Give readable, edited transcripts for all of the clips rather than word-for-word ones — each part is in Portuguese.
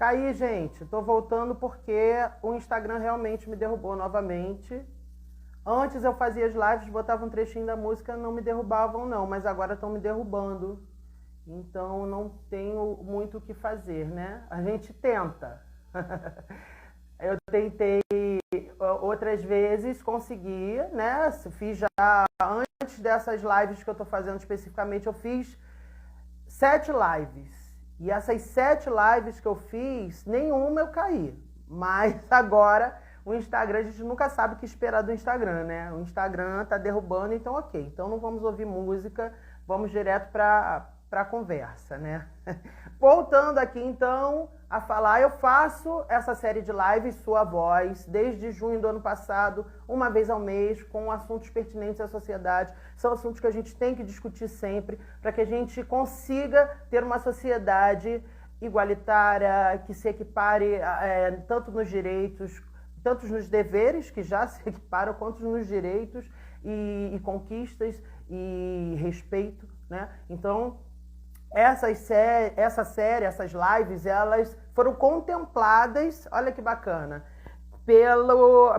Caí, gente. Tô voltando porque o Instagram realmente me derrubou novamente. Antes eu fazia as lives, botava um trechinho da música, não me derrubavam não, mas agora estão me derrubando. Então não tenho muito o que fazer, né? A gente tenta. Eu tentei outras vezes, consegui, né? Fiz já antes dessas lives que eu tô fazendo especificamente, eu fiz 7 lives. E essas 7 lives que eu fiz, nenhuma eu caí. Mas agora o Instagram, a gente nunca sabe o que esperar do Instagram, né? O Instagram tá derrubando, então ok. Então não vamos ouvir música, vamos direto para a conversa, né? Voltando aqui então a falar, eu faço essa série de lives Sua Voz desde junho do ano passado, uma vez ao mês, com assuntos pertinentes à sociedade. São assuntos que a gente tem que discutir sempre para que a gente consiga ter uma sociedade igualitária, que se equipare tanto nos direitos, tanto nos deveres, que já se equiparam, quanto nos direitos e conquistas e respeito, né? Então, essa série, essas lives, elas foram contempladas, olha que bacana,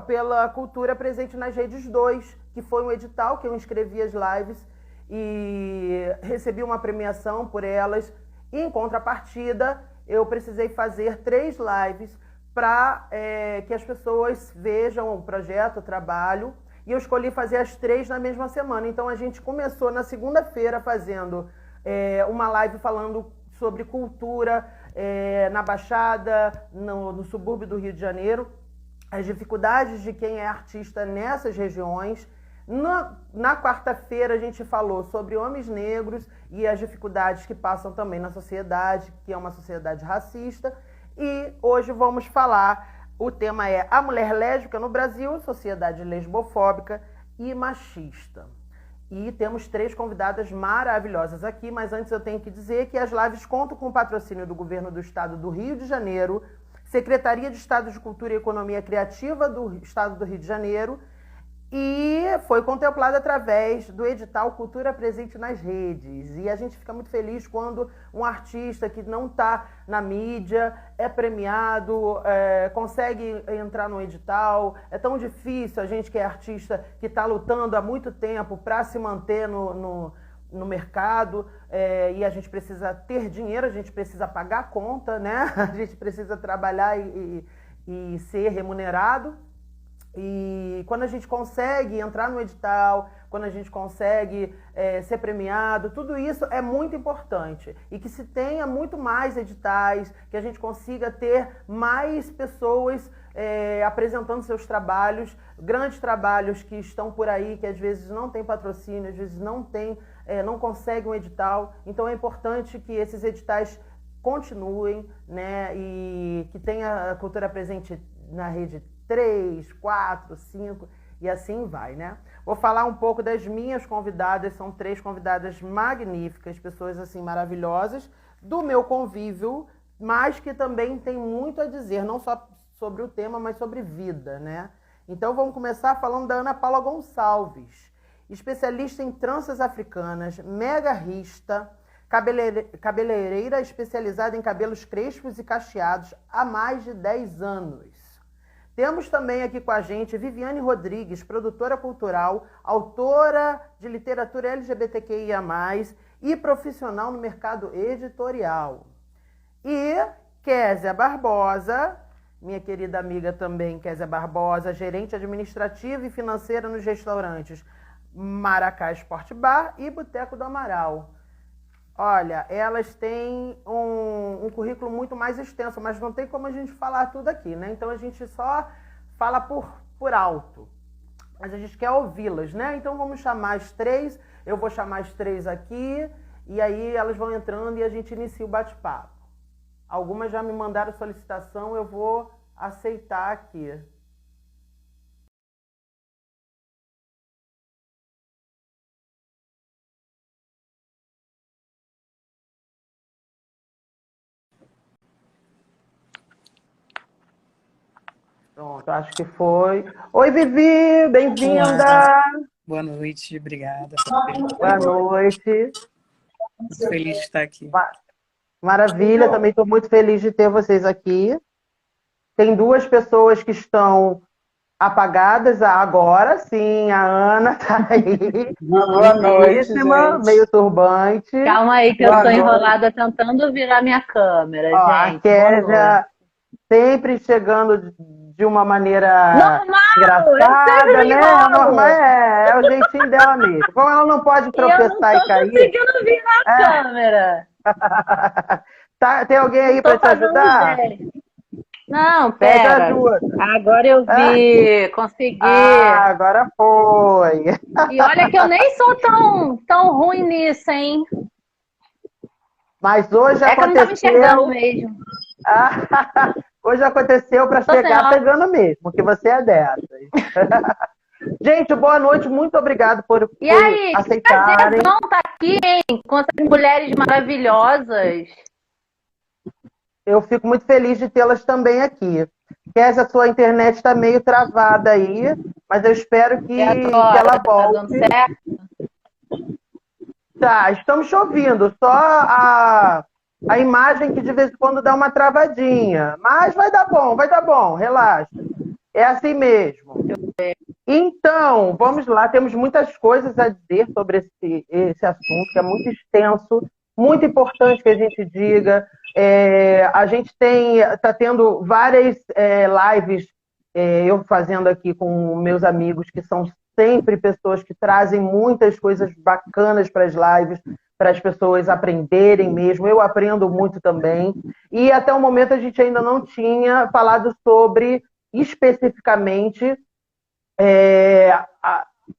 pela Cultura Presente nas Redes 2, que foi um edital que eu inscrevi as lives e recebi uma premiação por elas. E, em contrapartida, eu precisei fazer 3 lives para que as pessoas vejam o projeto, o trabalho, e eu escolhi fazer as 3 na mesma semana. Então, a gente começou na segunda-feira fazendo uma live falando sobre cultura na Baixada, no subúrbio do Rio de Janeiro, as dificuldades de quem é artista nessas regiões. Na quarta-feira a gente falou sobre homens negros e as dificuldades que passam também na sociedade, que é uma sociedade racista. E hoje vamos falar, o tema é a mulher lésbica no Brasil, sociedade lesbofóbica e machista. E temos 3 convidadas maravilhosas aqui, mas antes eu tenho que dizer que as lives contam com o patrocínio do Governo do Estado do Rio de Janeiro, Secretaria de Estado de Cultura e Economia Criativa do Estado do Rio de Janeiro, e foi contemplado através do edital Cultura Presente nas Redes. E a gente fica muito feliz quando um artista que não está na mídia é premiado, consegue entrar no edital. É tão difícil a gente que é artista, que está lutando há muito tempo para se manter no mercado, e a gente precisa ter dinheiro, a gente precisa pagar a conta, né? A gente precisa trabalhar e ser remunerado. E quando a gente consegue entrar no edital, quando a gente consegue ser premiado, tudo isso é muito importante. E que se tenha muito mais editais, que a gente consiga ter mais pessoas apresentando seus trabalhos, grandes trabalhos que estão por aí, que às vezes não tem patrocínio, às vezes não conseguem um edital. Então é importante que esses editais continuem, né? E que tenha a cultura presente na rede 3, 4, 5 e assim vai, né? Vou falar um pouco das minhas convidadas, são 3 convidadas magníficas, pessoas assim maravilhosas, do meu convívio, mas que também tem muito a dizer, não só sobre o tema, mas sobre vida, né? Então vamos começar falando da Ana Paula Gonçalves, especialista em tranças africanas, megarrista, cabeleireira especializada em cabelos crespos e cacheados há mais de 10 anos. Temos também aqui com a gente Viviane Rodrigues, produtora cultural, autora de literatura LGBTQIA+, e profissional no mercado editorial. E Késia Barbosa, minha querida amiga também, Késia Barbosa, gerente administrativa e financeira nos restaurantes Maracá Sport Bar e Boteco do Amaral. Olha, elas têm um currículo muito mais extenso, mas não tem como a gente falar tudo aqui, né? Então a gente só fala por alto, mas a gente quer ouvi-las, né? Então vamos chamar as 3, eu vou chamar as 3 aqui, e aí elas vão entrando e a gente inicia o bate-papo. Algumas já me mandaram solicitação, eu vou aceitar aqui. Pronto, acho que foi. Oi, Vivi, Olá, bem-vinda. boa noite, obrigada. Boa noite. Muito feliz de estar aqui. Maravilha, também estou muito feliz de ter vocês aqui. Tem duas pessoas que estão apagadas agora, sim, a Ana tá aí. Boa noite, Lindíssima, gente. meio turbante. Calma aí que eu Boa tô noite. enrolada tentando virar minha câmera, Ó, a gente. Boa noite. Kézia sempre chegando de uma maneira Normal! Eu engraçada, sempre me né? enrolo. Normal, é o jeitinho dela mesmo. Como ela não pode E eu não tropeçar tô e cair, conseguindo virar a câmera. tá, tem alguém aí para Tô te fazendo ajudar? jeito. Não, Pede pera. ajuda. Agora eu vi, consegui. Ah, agora foi. E olha que eu nem sou tão ruim nisso, hein? Mas hoje É que eu não tava enxergando aconteceu. mesmo. Hoje aconteceu para Tô chegar sem pegando mesmo, que você é dessas. Gente, boa noite, muito obrigado por E aí, que aceitarem. prazerzão tá aqui, hein? Com essas mulheres maravilhosas. Eu fico muito feliz de tê-las também aqui. Kézia, a sua internet está meio travada aí, mas eu espero que ela Tá dando volte. certo? Tá, estamos te ouvindo, só a imagem que de vez em quando dá uma travadinha. Mas vai dar bom, relaxa. É assim mesmo. Então, vamos lá, temos muitas coisas a dizer sobre esse assunto, que é muito extenso, muito importante que a gente diga. A gente está tendo várias lives, eu fazendo aqui com meus amigos, que são sempre pessoas que trazem muitas coisas bacanas para as lives, para as pessoas aprenderem mesmo. Eu aprendo muito também. E até o momento a gente ainda não tinha falado sobre, especificamente,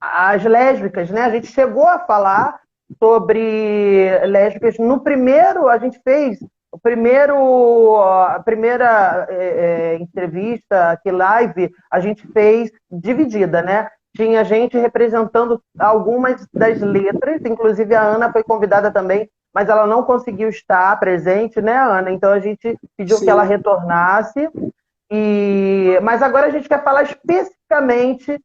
as lésbicas, né? A gente chegou a falar sobre lésbicas. No primeiro, a gente fez a primeira entrevista, que live, a gente fez dividida, né? Tinha gente representando algumas das letras, inclusive a Ana foi convidada também, mas ela não conseguiu estar presente, né, Ana? Então a gente pediu que ela retornasse. Mas agora a gente quer falar especificamente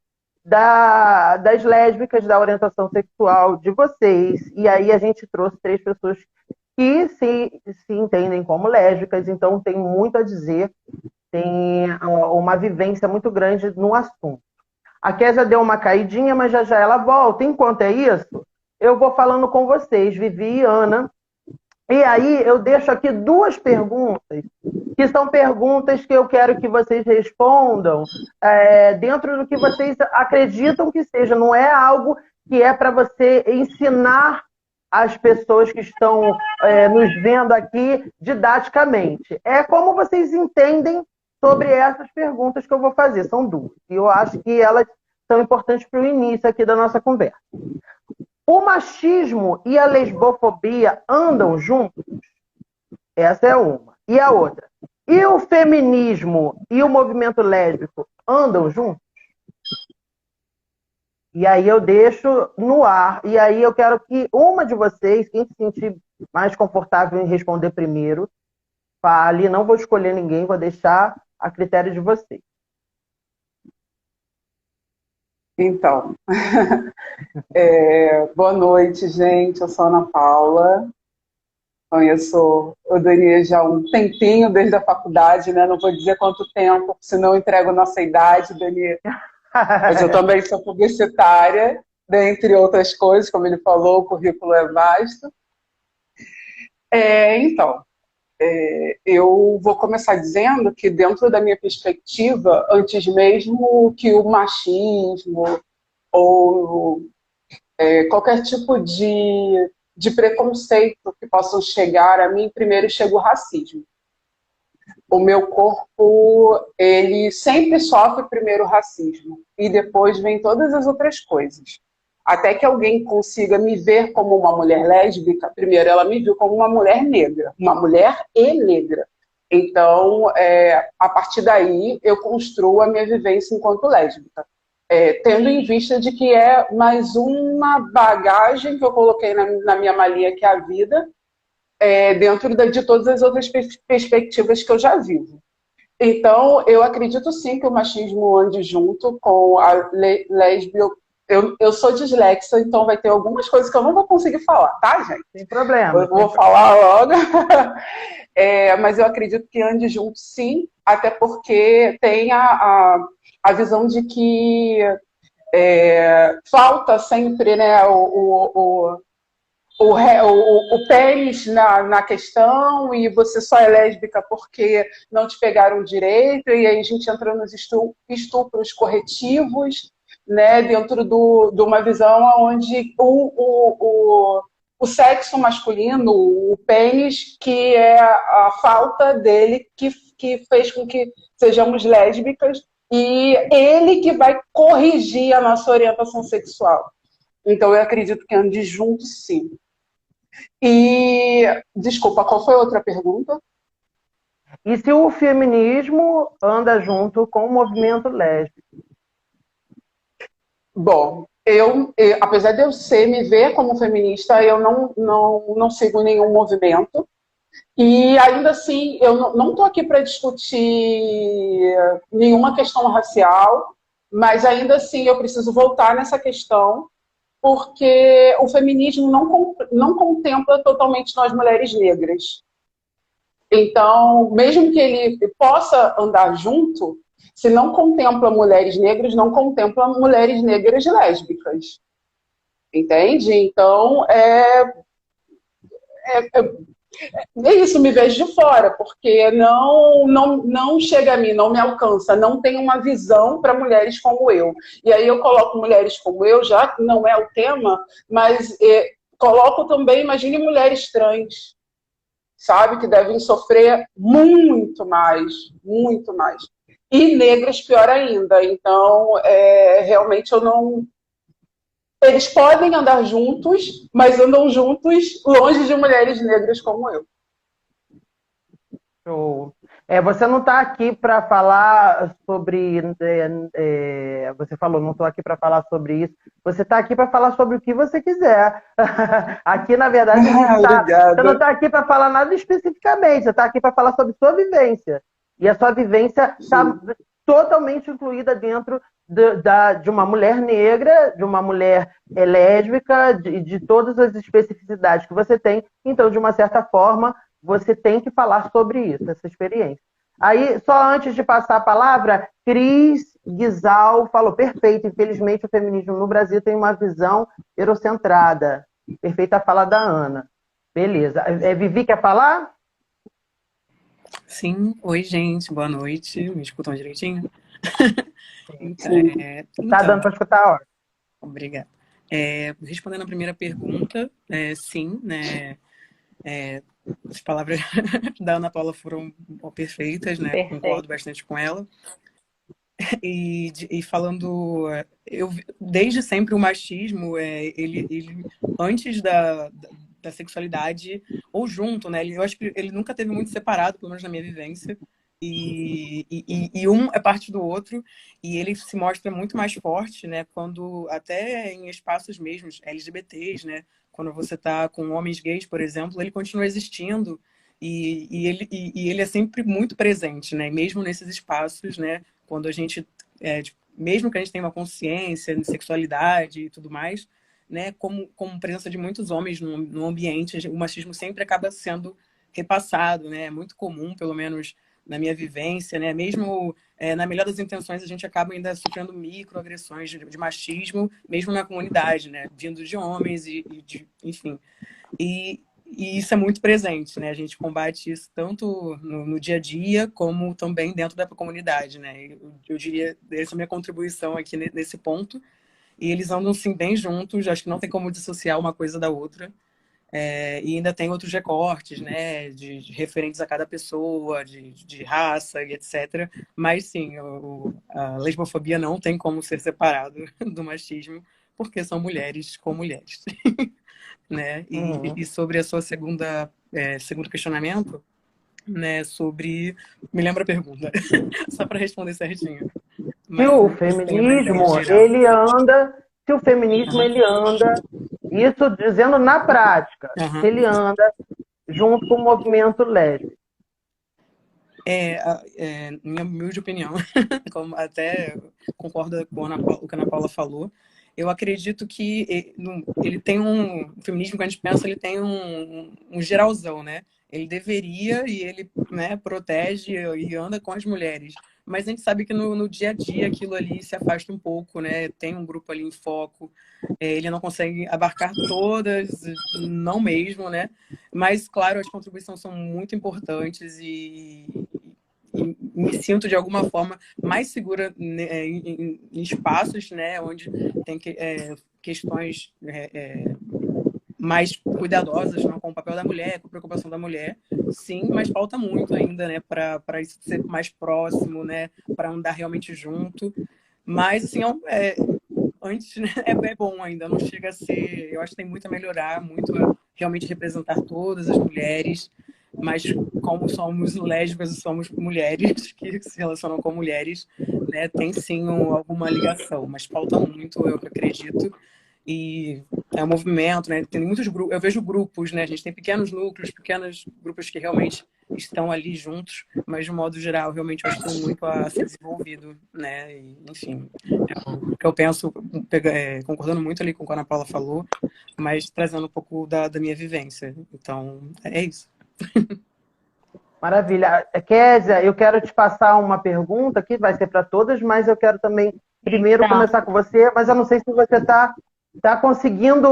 das lésbicas, da orientação sexual de vocês. E aí a gente trouxe 3 pessoas que se entendem como lésbicas, então tem muito a dizer, tem uma vivência muito grande no assunto. A Kézia deu uma caidinha, mas já ela volta. Enquanto é isso, eu vou falando com vocês, Vivi e Ana. E aí eu deixo aqui 2 perguntas, que são perguntas que eu quero que vocês respondam dentro do que vocês acreditam que seja. Não é algo que é para você ensinar as pessoas que estão nos vendo aqui didaticamente. É como vocês entendem sobre essas perguntas que eu vou fazer. São 2. E eu acho que elas são importantes para o início aqui da nossa conversa. O machismo e a lesbofobia andam juntos? Essa é uma. E a outra? E o feminismo e o movimento lésbico andam juntos? E aí eu deixo no ar. E aí eu quero que uma de vocês, quem se sentir mais confortável em responder primeiro, fale. Não vou escolher ninguém, vou deixar a critério de vocês. Então, boa noite, gente. Eu sou a Ana Paula. Conheço o Daniel já há um tempinho, desde a faculdade, né? Não vou dizer quanto tempo, senão eu entrego nossa idade, Daniel. Mas eu também sou publicitária, dentre outras coisas, como ele falou, o currículo é vasto. Então, eu vou começar dizendo que, dentro da minha perspectiva, antes mesmo que o machismo ou qualquer tipo de preconceito que possam chegar a mim, primeiro chega o racismo. O meu corpo, ele sempre sofre primeiro o racismo e depois vem todas as outras coisas. Até que alguém consiga me ver como uma mulher lésbica, primeiro ela me viu como uma mulher negra, uma mulher e negra. Então, a partir daí, eu construo a minha vivência enquanto lésbica. Tendo em vista de que é mais uma bagagem que eu coloquei na minha malinha, que é a vida, dentro de todas as outras perspectivas que eu já vivo. Então, eu acredito sim que o machismo ande junto com a eu sou dislexa, então vai ter algumas coisas que eu não vou conseguir falar, tá, gente? Sem problema. Eu vou falar logo. Mas eu acredito que ande junto, sim, até porque tem a visão de que falta sempre, né, o pênis na questão, e você só é lésbica porque não te pegaram direito, e aí a gente entra nos estupros corretivos, né, dentro de uma visão onde o sexo masculino, o pênis, que é a falta dele que fez com que sejamos lésbicas, e ele que vai corrigir a nossa orientação sexual. Então eu acredito que ande junto, sim. E, desculpa, qual foi a outra pergunta? E se o feminismo anda junto com o movimento lésbico? Bom, apesar de eu me ver como feminista, eu não sigo nenhum movimento. E ainda assim, eu não estou aqui para discutir nenhuma questão racial, mas ainda assim eu preciso voltar nessa questão, porque o feminismo não contempla totalmente nós mulheres negras. Então, mesmo que ele possa andar junto, se não contempla mulheres negras, não contempla mulheres negras lésbicas. Entende? Então, isso, me vejo de fora, porque não chega a mim, não me alcança, não tem uma visão para mulheres como eu. E aí eu coloco mulheres como eu, já que não é o tema, mas coloco também, imagine mulheres trans, sabe, que devem sofrer muito mais, muito mais. E negras pior ainda. Então, realmente eu não... Eles podem andar juntos, mas andam juntos longe de mulheres negras como eu. Show. Você não está aqui para falar sobre... você falou, não estou aqui para falar sobre isso. Você está aqui para falar sobre o que você quiser. Aqui, na verdade, você não está aqui para falar nada especificamente. Você está aqui para falar sobre sua vivência. E a sua vivência está totalmente incluída dentro de uma mulher negra, de uma mulher lésbica, de todas as especificidades que você tem. Então, de uma certa forma, você tem que falar sobre isso, essa experiência. Aí, só antes de passar a palavra, Cris Guizal falou, perfeito, infelizmente o feminismo no Brasil tem uma visão eurocentrada. Perfeita a fala da Ana. Beleza. Vivi quer falar? Sim, oi gente, boa noite. Me escutam direitinho? Tá dando para escutar a hora. Obrigada. Respondendo a primeira pergunta, sim, né? As palavras da Ana Paula foram perfeitas, né? Perfeito. Concordo bastante com ela. E falando, desde sempre o machismo, ele antes da sexualidade, ou junto, né? Eu acho que ele nunca teve muito separado, pelo menos na minha vivência. E um é parte do outro, e ele se mostra muito mais forte, né? Quando, até em espaços mesmos, LGBTs, né? Quando você está com homens gays, por exemplo, ele continua existindo, e ele é sempre muito presente, né? Mesmo nesses espaços, né? Quando a gente, mesmo que a gente tenha uma consciência de sexualidade e tudo mais, né? Como presença de muitos homens no ambiente, o machismo sempre acaba sendo repassado, né? É muito comum, pelo menos na minha vivência, né? Mesmo na melhor das intenções, a gente acaba ainda sofrendo microagressões de machismo, mesmo na comunidade, né? Vindo de homens enfim. E isso é muito presente, né? A gente combate isso tanto no dia a dia, como também dentro da comunidade, né? Eu diria, essa é a minha contribuição aqui nesse ponto. E eles andam, sim, bem juntos, acho que não tem como dissociar uma coisa da outra. E ainda tem outros recortes, né, de referentes a cada pessoa, de raça e etc. Mas, sim, a lesbofobia não tem como ser separado do machismo, porque são mulheres com mulheres. Né? E sobre a sua segundo questionamento, né, sobre... Me lembra a pergunta, só para responder certinho. Se o feminismo, ele anda... Se o feminismo, ele anda... Isso dizendo na prática, se ele anda junto com o movimento lésbico. Minha humilde opinião, como até concordo com o que a Ana Paula falou, Eu acredito que ele tem o feminismo, quando a gente pensa, ele tem um geralzão, né? Ele deveria e ele, né, protege e anda com as mulheres. Mas a gente sabe que no dia a dia aquilo ali se afasta um pouco, né? Tem um grupo ali em foco, ele não consegue abarcar todas, não mesmo, né? Mas, claro, as contribuições são muito importantes e me sinto de alguma forma mais segura, né, em espaços, né, onde tem questões mais cuidadosas, né, com o papel da mulher, com a preocupação da mulher, sim, mas falta muito ainda, né, para isso ser mais próximo, né, para andar realmente junto. Mas assim, antes, né, é bom ainda, não chega a ser. Eu acho que tem muito a melhorar, muito a realmente representar todas as mulheres. Mas como somos lésbicas e somos mulheres que se relacionam com mulheres, né, tem sim alguma ligação, mas falta muito, eu acredito. E é um movimento, né? Tem muitos grupos, eu vejo grupos, né? A gente tem pequenos núcleos, pequenos grupos que realmente estão ali juntos, mas de um modo geral, realmente eu acho que tem muito a ser desenvolvido, né? E, enfim, é o que eu penso, concordando muito ali com o que a Ana Paula falou, mas trazendo um pouco da minha vivência. Então, é isso. Maravilha. Kézia, eu quero te passar uma pergunta que vai ser para todas, mas eu quero também primeiro Então, começar com você, mas eu não sei se você tá conseguindo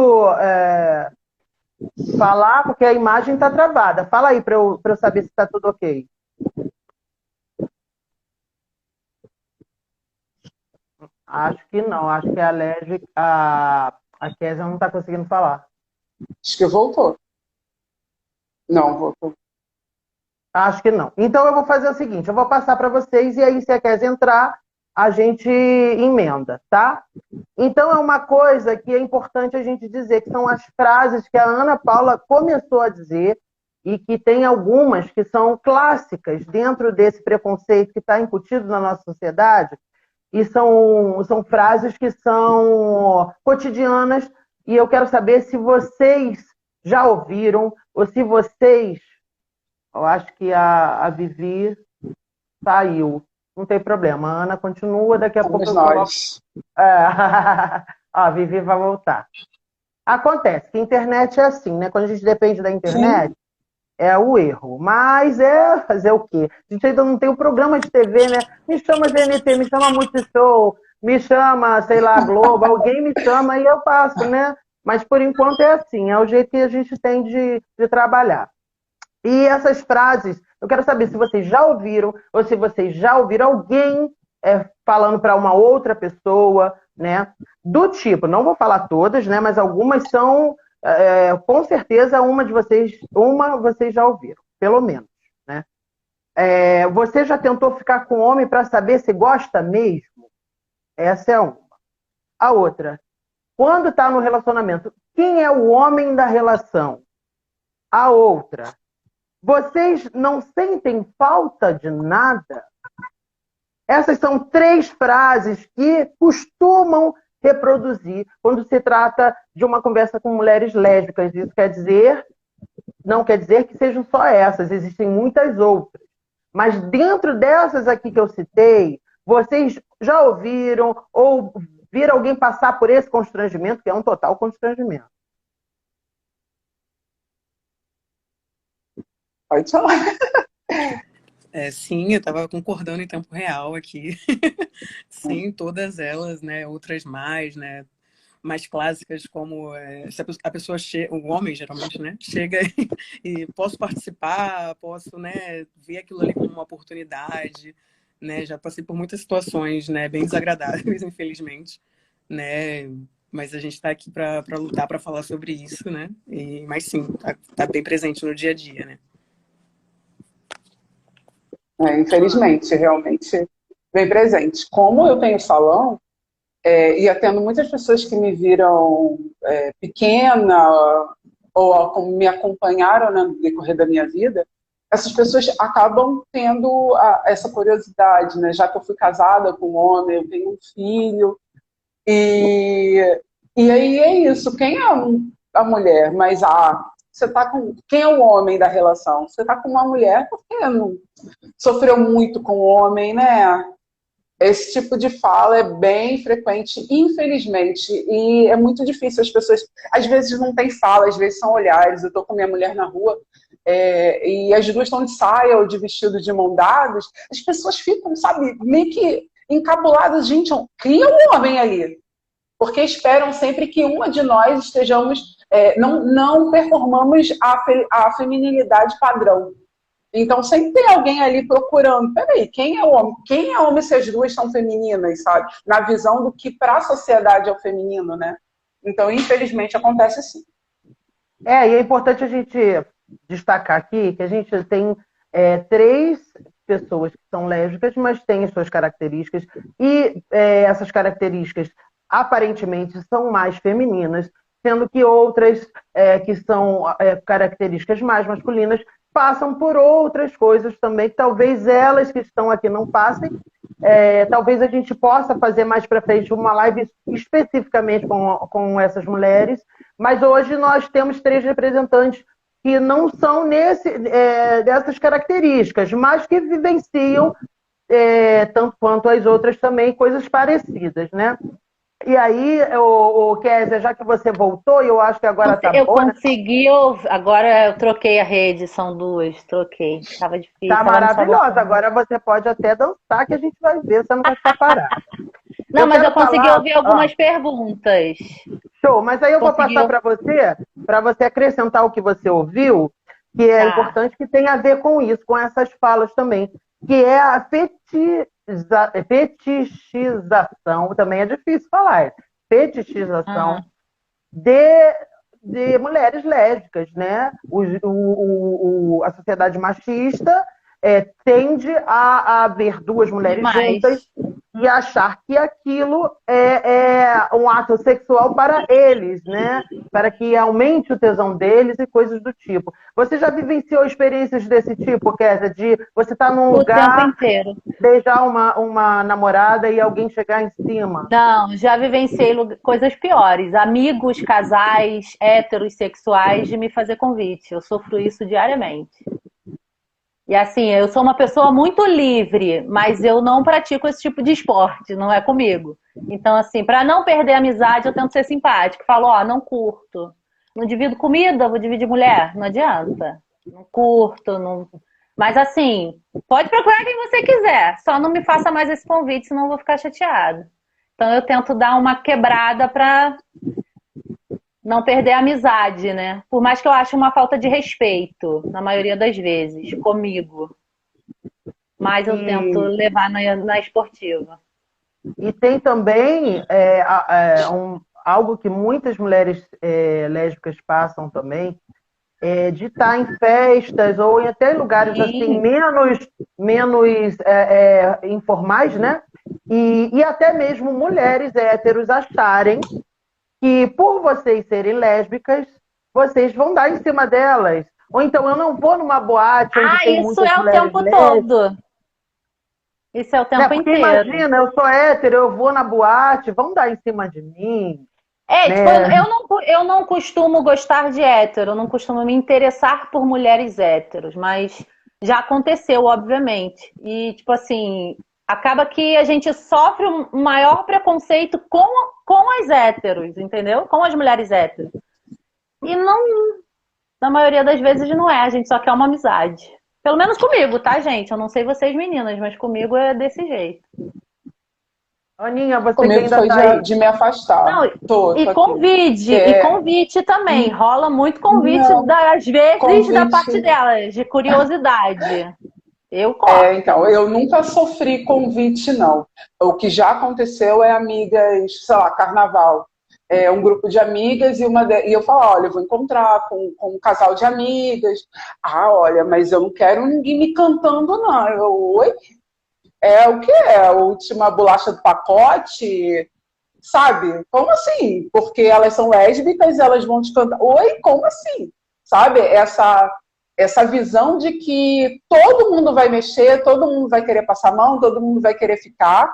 falar, porque a imagem está travada. Fala aí para eu saber se está tudo ok. Acho que não, acho que é alérgica. A Kézia não está conseguindo falar. Acho que voltou. Não, voltou. Acho que não. Então eu vou fazer o seguinte, eu vou passar para vocês e aí se a Kézia entrar, a gente emenda, tá? Então é uma coisa que é importante a gente dizer, que são as frases que a Ana Paula começou a dizer e que tem algumas que são clássicas dentro desse preconceito que está incutido na nossa sociedade e são frases que são cotidianas e eu quero saber se vocês já ouviram ou se vocês... Eu acho que a Vivi saiu. Não tem problema. A Ana continua, daqui a Somos pouco eu coloco. nós. A Vivi vai voltar. Acontece que a internet é assim, né? Quando a gente depende da internet, Sim. é o erro. Mas é fazer o quê? A gente ainda não tem o programa de TV, né? Me chama GNT, me chama Multishow, me chama, sei lá, Globo, alguém me chama e eu faço, né? Mas por enquanto é assim, é o jeito que a gente tem de trabalhar. E essas frases, eu quero saber se vocês já ouviram, ou se vocês já ouviram alguém falando para uma outra pessoa, né? Do tipo, não vou falar todas, né? Mas algumas são, com certeza, vocês já ouviram, pelo menos, né? Você já tentou ficar com homem para saber se gosta mesmo? Essa é uma. A outra, quando está no relacionamento, quem é o homem da relação? A outra, vocês não sentem falta de nada? Essas são 3 frases que costumam reproduzir quando se trata de uma conversa com mulheres lésbicas. Isso não quer dizer que sejam só essas, existem muitas outras. Mas dentro dessas aqui que eu citei, vocês já ouviram ou viram alguém passar por esse constrangimento, que é um total constrangimento? Pode falar. Sim, eu estava concordando em tempo real aqui. Sim, todas elas, né? Outras mais, né? Mais clássicas, como se a pessoa chega, o homem geralmente, né? Chega e posso participar, posso, né? Ver aquilo ali como uma oportunidade, né? Já passei por muitas situações, né? Bem desagradáveis, infelizmente, né? Mas a gente está aqui para lutar, para falar sobre isso, né? Mas sim, tá bem presente no dia a dia, né? Infelizmente, realmente bem presente. Como eu tenho salão, e atendo muitas pessoas que me viram pequena ou me acompanharam, né, no decorrer da minha vida, essas pessoas acabam tendo essa curiosidade, né? Já que eu fui casada com um homem, eu tenho um filho, e aí é isso. Quem é a mulher? Mas você tá com... Quem é o homem da relação? Você tá com uma mulher porque não sofreu muito com o homem, né? Esse tipo de fala é bem frequente, infelizmente, e é muito difícil. As pessoas, às vezes, não tem fala, às vezes são olhares. Eu estou com minha mulher na rua e as duas estão de saia ou de vestido de mão dadas, as pessoas ficam, sabe, meio que encabuladas. Gente, cria um homem ali, porque esperam sempre que uma de nós estejamos, não performamos a feminilidade padrão. Então, sempre tem alguém ali procurando. Peraí, quem é homem? Quem é homem se as duas são femininas, sabe? Na visão do que para a sociedade é o feminino, né? Então, infelizmente, acontece assim. E é importante a gente destacar aqui que a gente tem 3 pessoas que são lésbicas, mas têm as suas características, e essas características aparentemente são mais femininas, sendo que outras que são características mais masculinas passam por outras coisas também, que talvez elas que estão aqui não passem. Talvez a gente possa fazer mais para frente uma live especificamente com essas mulheres, mas hoje nós temos 3 representantes que não são dessas características, mas que vivenciam, tanto quanto as outras também, coisas parecidas, né? E aí, Kézia, já que você voltou, e eu acho que agora tá Eu boa, né? consegui, agora eu troquei a rede, são 2, troquei. Tava difícil. Tá tava no maravilhosa. sabotão. Agora você pode até dançar, que a gente vai ver, você não vai ficar parado. Não, mas quero eu consegui falar- ouvir algumas perguntas. Show, mas aí eu vou Conseguiu? passar para você acrescentar o que você ouviu, que é Tá. importante, que tem a ver com isso, com essas falas também, que é a fetichização, também é difícil falar, fetichização de mulheres lésbicas, né? A sociedade machista tende a ver 2 mulheres Demais. juntas e achar que aquilo é um ato sexual para eles, né? Para que aumente o tesão deles e coisas do tipo. Você já vivenciou experiências desse tipo, Kézia, de você estar num O tempo lugar, inteiro. beijar uma namorada e alguém chegar em cima? Não, já vivenciei coisas piores. Amigos, casais, héteros, sexuais, de me fazer convite. Eu sofro isso diariamente. E assim, eu sou uma pessoa muito livre, mas eu não pratico esse tipo de esporte, não é comigo. Então, assim, para não perder a amizade, eu tento ser simpática. Falo, não curto. Não divido comida, vou dividir mulher. Não adianta. Não curto, não... Mas assim, pode procurar quem você quiser. Só não me faça mais esse convite, senão eu vou ficar chateada. Então eu tento dar uma quebrada para não perder a amizade, né? Por mais que eu ache uma falta de respeito, na maioria das vezes, comigo. Mas eu tento levar na esportiva. E tem também algo que muitas mulheres lésbicas passam também, de estar em festas ou em até lugares assim menos informais, né? E até mesmo mulheres héteros acharem que por vocês serem lésbicas, vocês vão dar em cima delas. Ou então eu não vou numa boate onde tem isso muitas é o mulheres tempo lésbicas. todo. Isso é o tempo Porque inteiro. imagina, eu sou hétero, eu vou na boate, vão dar em cima de mim. Tipo, eu não costumo gostar de hétero, eu não costumo me interessar por mulheres héteros, mas já aconteceu, obviamente. E, tipo assim, acaba que a gente sofre um maior preconceito com as héteros, entendeu? Com as mulheres héteros. E não, na maioria das vezes não é, a gente só quer uma amizade. Pelo menos comigo, tá, gente? Eu não sei vocês meninas, mas comigo é desse jeito. Aninha, você Comigo que ainda foi tá aí. de me afastar. Não, Tô e aqui. convite, e convite também. Rola muito convite, Não, às vezes, convite- da parte delas, de curiosidade. Eu corto. Então, eu nunca sofri convite, não. O que já aconteceu é amigas, sei lá, carnaval. Um grupo de amigas e eu falo, olha, eu vou encontrar com um casal de amigas. Olha, mas eu não quero ninguém me cantando, não. Oi? O que é? A última bolacha do pacote? Sabe? Como assim? Porque elas são lésbicas, elas vão te cantar. Oi? Como assim? Sabe? Essa visão de que todo mundo vai mexer, todo mundo vai querer passar a mão, todo mundo vai querer ficar.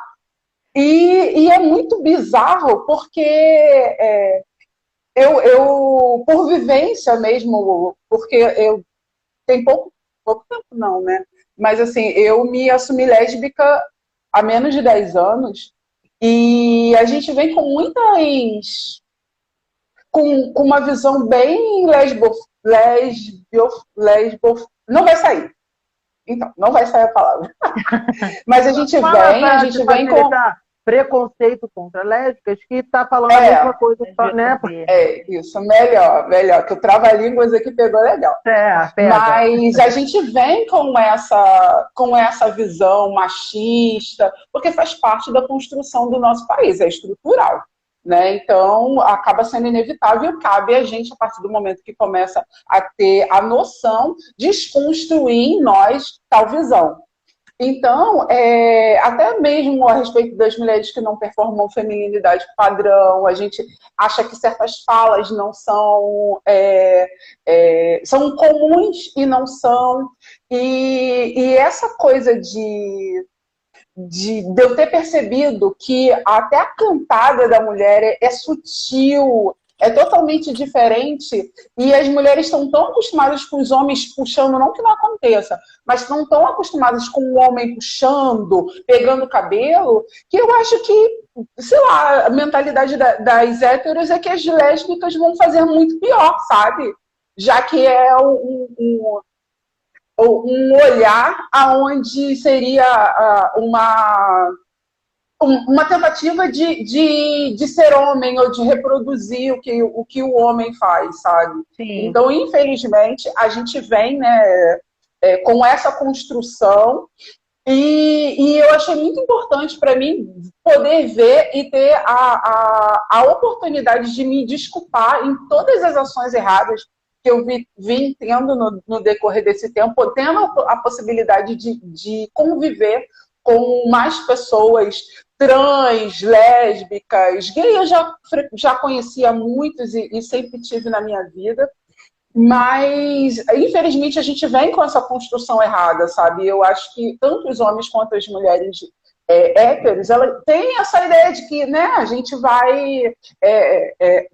E é muito bizarro, porque eu, por vivência mesmo, porque eu tenho pouco tempo não, né? Mas assim, eu me assumi lésbica há menos de 10 anos, e a gente vem com muitas... com uma visão bem não vai sair. Então, não vai sair a palavra. Mas a gente vem com... preconceito contra lésbicas, que está falando a mesma coisa, né? Isso, melhor, que o trava-línguas aqui pegou legal. Pega. Mas a gente vem com essa visão machista, porque faz parte da construção do nosso país, é estrutural. Né? Então, acaba sendo inevitável, cabe a gente, a partir do momento que começa a ter a noção, desconstruir em nós tal visão. Então, até mesmo a respeito das mulheres que não performam feminilidade padrão, a gente acha que certas falas não são, são comuns e não são. E essa coisa de eu ter percebido que até a cantada da mulher é sutil, é totalmente diferente, e as mulheres estão tão acostumadas com os homens puxando, não que não aconteça, mas estão tão acostumadas com o homem puxando, pegando o cabelo, que eu acho que, sei lá, a mentalidade das héteros é que as lésbicas vão fazer muito pior, sabe? Já que é um olhar aonde seria uma tentativa de ser homem ou de reproduzir o que o homem faz, sabe? Sim. Então, infelizmente, a gente vem, né, com essa construção e eu achei muito importante para mim poder ver e ter a oportunidade de me desculpar em todas as ações erradas que eu vim tendo no decorrer desse tempo, tendo a possibilidade de conviver com mais pessoas trans, lésbicas, gay eu já conhecia muitos e sempre tive na minha vida, mas infelizmente a gente vem com essa construção errada, sabe? Eu acho que tanto os homens quanto as mulheres héteros, ela tem essa ideia de que, né, a gente vai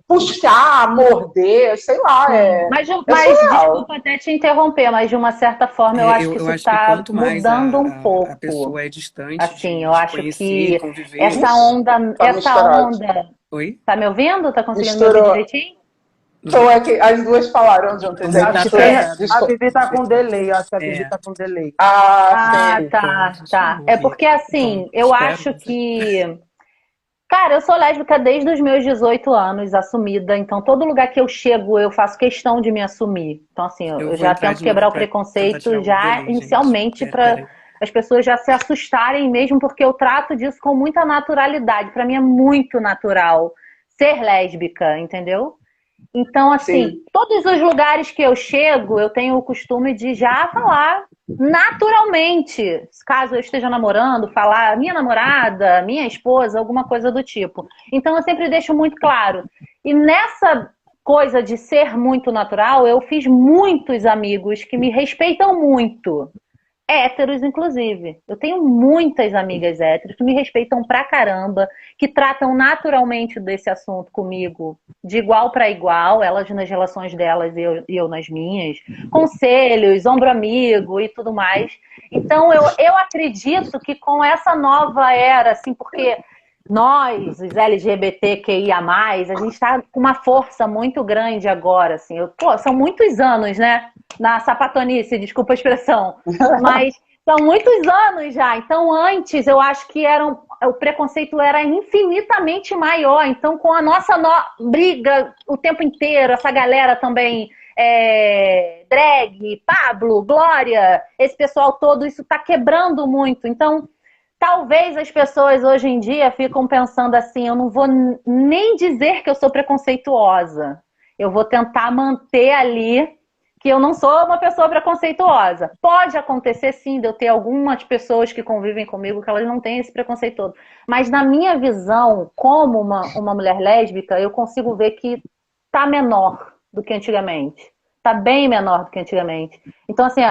puxar, morder, sei lá. Mas desculpa até te interromper, mas de uma certa forma eu acho que isso está mudando um pouco. A pessoa é distante, assim, eu acho que conviver. essa onda... Oi? Tá me ouvindo? Tá conseguindo me ouvir direitinho? Então é que as duas falaram juntas. A Vivi tá com delay, acho que a Vivi tá com delay. Tá. É porque assim, eu acho que... Cara, eu sou lésbica desde os meus 18 anos, assumida. Então, todo lugar que eu chego, eu faço questão de me assumir. Então, assim, eu já tento quebrar o preconceito já inicialmente para as pessoas já se assustarem mesmo, porque eu trato disso com muita naturalidade. Para mim é muito natural ser lésbica, entendeu? Então, assim, todos os lugares que eu chego, eu tenho o costume de já falar naturalmente. Caso eu esteja namorando, falar minha namorada, minha esposa, alguma coisa do tipo. Então, eu sempre deixo muito claro. E nessa coisa de ser muito natural, eu fiz muitos amigos que me respeitam muito. Héteros, inclusive. Eu tenho muitas amigas héteros que me respeitam pra caramba, que tratam naturalmente desse assunto comigo, de igual para igual, elas nas relações delas e eu nas minhas, conselhos, ombro amigo e tudo mais. Então, eu acredito que com essa nova era, assim, porque nós, os LGBTQIA+, a gente está com uma força muito grande agora, assim. São muitos anos, né? Na sapatonice, desculpa a expressão. Mas são muitos anos já. Então, antes, eu acho que o preconceito era infinitamente maior. Então, com a nossa briga o tempo inteiro, essa galera também... drag, Pablo, Glória, esse pessoal todo, isso está quebrando muito. Então... Talvez as pessoas hoje em dia ficam pensando assim, eu não vou nem dizer que eu sou preconceituosa. Eu vou tentar manter ali que eu não sou uma pessoa preconceituosa. Pode acontecer sim de eu ter algumas pessoas que convivem comigo que elas não têm esse preconceito todo. Mas na minha visão, como uma mulher lésbica, eu consigo ver que tá menor do que antigamente. Tá bem menor do que antigamente. Então, assim,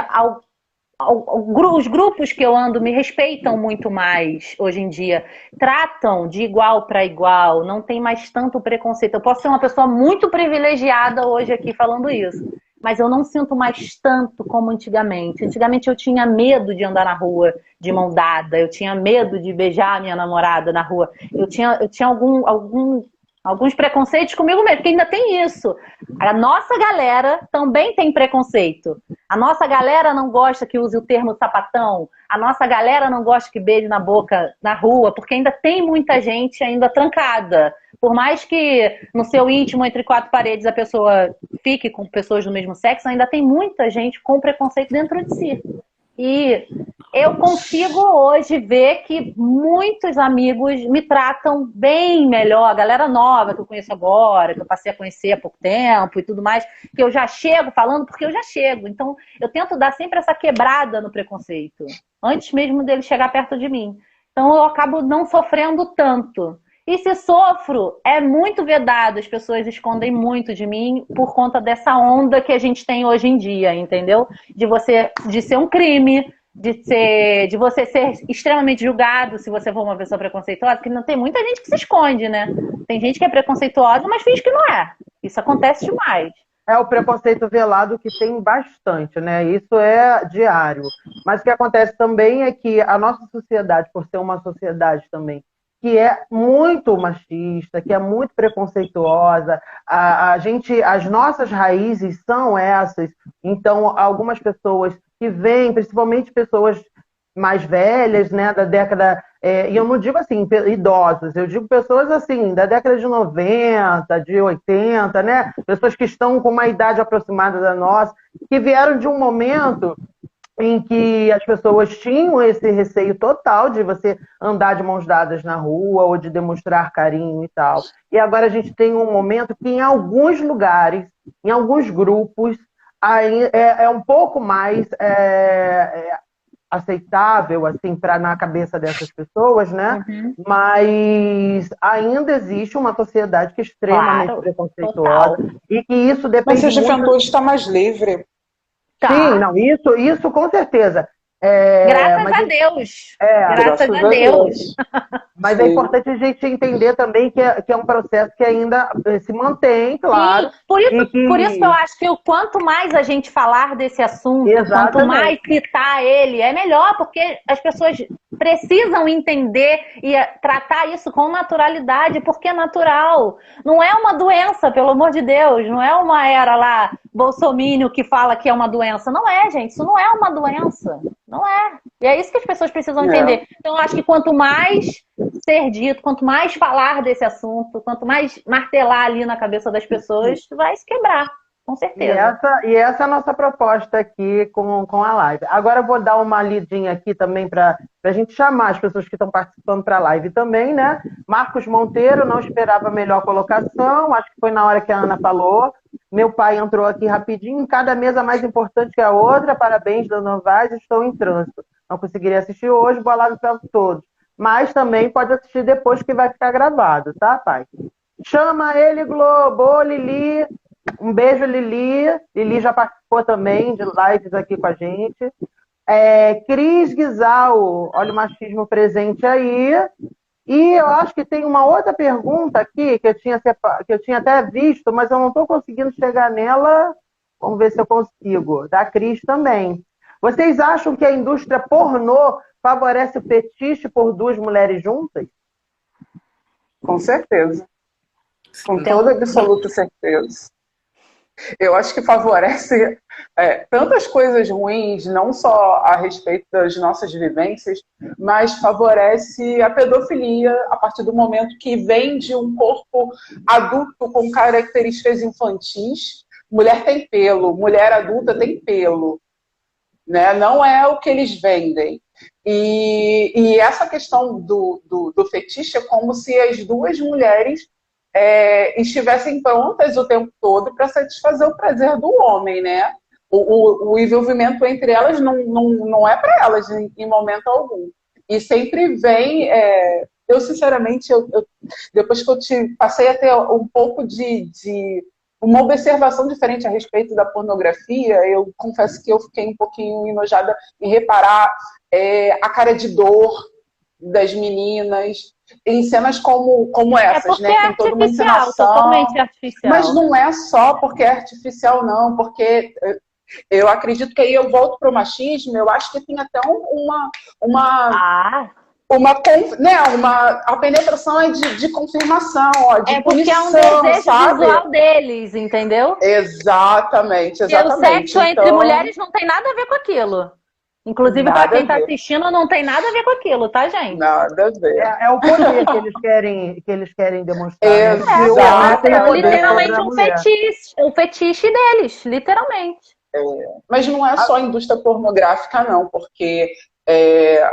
os grupos que eu ando me respeitam muito mais hoje em dia, tratam de igual para igual, não tem mais tanto preconceito. Eu posso ser uma pessoa muito privilegiada hoje aqui falando isso, mas eu não sinto mais tanto como antigamente. Antigamente eu tinha medo de andar na rua de mão dada, eu tinha medo de beijar a minha namorada na rua, eu tinha alguns preconceitos comigo mesmo, porque ainda tem isso. A nossa galera também tem preconceito. A nossa galera não gosta que use o termo sapatão. A nossa galera não gosta que beije na boca na rua, porque ainda tem muita gente ainda trancada. Por mais que no seu íntimo, entre quatro paredes, a pessoa fique com pessoas do mesmo sexo, ainda tem muita gente com preconceito dentro de si. E eu consigo hoje ver que muitos amigos me tratam bem melhor. A galera nova que eu conheço agora, que eu passei a conhecer há pouco tempo e tudo mais, que eu já chego falando porque eu já chego. Então, eu tento dar sempre essa quebrada no preconceito, antes mesmo dele chegar perto de mim. Então, eu acabo não sofrendo tanto. E se sofro, é muito vedado. As pessoas escondem muito de mim por conta dessa onda que a gente tem hoje em dia, entendeu? De ser um crime, de você ser extremamente julgado se você for uma pessoa preconceituosa, porque não tem muita gente que se esconde, né? Tem gente que é preconceituosa, mas finge que não é. Isso acontece demais. É o preconceito velado que tem bastante, né? Isso é diário. Mas o que acontece também é que a nossa sociedade, por ser uma sociedade também que é muito machista, que é muito preconceituosa, as nossas raízes são essas. Então, algumas pessoas que vêm, principalmente pessoas mais velhas, né, da década, e eu não digo assim, idosos, eu digo pessoas assim, da década de 90, de 80, né, pessoas que estão com uma idade aproximada da nossa, que vieram de um momento em que as pessoas tinham esse receio total de você andar de mãos dadas na rua ou de demonstrar carinho e tal. E agora a gente tem um momento que em alguns lugares, em alguns grupos, é um pouco mais aceitável assim, na cabeça dessas pessoas, né? Uhum. Mas ainda existe uma sociedade que é extremamente preconceituosa e que isso depende Mas a muito... juventude está mais livre. Tá. Sim, não, isso com certeza. Graças a Deus. Graças a Deus. Mas é importante a gente entender também que é um processo que ainda se mantém, claro. Sim, por isso que eu acho que quanto mais a gente falar desse assunto, Exatamente. Quanto mais citar ele, é melhor, porque as pessoas precisam entender e tratar isso com naturalidade, porque é natural. Não é uma doença, pelo amor de Deus. Não é uma era lá, bolsomínio, que fala que é uma doença. Não é, gente. Isso não é uma doença. Não é. E é isso que as pessoas precisam entender. Então, eu acho que quanto mais ser dito, quanto mais falar desse assunto, quanto mais martelar ali na cabeça das pessoas, vai se quebrar, com certeza. E essa é a nossa proposta aqui com a live. Agora eu vou dar uma lidinha aqui também para a gente chamar as pessoas que estão participando para a live também, né? Marcos Monteiro, não esperava melhor colocação, acho que foi na hora que a Ana falou. Meu pai entrou aqui rapidinho, cada mesa mais importante que a outra, parabéns, Dona Novaes, estou em trânsito. Não conseguiria assistir hoje, boa live para todos. Mas também pode assistir depois que vai ficar gravado, tá, pai? Chama ele, Globo. Ô, Lili. Um beijo, Lili. Lili já participou também de lives aqui com a gente. Cris Guizal, olha o machismo presente aí. E eu acho que tem uma outra pergunta aqui que eu tinha até visto, mas eu não estou conseguindo chegar nela. Vamos ver se eu consigo. Da Cris também. Vocês acham que a indústria pornô favorece o fetiche por duas mulheres juntas? Com certeza. Com toda absoluta certeza. Eu acho que favorece tantas coisas ruins, não só a respeito das nossas vivências, mas favorece a pedofilia a partir do momento que vem de um corpo adulto com características infantis. Mulher tem pelo, mulher adulta tem pelo. Né? Não é o que eles vendem. E essa questão do fetiche é como se as duas mulheres estivessem prontas o tempo todo para satisfazer o prazer do homem, né? O envolvimento entre elas não é para elas em momento algum. E sempre vem... eu, sinceramente, depois que eu passei a ter um pouco de uma observação diferente a respeito da pornografia, eu confesso que eu fiquei um pouquinho enojada em reparar a cara de dor das meninas, em cenas como É essas, porque né? é Tem toda uma artificial, encenação. totalmente artificial. Mas não é só porque é artificial, não, porque eu acredito que aí eu volto para o machismo, eu acho que tem até uma, Ah, a penetração é de confirmação, ó, de é porque é um punição, desejo sabe? visual deles, entendeu? Exatamente, Porque o exatamente. sexo entre Então, mulheres não tem nada a ver com aquilo. Inclusive, para nada a quem está ver, assistindo, não tem nada a ver com aquilo, tá, gente? nada a ver. É o poder que eles querem demonstrar, né? Que o homem tem É poder sobre Exatamente. literalmente a mulher. um fetiche deles, literalmente. Mas não é só a indústria pornográfica, não, porque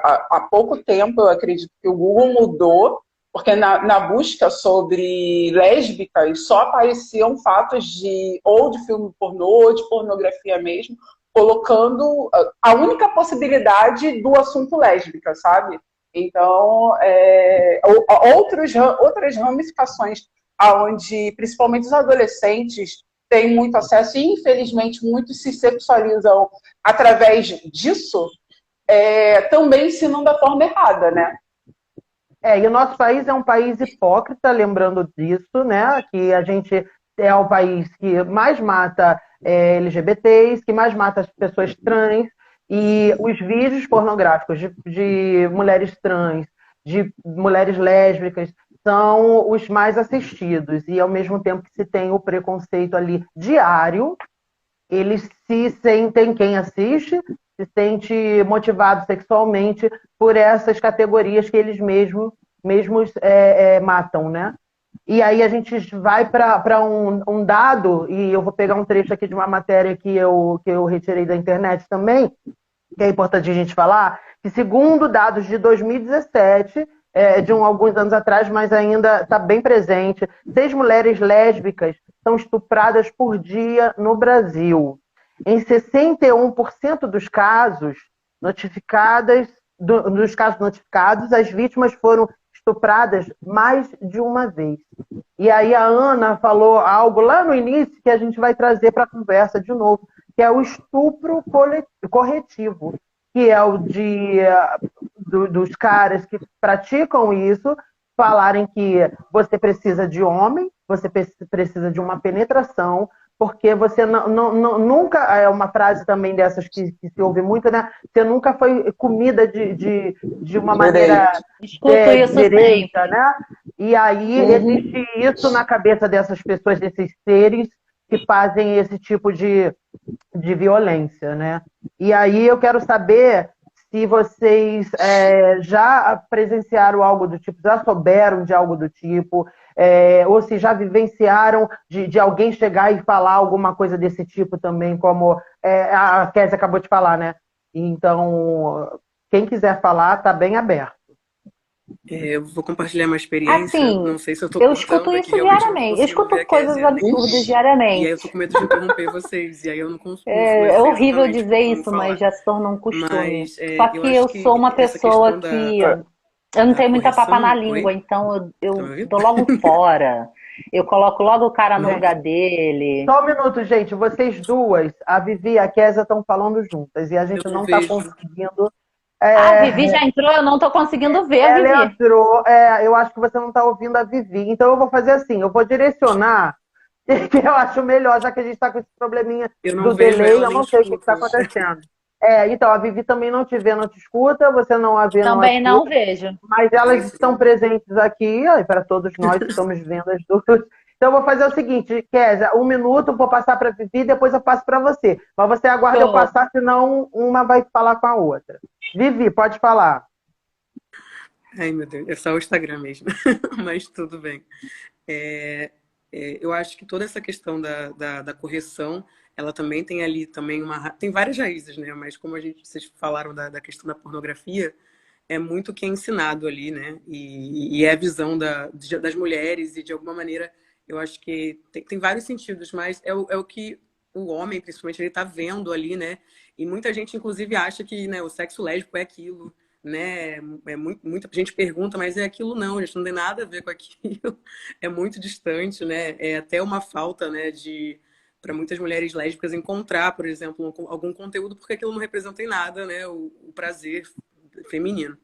há pouco tempo eu acredito que o Google mudou, porque na busca sobre lésbicas só apareciam fatos ou de filme pornô, ou de pornografia mesmo, colocando a única possibilidade do assunto lésbica, sabe? Então, outras ramificações, onde principalmente os adolescentes têm muito acesso e, infelizmente, muitos se sexualizam através disso, também ensinam da forma errada, né? E o nosso país é um país hipócrita, lembrando disso, né? Que a gente é o país que mais mata LGBTs, que mais mata as pessoas trans, e os vídeos pornográficos de mulheres trans, de mulheres lésbicas, são os mais assistidos. E ao mesmo tempo que se tem o preconceito ali diário, eles se sentem, quem assiste, se sente motivado sexualmente por essas categorias que eles mesmos matam, né? E aí a gente vai para um dado, e eu vou pegar um trecho aqui de uma matéria que eu retirei da internet também, que é importante a gente falar, que segundo dados de 2017, alguns anos atrás, mas ainda está bem presente, 6 mulheres lésbicas são estupradas por dia no Brasil. Em 61% dos casos notificados, as vítimas foram estupradas mais de uma vez. E aí a Ana falou algo lá no início que a gente vai trazer para a conversa de novo, que é o estupro corretivo, que é o dos caras que praticam isso, falarem que você precisa de homem, você precisa de uma penetração, porque você nunca, é uma frase também dessas que se ouve muito, né? Você nunca foi comida de uma maneira Escuto isso direita, sempre. né? E aí existe isso na cabeça dessas pessoas, desses seres que fazem esse tipo de violência, né? E aí eu quero saber se vocês já presenciaram algo do tipo, já souberam de algo do tipo, ou se já vivenciaram de alguém chegar e falar alguma coisa desse tipo também, como a Kézia acabou de falar, né? Então, quem quiser falar, está bem aberto. Eu vou compartilhar uma experiência, Assim, não sei se eu tô eu escuto cortando aqui, isso realmente eu não diariamente. Eu consigo escuto ver a coisas Kézia. absurdas E aí diariamente. eu tô com medo de interromper vocês, e aí eu não consigo, não É sei horrível exatamente dizer como isso, mas falar. já se tornou um costume. Mas Só eu que acho eu sou que uma essa pessoa questão que eu não da tenho muita papa na correção... língua, Oi? então Tá me eu ouvindo? dou logo fora. Eu coloco logo o cara no lugar dele. Só um minuto, gente. Vocês duas, a Vivi e a Kézia, estão falando juntas e a Eu gente não não está vejo. conseguindo. A Vivi já entrou, eu não tô conseguindo ver a Ela Vivi. entrou, eu acho que você não está ouvindo a Vivi. Então eu vou fazer assim, eu vou direcionar, que eu acho melhor, já que a gente está com esse probleminha Eu não do vejo delay, ela eu nem não sei o que está escuto. acontecendo. Então, a Vivi também não te vê, não te escuta, você não a vê, não a Também não escuta, vejo. mas elas estão presentes aqui, para todos nós que estamos vendo as duas. Então, eu vou fazer o seguinte, Kézia, 1 minuto, vou passar para a Vivi, depois eu passo para você. Mas você aguarda eu Show. passar, senão uma vai falar com a outra. Vivi, pode falar. Ai, meu Deus, é só o Instagram mesmo, mas tudo bem. Eu acho que toda essa questão da correção, ela também tem ali também tem várias raízes, né? Mas como vocês falaram da questão da pornografia, é muito o que é ensinado ali, né? E é a visão das mulheres e de alguma maneira eu acho que tem vários sentidos, mas é o que o homem, principalmente, ele tá vendo ali, né? E muita gente, inclusive, acha que, né, o sexo lésbico é aquilo, né? Muita gente pergunta, mas é aquilo não, gente, não tem nada a ver com aquilo. É muito distante, né? É até uma falta, né, para muitas mulheres lésbicas encontrar, por exemplo, algum conteúdo, porque aquilo não representa em nada, né, o prazer feminino.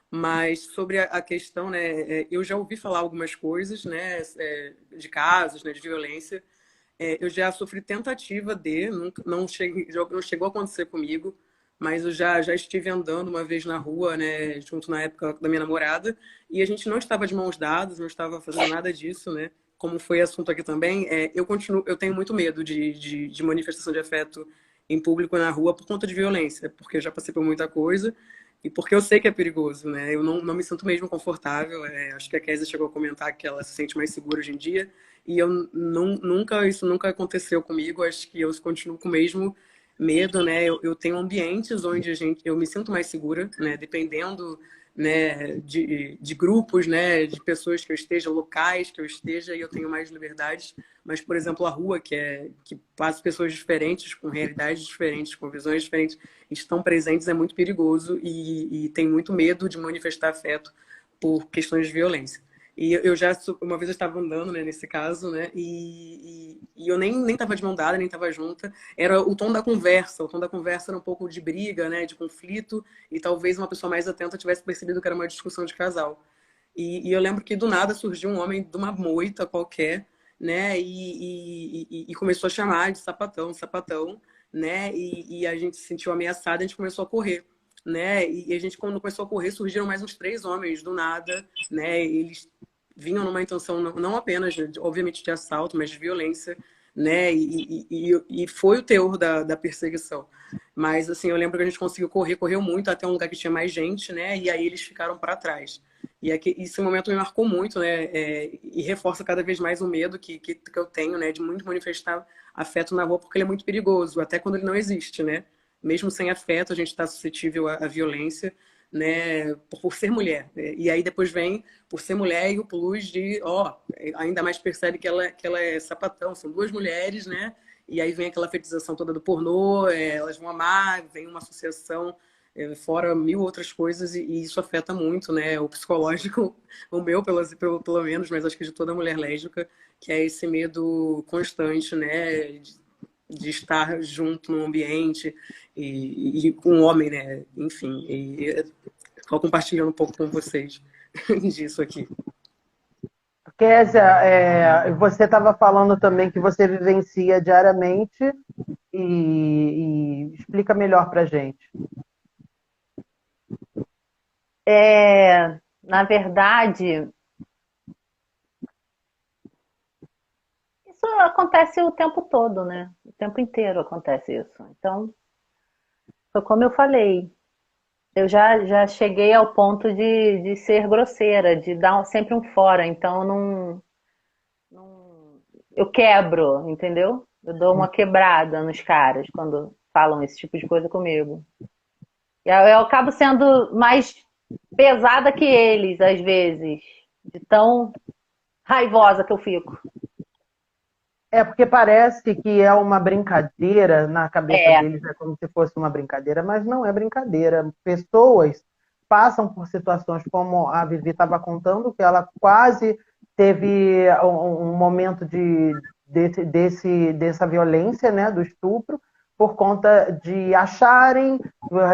Mas sobre a questão, né, eu já ouvi falar algumas coisas, né, de casos, né, de violência. Eu já sofri tentativa de, nunca, não chegou a acontecer comigo, mas eu já estive andando uma vez na rua, né, junto na época da minha namorada, e a gente não estava de mãos dadas, não estava fazendo nada disso, né? Como foi assunto aqui também, eu tenho muito medo de manifestação de afeto em público na rua por conta de violência, porque eu já passei por muita coisa e porque eu sei que é perigoso, né? Eu não me sinto mesmo confortável. Acho que a Kézia chegou a comentar que ela se sente mais segura hoje em dia. E isso nunca aconteceu comigo. Acho que eu continuo com o mesmo medo, né? Eu tenho ambientes onde eu me sinto mais segura, né? Dependendo, né, de grupos, né, de pessoas que eu esteja, locais que eu esteja, e eu tenho mais liberdade. Mas, por exemplo, a rua, que passa pessoas diferentes, com realidades diferentes, com visões diferentes, estão presentes, é muito perigoso e tem muito medo de manifestar afeto por questões de violência. E uma vez eu estava andando, né, nesse caso, né, e eu nem estava de mão dada, nem estava junta. Era o tom da conversa era um pouco de briga, né, de conflito, e talvez uma pessoa mais atenta tivesse percebido que era uma discussão de casal. E eu lembro que do nada surgiu um homem de uma moita qualquer, né, e começou a chamar de sapatão, sapatão, né, e a gente se sentiu ameaçada, a gente começou a correr. Né? E a gente, quando começou a correr, surgiram mais uns 3 homens do nada, né? Eles vinham numa intenção não apenas, obviamente, de assalto, mas de violência, né? E foi o teor da perseguição. Mas, assim, eu lembro que a gente conseguiu correu muito até um lugar que tinha mais gente, né? E aí eles ficaram para trás. E esse momento me marcou muito, né? E reforça cada vez mais o medo que eu tenho, né? De muito manifestar afeto na rua, porque ele é muito perigoso, até quando ele não existe, né? Mesmo sem afeto, a gente está suscetível à violência, né? Por ser mulher. E aí depois vem, por ser mulher, e o plus de, ainda mais percebe que ela é sapatão. São 2 mulheres, né? E aí vem aquela fetização toda do pornô, elas vão amar, vem uma associação, fora mil outras coisas, e isso afeta muito, né? O psicológico, o meu, pelo menos, mas acho que de toda mulher lésbica, que é esse medo constante, né? De estar junto no ambiente e com um homem, né? Enfim, estou compartilhando um pouco com vocês disso aqui. Kézia, você estava falando também que você vivencia diariamente e explica melhor para a gente. Na verdade, isso acontece o tempo todo, né? O tempo inteiro acontece isso. Então, foi como eu falei. Eu já cheguei ao ponto de ser grosseira, de dar sempre um fora. Então, eu quebro, entendeu? Eu dou uma quebrada nos caras quando falam esse tipo de coisa comigo. Eu acabo sendo mais pesada que eles, às vezes, de tão raivosa que eu fico. Porque parece que é uma brincadeira, na cabeça deles é como se fosse uma brincadeira, mas não é brincadeira. Pessoas passam por situações como a Vivi estava contando, que ela quase teve um momento dessa violência, né, do estupro, por conta de acharem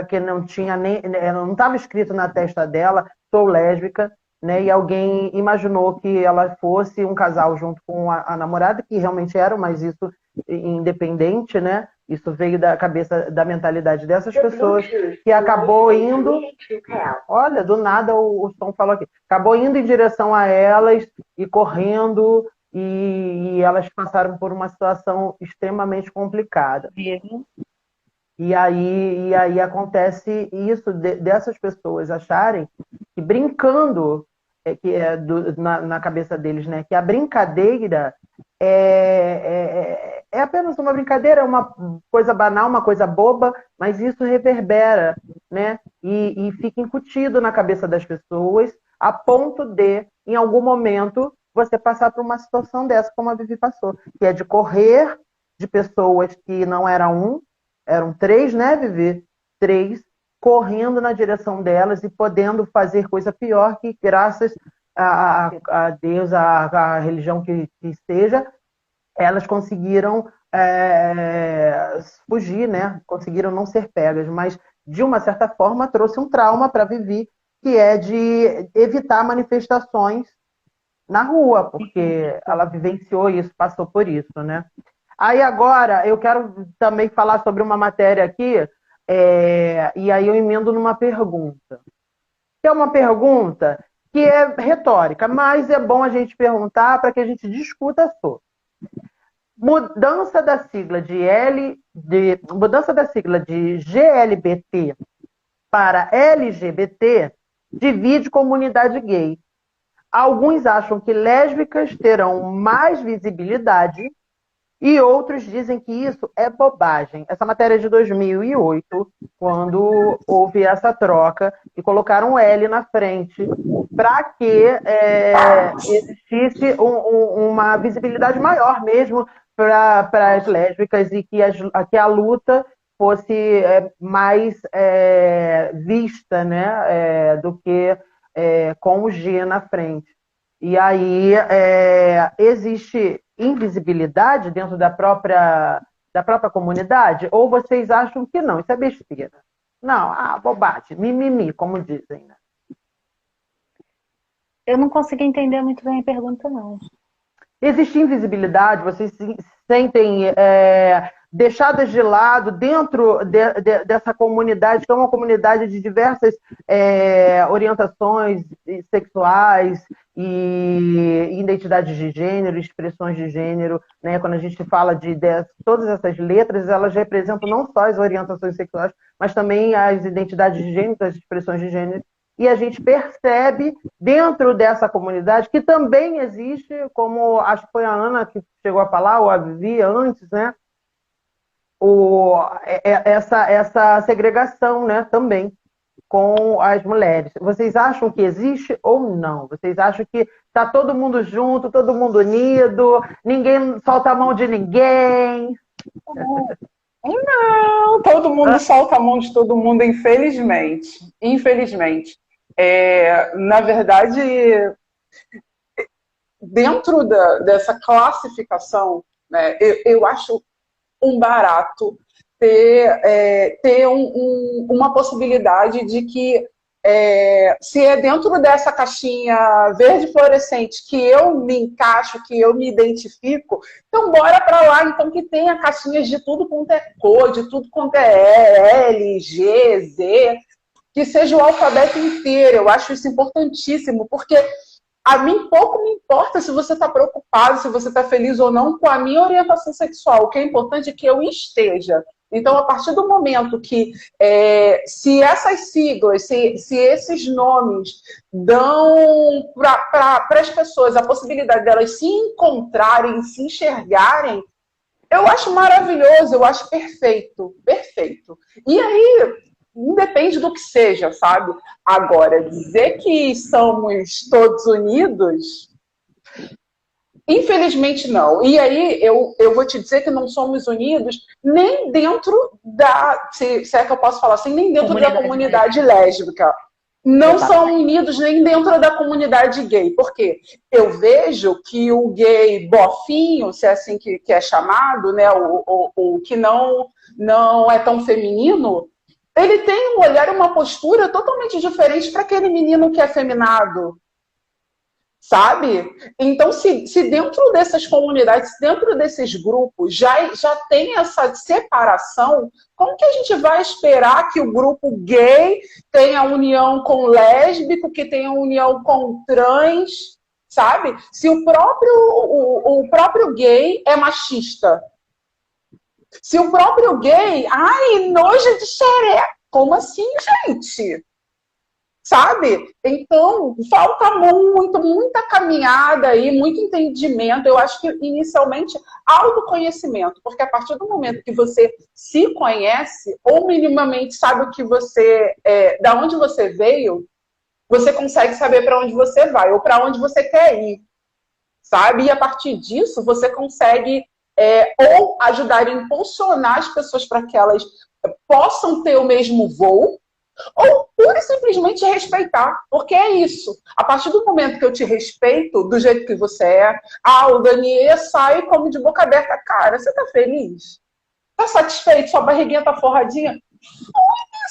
que não tinha não estava escrito na testa dela, sou lésbica, né, e alguém imaginou que ela fosse um casal junto com a namorada, que realmente eram, mas isso independente, né? Isso veio da cabeça, da mentalidade dessas pessoas, que acabou indo... Olha, do nada o som falou aqui. Acabou indo em direção a elas e correndo, e elas passaram por uma situação extremamente complicada. E aí acontece isso, dessas pessoas acharem que brincando, na cabeça deles, né, que a brincadeira é apenas uma brincadeira, é uma coisa banal, uma coisa boba, mas isso reverbera, né, e fica incutido na cabeça das pessoas, a ponto de, em algum momento, você passar por uma situação dessa, como a Vivi passou, que é de correr de pessoas que não eram eram 3, né, Vivi? 3, correndo na direção delas e podendo fazer coisa pior, que graças a Deus, a religião que seja, elas conseguiram fugir, né? Conseguiram não ser pegas, mas de uma certa forma trouxe um trauma para Vivi, que é de evitar manifestações na rua, porque ela vivenciou isso, passou por isso, né? Aí agora eu quero também falar sobre uma matéria aqui, e aí eu emendo numa pergunta. Que é uma pergunta que é retórica, mas é bom a gente perguntar para que a gente discuta sobre. Mudança da sigla de GLBT para LGBT divide comunidade gay. Alguns acham que lésbicas terão mais visibilidade e outros dizem que isso é bobagem. Essa matéria é de 2008, quando houve essa troca e colocaram um L na frente para que existisse uma visibilidade maior mesmo para as lésbicas e que a luta fosse mais vista, né, do que com o G na frente. E aí existe invisibilidade dentro da própria comunidade? Ou vocês acham que não? Isso é besteira. Não, bobagem, mimimi, como dizem, né? Eu não consegui entender muito bem a pergunta, não. Existe invisibilidade? Vocês se sentem deixadas de lado dentro dessa comunidade, que é uma comunidade de diversas orientações sexuais e identidades de gênero, expressões de gênero, né? Quando a gente fala de todas essas letras, elas representam não só as orientações sexuais, mas também as identidades de gênero, as expressões de gênero. E a gente percebe dentro dessa comunidade que também existe, como acho que foi a Ana que chegou a falar, ou a Vivi antes, né? Essa segregação, né, também com as mulheres. Vocês acham que existe ou não? Vocês acham que está todo mundo junto, todo mundo unido, ninguém solta a mão de ninguém? Não, todo mundo solta a mão de todo mundo, infelizmente. Infelizmente. Na verdade, dentro dessa classificação, né, eu acho um barato ter uma possibilidade de que se é dentro dessa caixinha verde fluorescente que eu me encaixo, que eu me identifico, então bora para lá, então que tenha caixinhas de tudo quanto é cor, de tudo quanto é L, G, Z, que seja o alfabeto inteiro. Eu acho isso importantíssimo, porque a mim pouco me importa se você está preocupado, se você está feliz ou não com a minha orientação sexual. O que é importante é que eu esteja. Então, a partir do momento que, se essas siglas, se esses nomes dão para as pessoas a possibilidade delas se encontrarem, se enxergarem, eu acho maravilhoso, eu acho perfeito, perfeito. E aí, independe do que seja, sabe? Agora, dizer que somos todos unidos, infelizmente não. E aí eu vou te dizer que não somos unidos nem dentro se é que eu posso falar assim, nem dentro da comunidade lésbica. Não são unidos nem dentro da comunidade gay. Por quê? Eu vejo que o gay bofinho, se é assim que é chamado, né, o que não é tão feminino, ele tem um olhar e uma postura totalmente diferente para aquele menino que é afeminado. Sabe? Então, se dentro dessas comunidades, dentro desses grupos, já tem essa separação, como que a gente vai esperar que o grupo gay tenha união com lésbico, que tenha união com trans, sabe? Se o próprio gay é machista. Se o próprio gay, nojo de xereca. Como assim, gente? Sabe? Então, falta muita caminhada aí, muito entendimento. Eu acho que, inicialmente, autoconhecimento. Porque a partir do momento que você se conhece, ou minimamente sabe o que você da onde você veio, você consegue saber para onde você vai, ou para onde você quer ir. Sabe? E a partir disso, você consegue ou ajudar a impulsionar as pessoas para que elas possam ter o mesmo voo, ou pura e simplesmente respeitar, porque é isso. A partir do momento que eu te respeito do jeito que você é, o Daniel sai e come de boca aberta. Cara, você tá feliz? Tá satisfeito? Sua barriguinha tá forradinha?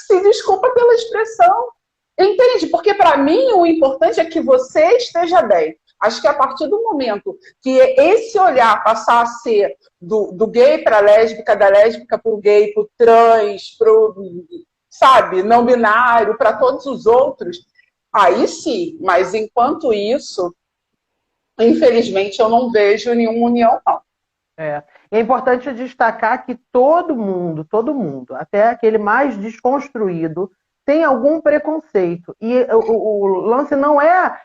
Se desculpa pela expressão. Entende? Porque para mim o importante é que você esteja bem. Acho que a partir do momento que esse olhar passar a ser do gay para a lésbica, da lésbica para o gay, para o trans, para o, sabe, não binário, para todos os outros, aí sim. Mas enquanto isso, infelizmente, eu não vejo nenhuma união, não. É importante destacar que todo mundo, até aquele mais desconstruído, tem algum preconceito. E o lance não é.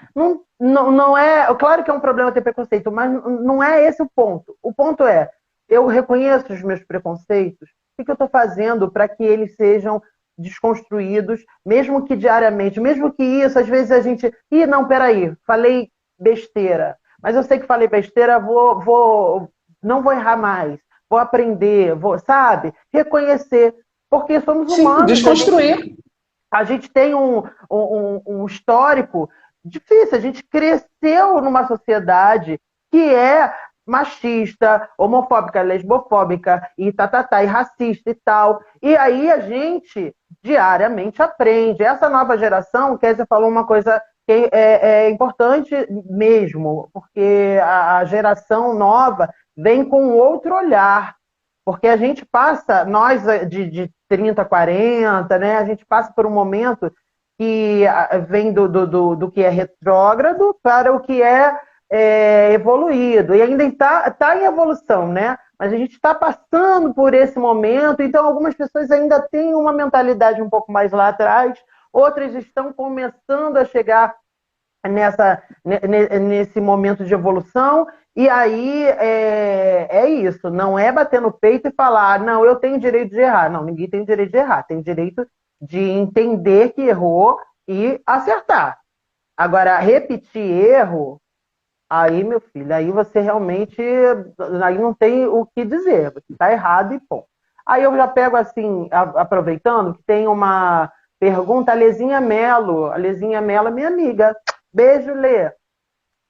Claro que é um problema ter preconceito, mas não é esse o ponto. O ponto é, eu reconheço os meus preconceitos, o que eu estou fazendo para que eles sejam desconstruídos, mesmo que diariamente, mesmo que isso, às vezes a gente. Ih, não, peraí, falei besteira. Mas eu sei que falei besteira, não vou errar mais, vou aprender, sabe? Reconhecer, porque somos humanos. Sim, desconstruir. A gente tem um histórico difícil, a gente cresceu numa sociedade que é machista, homofóbica, lesbofóbica, e e racista e tal. E aí a gente diariamente aprende. Essa nova geração, Kézia falou uma coisa que é importante mesmo, porque a geração nova vem com outro olhar. Porque a gente passa, nós de 30, 40, né, a gente passa por um momento que vem do que é retrógrado para o que é evoluído. E ainda está em evolução, né? Mas a gente está passando por esse momento, então algumas pessoas ainda têm uma mentalidade um pouco mais lá atrás, outras estão começando a chegar nesse momento de evolução, e aí é isso, não é bater no peito e falar, não, eu tenho direito de errar. Não, ninguém tem direito de errar, tem direito de entender que errou e acertar. Agora, repetir erro, aí, meu filho, aí você realmente, aí não tem o que dizer, você está errado e pô. Aí eu já pego assim, aproveitando, que tem uma pergunta, a Lezinha Mello é minha amiga. Beijo, Lê.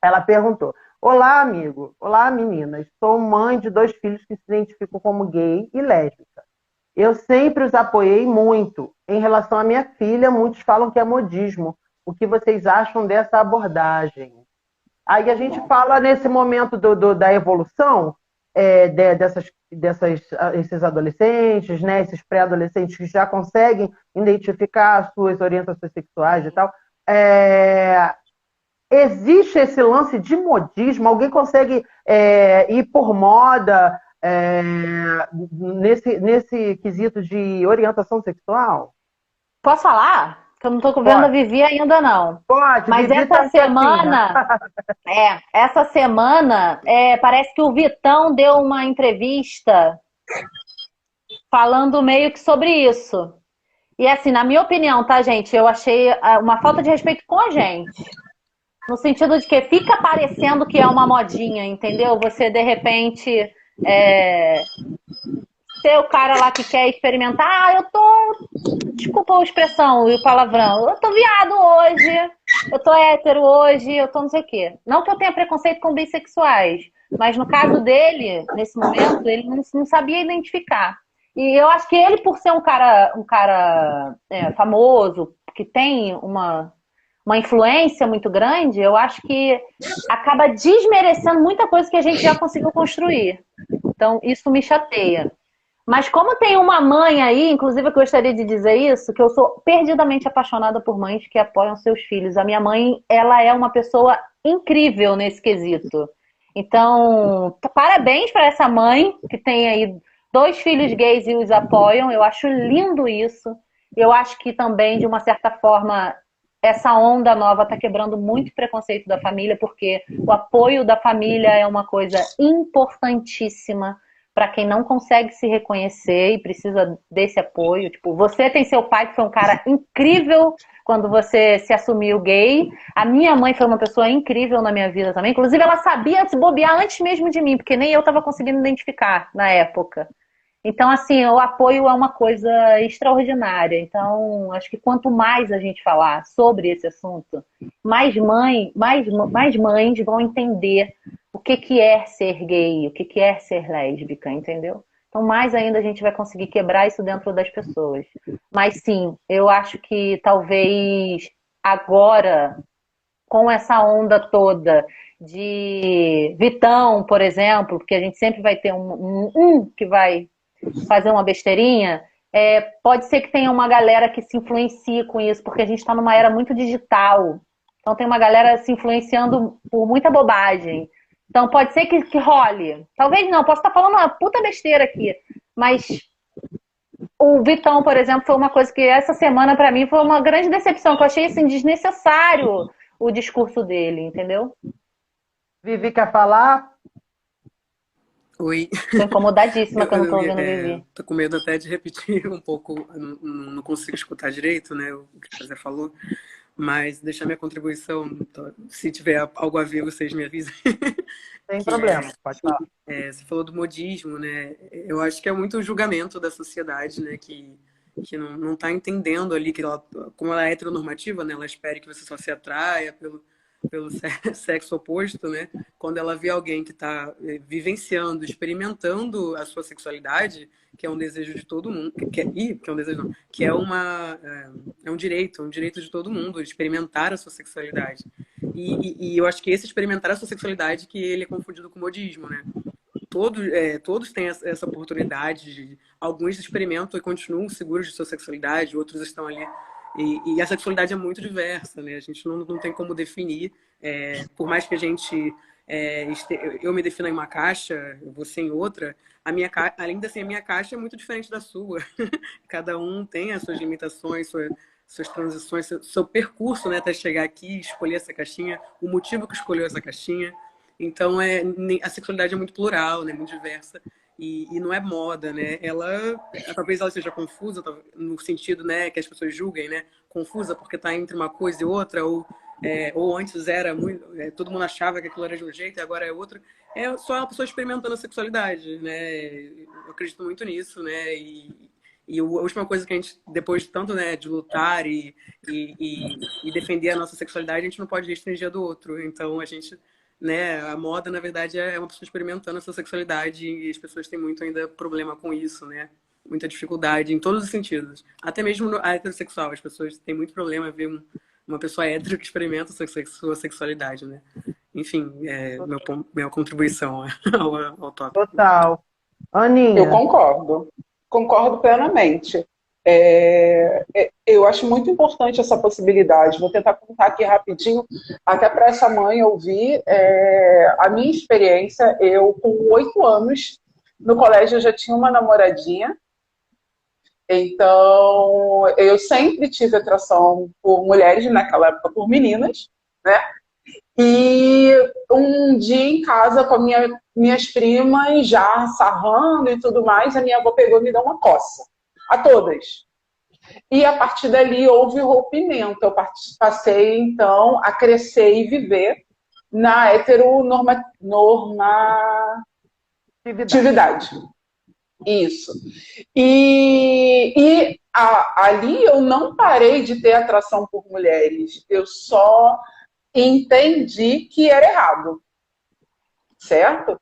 Ela perguntou: olá, amigo. Olá, meninas. Sou mãe de 2 filhos que se identificam como gay e lésbica. Eu sempre os apoiei muito. Em relação à minha filha, muitos falam que é modismo. O que vocês acham dessa abordagem? Aí a gente fala nesse momento da evolução esses adolescentes, né, esses pré-adolescentes que já conseguem identificar as suas orientações sexuais e tal. Existe esse lance de modismo? Alguém consegue ir por moda nesse quesito de orientação sexual? Posso falar? Que eu não tô vendo a Vivi ainda, não. Pode, mas Vivi essa semana, parece que o Vitão deu uma entrevista falando meio que sobre isso. E assim, na minha opinião, tá, gente? Eu achei uma falta de respeito com a gente. No sentido de que fica parecendo que é uma modinha, entendeu? Você, de repente, ser o cara lá que quer experimentar. Eu tô... Desculpa a expressão e o palavrão. Eu tô viado hoje, eu tô hétero hoje, eu tô não sei o quê. Não que eu tenha preconceito com bissexuais, mas no caso dele, nesse momento, ele não sabia identificar. E eu acho que ele, por ser um cara famoso, que tem uma influência muito grande, eu acho que acaba desmerecendo muita coisa que a gente já conseguiu construir. Então, isso me chateia. Mas como tem uma mãe aí, inclusive eu gostaria de dizer isso, que eu sou perdidamente apaixonada por mães que apoiam seus filhos. A minha mãe, ela é uma pessoa incrível nesse quesito. Então, parabéns para essa mãe que tem aí 2 filhos gays e os apoiam. Eu acho lindo isso. Eu acho que também, de uma certa forma, essa onda nova está quebrando muito preconceito da família, porque o apoio da família é uma coisa importantíssima para quem não consegue se reconhecer e precisa desse apoio. Tipo, você tem seu pai que foi um cara incrível quando você se assumiu gay. A minha mãe foi uma pessoa incrível na minha vida também. Inclusive, ela sabia se bobear antes mesmo de mim, porque nem eu estava conseguindo identificar na época. Então, assim, o apoio é uma coisa extraordinária. Então, acho que quanto mais a gente falar sobre esse assunto, mais mães vão entender o que é ser gay, o que é ser lésbica, entendeu? Então, mais ainda a gente vai conseguir quebrar isso dentro das pessoas. Mas sim, eu acho que talvez agora, com essa onda toda de Vitão, por exemplo, porque a gente sempre vai ter um que vai fazer uma besteirinha, pode ser que tenha uma galera que se influencie com isso, porque a gente está numa era muito digital. Então tem uma galera se influenciando por muita bobagem. Então pode ser que role. Talvez não, posso estar falando uma puta besteira aqui. Mas o Vitão, por exemplo, foi uma coisa que essa semana pra mim foi uma grande decepção, que eu achei assim, desnecessário o discurso dele, entendeu? Vivi quer falar? Oi. Tô incomodadíssima que eu não tô ouvindo Vivi. Tô com medo até de repetir um pouco, não consigo escutar direito, né, o que a Zé falou, mas deixar minha contribuição, se tiver algo a ver, vocês me avisem. Sem problema, pode falar. Você falou do modismo, né, eu acho que é muito o julgamento da sociedade, né, que não tá entendendo ali, que como ela é heteronormativa, né, ela espera que você só se atraia pelo sexo oposto, né? Quando ela vê alguém que está vivenciando, experimentando a sua sexualidade, que é um desejo de todo mundo, que é um desejo não, que é um direito de todo mundo, de experimentar a sua sexualidade. E eu acho que esse experimentar a sua sexualidade que ele é confundido com modismo, né? Todos têm essa oportunidade, alguns experimentam e continuam seguros de sua sexualidade, outros estão ali. E a sexualidade é muito diversa, né? A gente não tem como definir. Por mais que a gente... eu me defina em uma caixa, você em outra, ainda assim, a minha caixa é muito diferente da sua. Cada um tem as suas limitações, suas transições, seu percurso, né, até chegar aqui, escolher essa caixinha, o motivo que escolheu essa caixinha. Então, a sexualidade é muito plural, né? Muito diversa. E não é moda, né? Talvez ela seja confusa, no sentido, né, que as pessoas julguem, né? Confusa porque está entre uma coisa e outra, ou antes era muito, todo mundo achava que aquilo era de um jeito e agora é outro. É só uma pessoa experimentando a sexualidade, né? Eu acredito muito nisso, né? E a última coisa que a gente, depois tanto, né, de lutar e defender a nossa sexualidade, a gente não pode restringir a do outro. Então, a gente... né? A moda, na verdade, é uma pessoa experimentando a sua sexualidade e as pessoas têm muito ainda problema com isso, né? Muita dificuldade em todos os sentidos. Até mesmo a heterossexual, as pessoas têm muito problema ver uma pessoa hétero que experimenta a sua sexualidade, né? Enfim, minha contribuição ao tópico. Total. Aninha. Eu concordo plenamente. Eu acho muito importante essa possibilidade. Vou tentar contar aqui rapidinho, até para essa mãe ouvir a minha experiência. Eu, com 8 anos, no colégio eu já tinha uma namoradinha. Então, eu sempre tive atração por mulheres, naquela época por meninas, né? E um dia em casa com minhas primas, já sarrando e tudo mais, a minha avó pegou e me deu uma coça. A todas. E a partir dali houve rompimento. Eu passei, então, a crescer e viver na heteronormatividade. Isso. E ali eu não parei de ter atração por mulheres. Eu só entendi que era errado. Certo?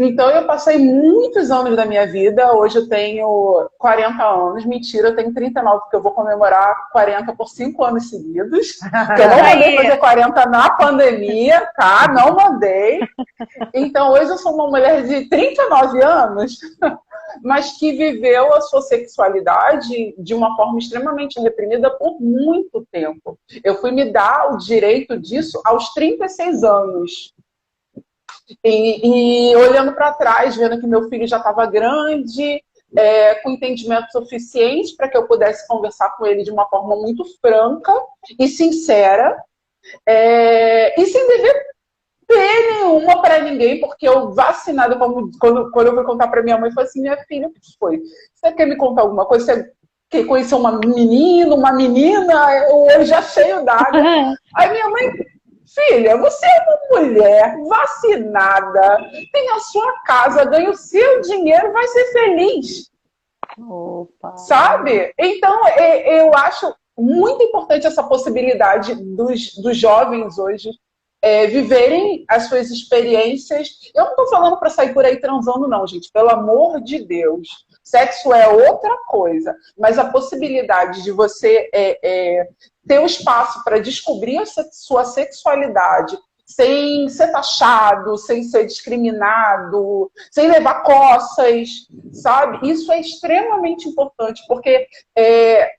Então, eu passei muitos anos da minha vida. Hoje eu tenho 40 anos. Mentira, eu tenho 39, porque eu vou comemorar 40 por 5 anos seguidos. Porque eu não mandei fazer 40 na pandemia, tá? Não mandei. Então, hoje eu sou uma mulher de 39 anos, mas que viveu a sua sexualidade de uma forma extremamente reprimida por muito tempo. Eu fui me dar o direito disso aos 36 anos. E olhando para trás, vendo que meu filho já estava grande, com entendimento suficiente para que eu pudesse conversar com ele de uma forma muito franca e sincera, e sem dever nenhuma para ninguém, porque eu vacinada, quando eu fui contar para minha mãe, foi assim: minha filha, o que foi? Você quer me contar alguma coisa? Você quer conhecer uma menina, o olho já cheio d'água. Aí minha mãe: filha, você é uma mulher vacinada, tem a sua casa, ganha o seu dinheiro, vai ser feliz. Opa. Sabe? Então, eu acho muito importante essa possibilidade dos jovens hoje viverem as suas experiências. Eu não estou falando para sair por aí transando, não, gente. Pelo amor de Deus. Sexo é outra coisa. Mas a possibilidade de você ter um espaço para descobrir a sua sexualidade sem ser taxado, sem ser discriminado, sem levar coças, sabe? Isso é extremamente importante, porque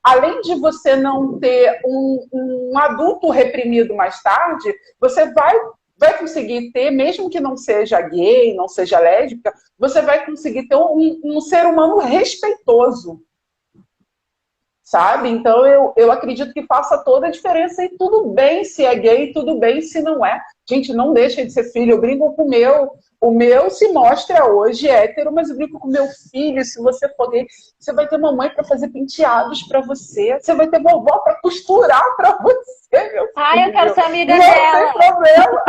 além de você não ter um adulto reprimido mais tarde, você vai conseguir ter, mesmo que não seja gay, não seja lésbica, você vai conseguir ter um ser humano respeitoso. Sabe? Então, eu acredito que faça toda a diferença e tudo bem se é gay, tudo bem se não é. Gente, não deixa de ser filho. Eu brinco com o meu. O meu se mostra hoje hétero, mas eu brinco com o meu filho. Se você for gay, você vai ter mamãe para fazer penteados para você. Você vai ter vovó para costurar para você, meu filho. Ai, eu quero ser amiga não dela. Não tem problema.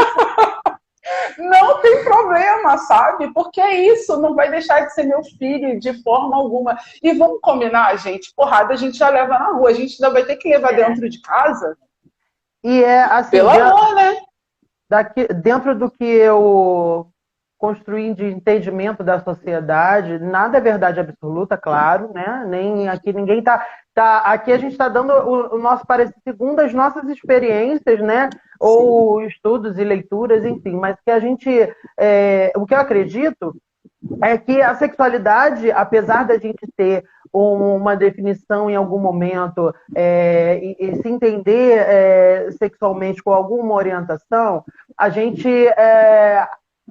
Não tem problema, sabe? Porque é isso, não vai deixar de ser meu filho de forma alguma. E vamos combinar, gente, porrada a gente já leva na rua, a gente ainda vai ter que levar dentro de casa. E assim, pelo amor, né? Dentro do que eu construí de entendimento da sociedade, nada é verdade absoluta, claro, né? Nem aqui ninguém aqui a gente está dando o nosso parecer segundo as nossas experiências, né? Ou estudos e leituras, enfim. Mas que a gente, o que eu acredito é que a sexualidade, apesar da gente ter uma definição em algum momento e se entender sexualmente com alguma orientação, a gente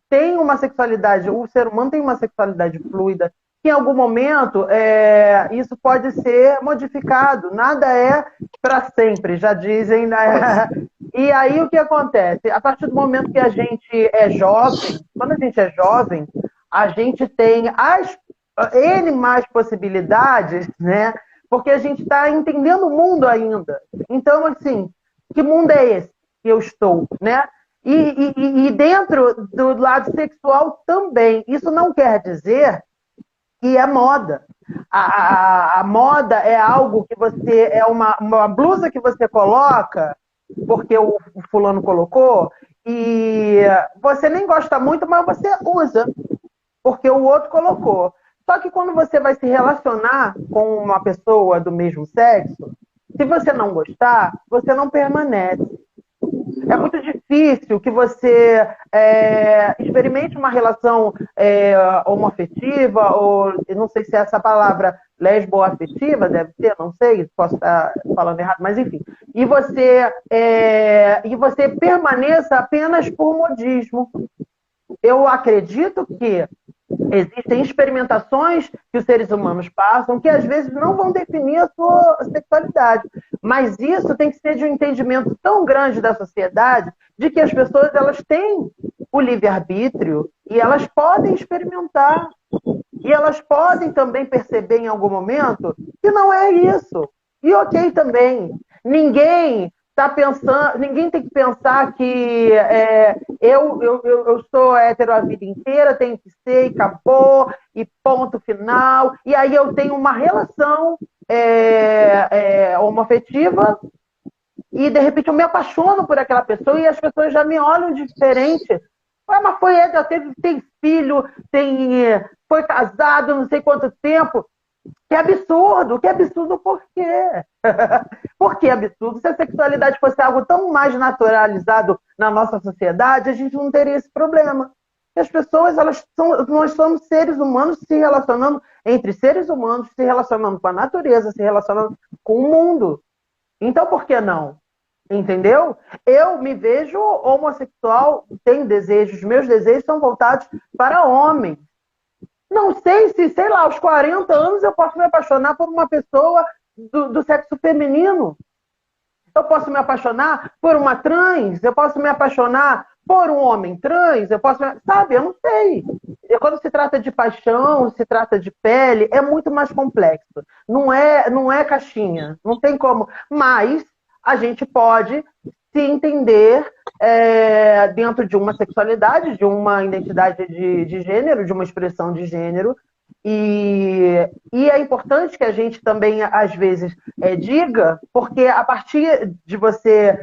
tem uma sexualidade, o ser humano tem uma sexualidade fluida, que em algum momento isso pode ser modificado, nada é para sempre, já dizem, né? E aí o que acontece? A partir do momento que a gente é jovem, quando a gente é jovem, a gente tem N mais possibilidades, né? Porque a gente está entendendo o mundo ainda. Então, assim, que mundo é esse que eu estou, né? E dentro do lado sexual também. Isso não quer dizer que é moda. A moda é algo que você... É uma blusa que você coloca, porque o fulano colocou, e você nem gosta muito, mas você usa, porque o outro colocou. Só que quando você vai se relacionar com uma pessoa do mesmo sexo, se você não gostar, você não permanece. É muito difícil que você experimente uma relação homoafetiva, ou não sei se é essa palavra lesboafetiva, deve ser, não sei, posso estar falando errado, mas enfim. E você permaneça apenas por modismo. Eu acredito que existem experimentações que os seres humanos passam que às vezes não vão definir a sua sexualidade. Mas isso tem que ser de um entendimento tão grande da sociedade de que as pessoas elas têm o livre-arbítrio e elas podem experimentar. E elas podem também perceber em algum momento que não é isso. E ok também. Ninguém tem que pensar que eu sou hétero a vida inteira, tem que ser, e acabou, e ponto final. E aí eu tenho uma relação homoafetiva e de repente eu me apaixono por aquela pessoa e as pessoas já me olham diferente. Mas foi hétero, tem filho, foi casado não sei quanto tempo. Que absurdo por quê? Por que absurdo? Se a sexualidade fosse algo tão mais naturalizado na nossa sociedade, a gente não teria esse problema. E as pessoas, nós somos seres humanos se relacionando entre seres humanos, se relacionando com a natureza, se relacionando com o mundo. Então, por que não? Entendeu? Eu me vejo homossexual, tenho desejos, meus desejos são voltados para homens. Não sei se, sei lá, aos 40 anos eu posso me apaixonar por uma pessoa do sexo feminino. Eu posso me apaixonar por uma trans, eu posso me apaixonar por um homem trans, sabe, eu não sei. Quando se trata de paixão, se trata de pele, é muito mais complexo. Não é caixinha, não tem como. Mas a gente pode se entender dentro de uma sexualidade, de uma identidade de gênero, de uma expressão de gênero. E é importante que a gente também, às vezes, diga, porque a partir de você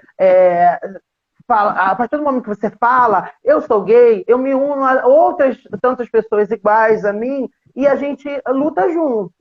fala, a partir do momento que você fala, eu sou gay, eu me uno a outras tantas pessoas iguais a mim e a gente luta junto.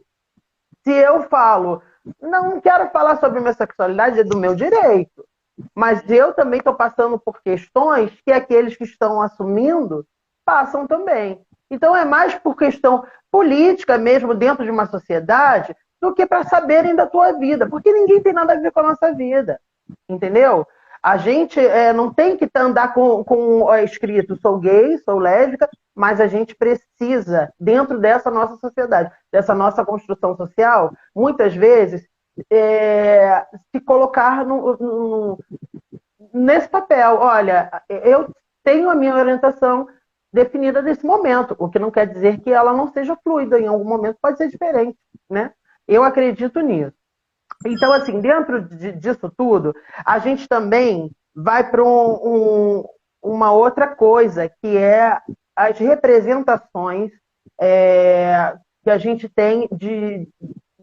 Se eu falo, não quero falar sobre minha sexualidade, é do meu direito. Mas eu também estou passando por questões que aqueles que estão assumindo passam também. Então é mais por questão política mesmo dentro de uma sociedade do que para saberem da tua vida, porque ninguém tem nada a ver com a nossa vida, entendeu? A gente não tem que andar com escrito sou gay, sou lésbica, mas a gente precisa, dentro dessa nossa sociedade, dessa nossa construção social, muitas vezes, se colocar nesse papel. Olha, eu tenho a minha orientação definida nesse momento, o que não quer dizer que ela não seja fluida, em algum momento pode ser diferente, né? Eu acredito nisso. Então, assim, dentro disso tudo, a gente também vai para uma outra coisa, que é as representações que a gente tem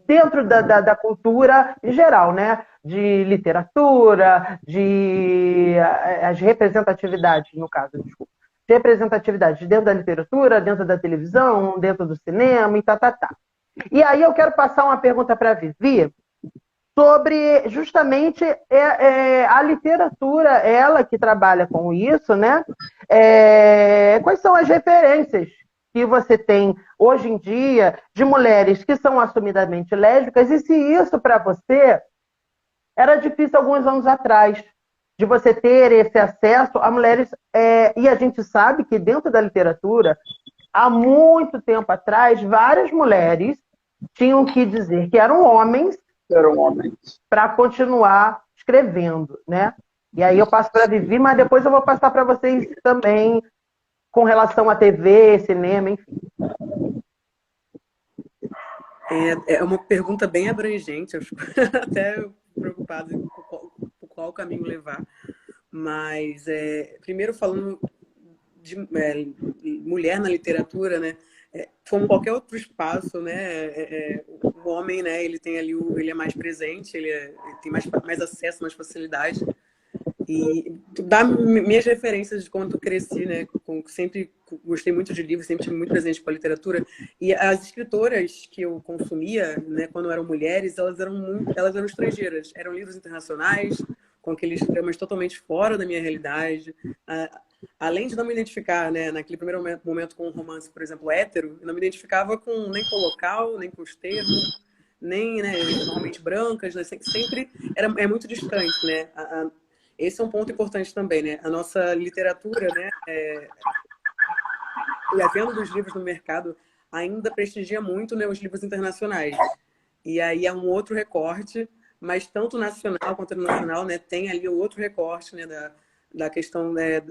dentro da cultura em geral, né? De literatura, as representatividades, no caso, desculpa. Representatividades dentro da literatura, dentro da televisão, dentro do cinema e tá. E aí eu quero passar uma pergunta para a Vivi sobre justamente a literatura, ela que trabalha com isso, né? Quais são as referências que você tem hoje em dia de mulheres que são assumidamente lésbicas e se isso para você era difícil alguns anos atrás, de você ter esse acesso a mulheres, e a gente sabe que dentro da literatura, há muito tempo atrás, várias mulheres tinham que dizer que eram homens para continuar escrevendo, né? E aí eu passo para a Vivi, mas depois eu vou passar para vocês também com relação à TV, cinema, enfim. É uma pergunta bem abrangente, eu fico até preocupada por qual caminho levar. Mas, primeiro falando de mulher na literatura, né? Como qualquer outro espaço, né? O homem, né? Ele tem ali, ele é mais presente, ele tem mais acesso, mais facilidade. E dá minhas referências de quando eu cresci, né? Sempre gostei muito de livros, sempre tive muito presente com a literatura. E as escritoras que eu consumia, né? Quando eram mulheres, elas eram estrangeiras, eram livros internacionais, com aqueles dramas totalmente fora da minha realidade. Além de não me identificar, né, naquele primeiro momento com um romance, por exemplo, hétero, eu não me identificava nem com o local, nem com os termos, nem, né, normalmente brancas, né, sempre é muito distante, né? Esse é um ponto importante também, né? A nossa literatura, né, e a venda dos livros no mercado ainda prestigia muito, né, os livros internacionais. E aí é um outro recorte, mas tanto nacional quanto internacional, né, tem ali o outro recorte, né, da questão, né,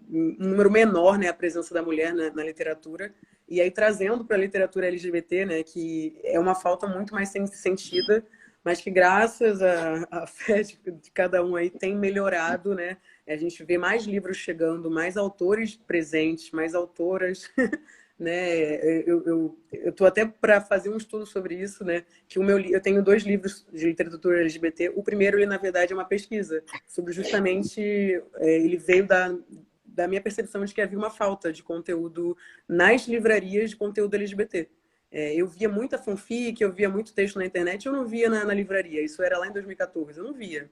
um número menor, né, a presença da mulher na literatura, e aí trazendo para a literatura LGBT, né, que é uma falta muito mais sentida, mas que graças à fé de cada um aí tem melhorado, né? A gente vê mais livros chegando, mais autores presentes, mais autoras, né? Eu tô até para fazer um estudo sobre isso, né? Que eu tenho 2 livros de literatura LGBT. O primeiro, ele na verdade é uma pesquisa sobre justamente ele veio da minha percepção de que havia uma falta de conteúdo nas livrarias de conteúdo LGBT. Eu via muita fanfic, eu via muito texto na internet, eu não via na livraria. Isso era lá em 2014, eu não via.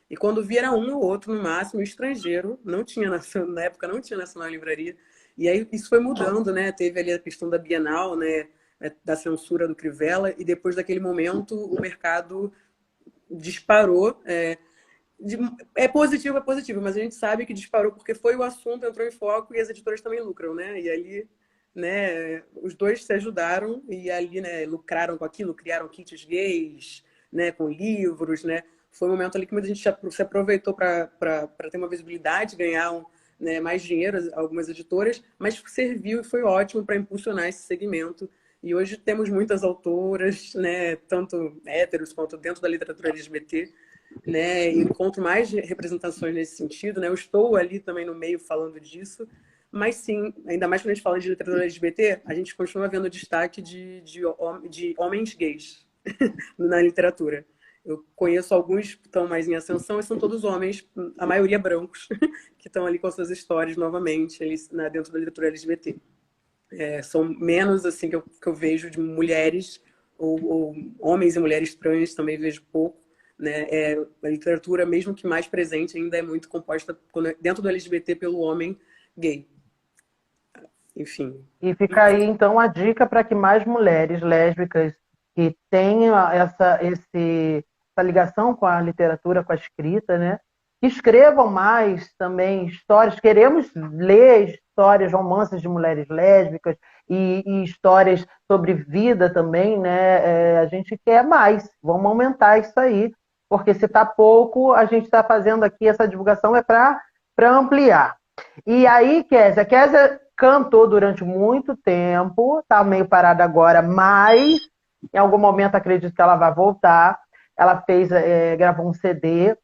E quando via era um ou outro, no máximo, estrangeiro. Não tinha, na época não tinha Nacional Livraria. E aí isso foi mudando, né? Teve ali a questão da Bienal, né? Da censura do Crivella. E depois daquele momento, o mercado disparou. É positivo, mas a gente sabe que disparou porque foi o assunto, entrou em foco e as editoras também lucram, né? E ali, né, os dois se ajudaram e ali, né, lucraram com aquilo, criaram kits gays, né, com livros, né? Foi um momento ali que muita gente se aproveitou para ter uma visibilidade, ganhar né, mais dinheiro, algumas editoras, mas serviu e foi ótimo para impulsionar esse segmento. E hoje temos muitas autoras, né, tanto héteros quanto dentro da literatura LGBT, né, encontro mais representações nesse sentido, né? Eu estou ali também no meio falando disso, mas sim, ainda mais quando a gente fala de literatura LGBT, a gente continua vendo destaque de homens gays na literatura. Eu conheço alguns que estão mais em ascensão e são todos homens, a maioria brancos, que estão ali com suas histórias novamente eles, né, dentro da literatura LGBT. São menos assim que eu vejo de mulheres ou homens e mulheres trans, também vejo pouco. Né? A literatura, mesmo que mais presente, ainda é muito composta dentro do LGBT pelo homem gay. Enfim. E fica aí, então, a dica para que mais mulheres lésbicas que tenham essa ligação com a literatura, com a escrita, né? Que escrevam mais também histórias. Queremos ler histórias, romances de mulheres lésbicas e histórias sobre vida também, né? A gente quer mais. Vamos aumentar isso aí. Porque se está pouco, a gente está fazendo aqui essa divulgação para ampliar. E aí, Kézia cantou durante muito tempo, está meio parada agora, mas em algum momento acredito que ela vai voltar. Ela gravou um CD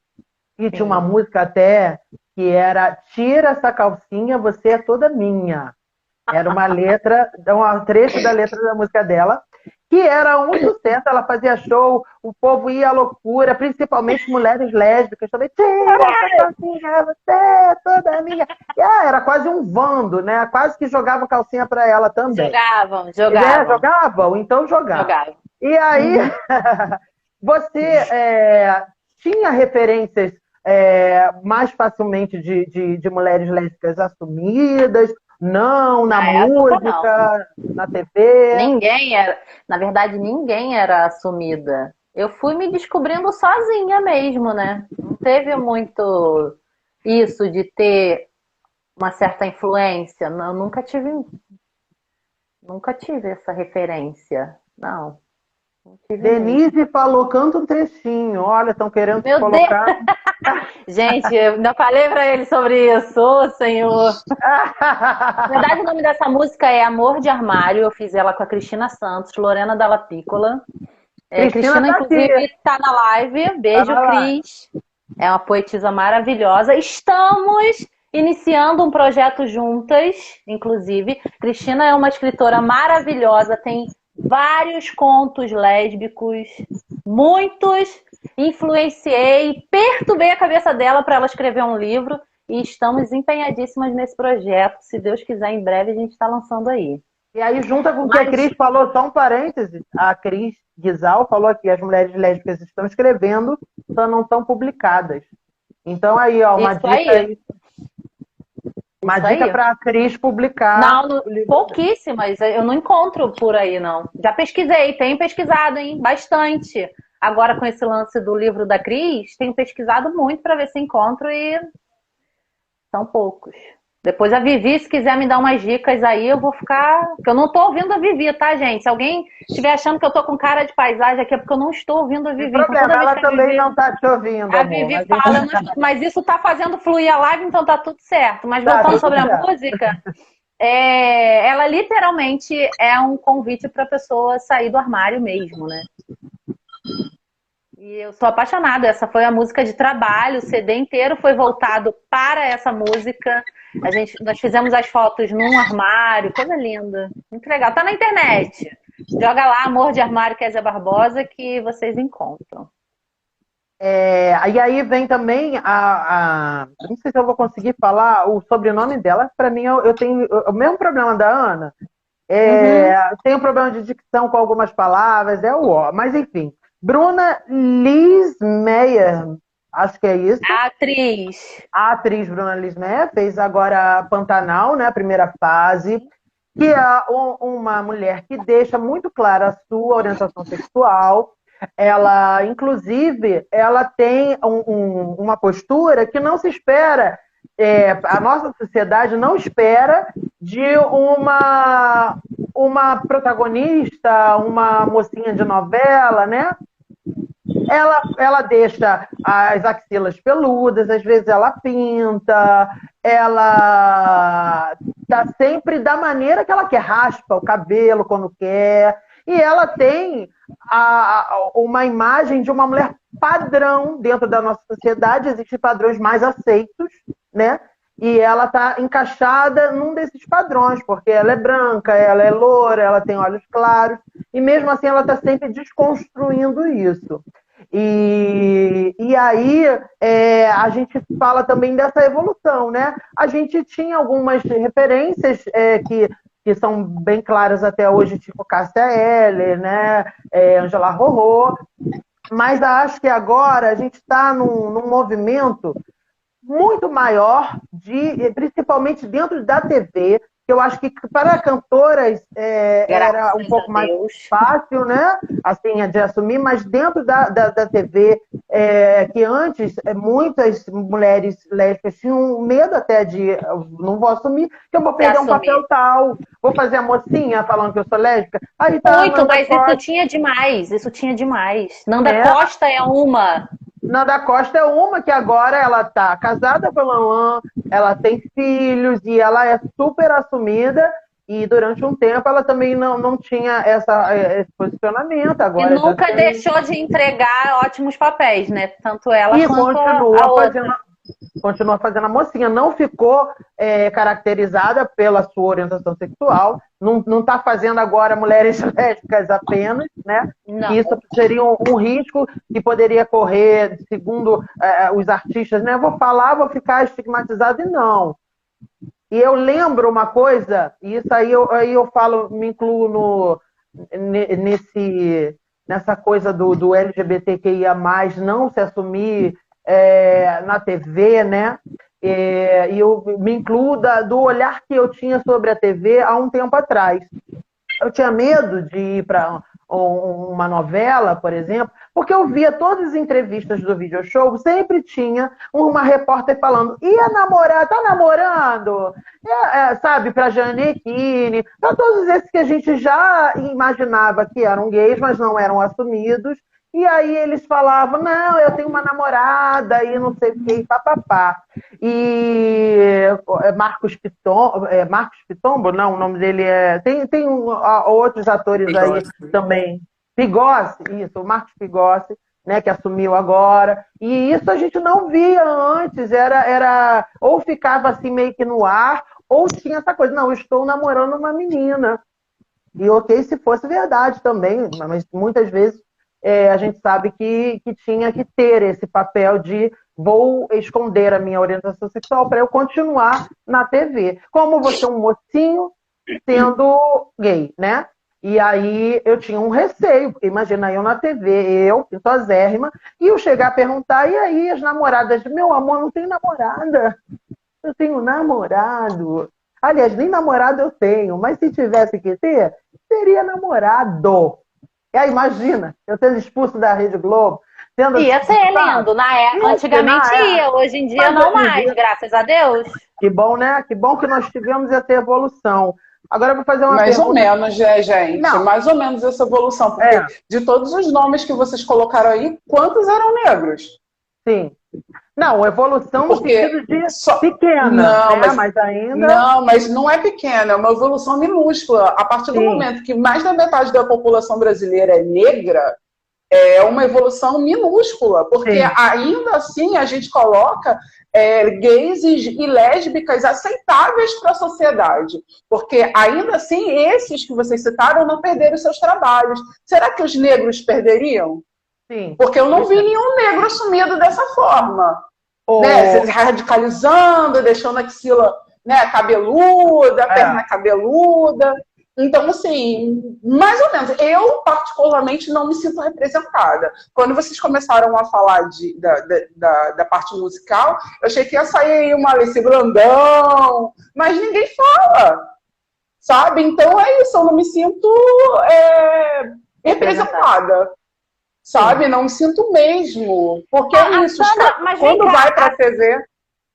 e tinha uma música até que era Tira essa calcinha, você é toda minha. Era uma letra, um trecho da letra da música dela, que era um sucesso. Ela fazia show, o povo ia à loucura, principalmente mulheres lésbicas também. Tira essa calcinha, você é toda minha. E, era quase um vando, né? Quase que jogavam calcinha para ela também. Jogavam. Então jogavam. E aí, você tinha referências mais facilmente de mulheres lésbicas assumidas? Não, na música, não. Na TV. Na verdade, ninguém era assumida. Eu fui me descobrindo sozinha mesmo, né? Não teve muito isso de ter uma certa influência. Eu nunca tive essa referência. Não. Denise mesmo. Falou, canta um trechinho. Olha, estão querendo te colocar. Gente, eu ainda falei pra ele sobre isso, ô Senhor. Na verdade, o nome dessa música é Amor de Armário. Eu fiz ela com a Cristina Santos, Lorena Dalla Piccola. Cristina inclusive, está na live. Beijo, Cris. É uma poetisa maravilhosa. Estamos iniciando um projeto juntas, inclusive. Cristina é uma escritora maravilhosa, tem vários contos lésbicos, muitos. Influenciei, perturbei a cabeça dela para ela escrever um livro e estamos empenhadíssimas nesse projeto. Se Deus quiser, em breve a gente está lançando aí. E aí, junta com o que a Cris falou, só um parêntese, a Cris Guizal falou aqui, as mulheres lésbicas estão escrevendo, só não estão publicadas. Então aí, ó, uma dica aí. Uma dica para a Cris publicar. Não, pouquíssimas. Eu não encontro por aí, não. Já pesquisei, tenho pesquisado, hein? Bastante. Agora, com esse lance do livro da Cris, tenho pesquisado muito para ver se encontro e são poucos. Depois a Vivi, se quiser me dar umas dicas aí, eu vou ficar... Porque eu não tô ouvindo a Vivi, tá, gente? Se alguém estiver achando que eu tô com cara de paisagem aqui, é porque eu não estou ouvindo a Vivi. Não tem problema, ela também não tá te ouvindo, a Vivi fala, mas isso tá fazendo fluir a live, então tá tudo certo. Mas voltando sobre a música, ela literalmente é um convite pra pessoa sair do armário mesmo, né? E eu sou apaixonada. Essa foi a música de trabalho. O CD inteiro foi voltado para essa música. Nós fizemos as fotos num armário. Coisa linda. Muito legal. Tá na internet. Joga lá, Amor de Armário, Kézia Barbosa, que vocês encontram. E aí vem também não sei se eu vou conseguir falar o sobrenome dela. Para mim, eu tenho o mesmo problema da Ana. Tenho um problema de dicção com algumas palavras. Mas enfim. Bruna Liz Meyer, acho que é isso. A atriz Bruna Liz Meyer fez agora Pantanal, né, a primeira fase, que é uma mulher que deixa muito clara a sua orientação sexual. Ela, inclusive, ela tem uma postura que não se espera, a nossa sociedade não espera de uma protagonista, uma mocinha de novela, né? Ela deixa as axilas peludas, às vezes ela pinta, ela tá sempre da maneira que ela quer, raspa o cabelo quando quer, e ela tem uma imagem de uma mulher padrão dentro da nossa sociedade. Existem padrões mais aceitos, né? E ela está encaixada num desses padrões, porque ela é branca, ela é loura, ela tem olhos claros, e mesmo assim ela está sempre desconstruindo isso. E aí a gente fala também dessa evolução, né? A gente tinha algumas referências que são bem claras até hoje, tipo Cássia Eller, né? Angela Rorô, mas acho que agora a gente está num movimento muito maior, principalmente dentro da TV, que eu acho que para cantoras era um pouco mais fácil, né? Assim, de assumir, mas dentro da TV, que antes muitas mulheres lésbicas tinham medo até de não vou assumir, que eu vou perder um papel tal, vou fazer a mocinha falando que eu sou lésbica. Aí tá muito, mas Costa. Isso tinha demais. Nanda Costa é uma. Nanda Costa é uma que agora ela tá casada com o Lauan, ela tem filhos e ela é super assumida e durante um tempo ela também não tinha esse posicionamento. Agora e nunca deixou de entregar ótimos papéis, né? Tanto ela quanto a outra. Continua fazendo a mocinha, não ficou caracterizada pela sua orientação sexual, não está fazendo agora mulheres lésbicas apenas, né? Não. Isso seria um risco que poderia correr, segundo os artistas, né? Vou ficar estigmatizado, e não. E eu lembro uma coisa, e isso aí eu falo, me incluo nessa coisa do LGBTQIA+, não se assumir na TV, né? E eu me incluo do olhar que eu tinha sobre a TV há um tempo atrás. Eu tinha medo de ir para uma novela, por exemplo, porque eu via todas as entrevistas do video show, sempre tinha uma repórter falando, ia namorar, tá namorando? Sabe, para Janequine, para todos esses que a gente já imaginava que eram gays, mas não eram assumidos. E aí eles falavam, não, eu tenho uma namorada e não sei o que, papapá. E Marcos Pitombo, não, o nome dele tem outros atores Pigossi. Aí também. Pigossi, isso, o Marcos Pigossi, né, que assumiu agora. E isso a gente não via antes, era ou ficava assim meio que no ar, ou tinha essa coisa, não, eu estou namorando uma menina. E ok, se fosse verdade também, mas muitas vezes a gente sabe que tinha que ter esse papel de vou esconder a minha orientação sexual para eu continuar na TV. Como você é um mocinho sendo gay, né? E aí eu tinha um receio, porque imagina eu na TV, eu, pintosérrima, e eu chegar a perguntar, e aí as namoradas, meu amor, não tenho namorada. Eu tenho namorado. Aliás, nem namorado eu tenho, mas se tivesse que ter, seria namorado. E aí, imagina, eu sendo expulso da Rede Globo. Ia ser lindo, antigamente ia, hoje em dia não mais, graças a Deus. Que bom, né? Que bom que nós tivemos essa evolução. Agora eu vou fazer uma mais pergunta. Mais ou menos, né, gente? Não. Mais ou menos essa evolução, porque de todos os nomes que vocês colocaram aí, quantos eram negros? Sim. Não, evolução no sentido de pequena, não, né? Mas ainda... Não, mas não é pequena, é uma evolução minúscula. A partir do momento que mais da metade da população brasileira é negra, é uma evolução minúscula, porque ainda assim a gente coloca gays e lésbicas aceitáveis para a sociedade, porque ainda assim esses que vocês citaram não perderam seus trabalhos. Será que os negros perderiam? Sim. Porque eu não vi nenhum negro assumido dessa forma. Né? Se radicalizando, deixando a axila, né, cabeluda, a perna cabeluda. Então, assim, mais ou menos. Eu, particularmente, não me sinto representada. Quando vocês começaram a falar da parte musical, eu achei que ia sair aí uma Alice Brandão, mas ninguém fala, sabe? Então é isso, eu não me sinto representada. Sabe? Não me sinto mesmo. Porque é isso. Quando vai pra TV...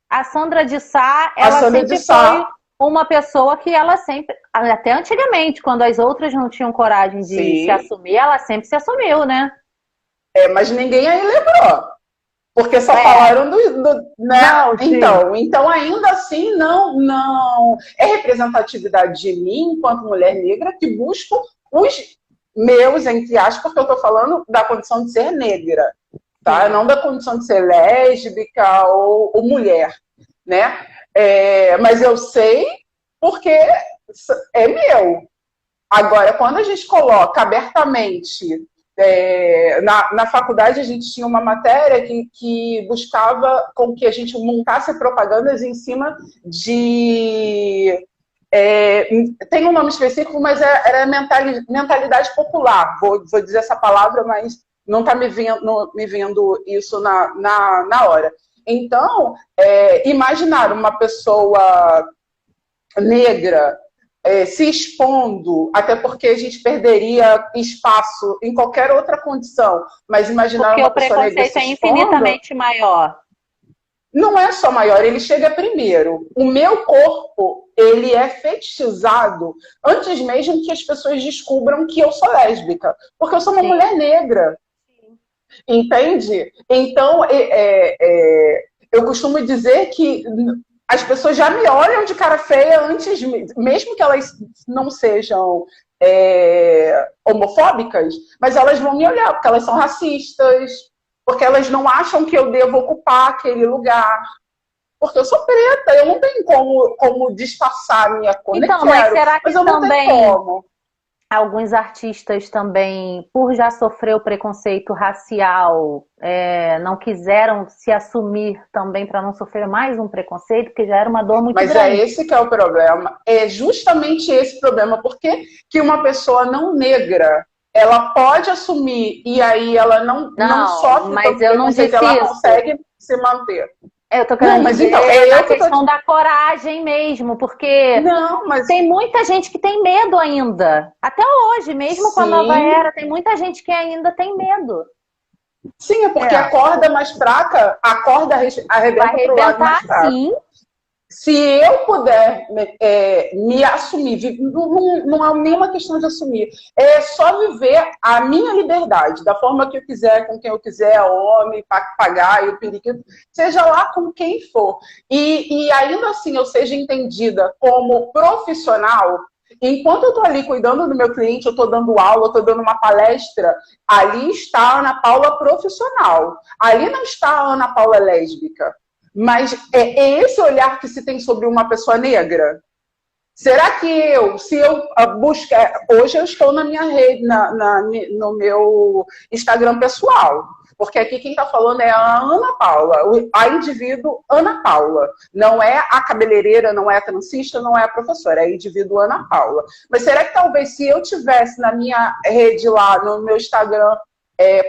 A Sandra de Sá, ela sempre foi uma pessoa que ela sempre... Até antigamente, quando as outras não tinham coragem de se assumir, ela sempre se assumiu, né? Mas ninguém aí lembrou. Porque só falaram né? Não, então, ainda assim, não é representatividade de mim, enquanto mulher negra, que busco os... meus, entre aspas, porque eu estou falando da condição de ser negra, tá? Não da condição de ser lésbica ou mulher, né? Mas eu sei porque é meu. Agora, quando a gente coloca abertamente Na faculdade a gente tinha uma matéria que buscava com que a gente montasse propagandas em cima de... tem um nome específico, mas era mentalidade popular. Vou dizer essa palavra, mas não está me vendo isso na hora. Então, imaginar uma pessoa negra se expondo, até porque a gente perderia espaço em qualquer outra condição, mas imaginar porque uma o pessoa negra preconceito se é expondo, infinitamente maior. não é só maior, ele chega primeiro. O meu corpo, ele é fetichizado antes mesmo que as pessoas descubram que eu sou lésbica, porque eu sou uma mulher negra. Entende? Então, eu costumo dizer que as pessoas já me olham de cara feia antes, mesmo que elas não sejam homofóbicas, mas elas vão me olhar, porque elas são racistas, porque elas não acham que eu devo ocupar aquele lugar. Porque eu sou preta, eu não tenho como disfarçar a minha cor. Então, mas será que eu não também... tenho como. Alguns artistas também, por já sofrer o preconceito racial, não quiseram se assumir também para não sofrer mais um preconceito, porque já era uma dor muito grande. Mas é esse que é o problema. É justamente esse problema. Por que uma pessoa não negra, ela pode assumir e aí ela não sofre mas eu não disse ela isso. consegue se manter? Eu tô querendo dizer então, a questão da coragem mesmo, porque tem muita gente que tem medo ainda. Até hoje, mesmo com a nova era, tem muita gente que ainda tem medo. Sim, é porque a corda mais fraca, a corda arrebenta pro lado mais fraco. Sim. Se eu puder me assumir, não é nenhuma questão de assumir, é só viver a minha liberdade, da forma que eu quiser, com quem eu quiser, homem, papagaio, o periquito, seja lá com quem for. E ainda assim eu seja entendida como profissional, enquanto eu estou ali cuidando do meu cliente, eu estou dando aula, eu estou dando uma palestra, ali está a Ana Paula profissional, ali não está a Ana Paula lésbica. Mas é esse olhar que se tem sobre uma pessoa negra? Será que se eu buscar... Hoje eu estou na minha rede, no meu Instagram pessoal. Porque aqui quem está falando é a Ana Paula, a indivíduo Ana Paula. Não é a cabeleireira, não é a transista, não é a professora, é a indivíduo Ana Paula. Mas será que talvez se eu tivesse na minha rede lá, no meu Instagram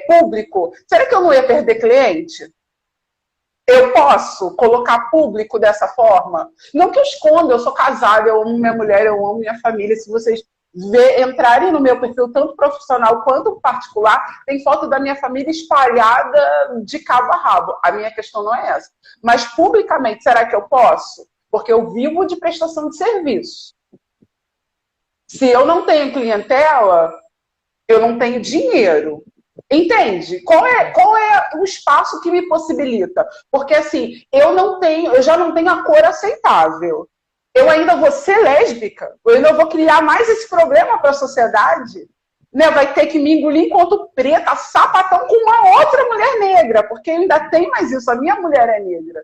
público, será que eu não ia perder cliente? Eu posso colocar público dessa forma? Não que eu esconda, eu sou casada, eu amo minha mulher, eu amo minha família. Se vocês entrarem no meu perfil, tanto profissional quanto particular, tem foto da minha família espalhada de cabo a rabo. A minha questão não é essa. Mas publicamente, será que eu posso? Porque eu vivo de prestação de serviço. Se eu não tenho clientela, eu não tenho dinheiro. Entende? Qual é o espaço que me possibilita? Porque assim, eu já não tenho a cor aceitável. Eu ainda vou ser lésbica? Eu ainda vou criar mais esse problema para a sociedade? Né? Vai ter que me engolir enquanto preta, sapatão com uma outra mulher negra, porque ainda tem mais isso, a minha mulher é negra.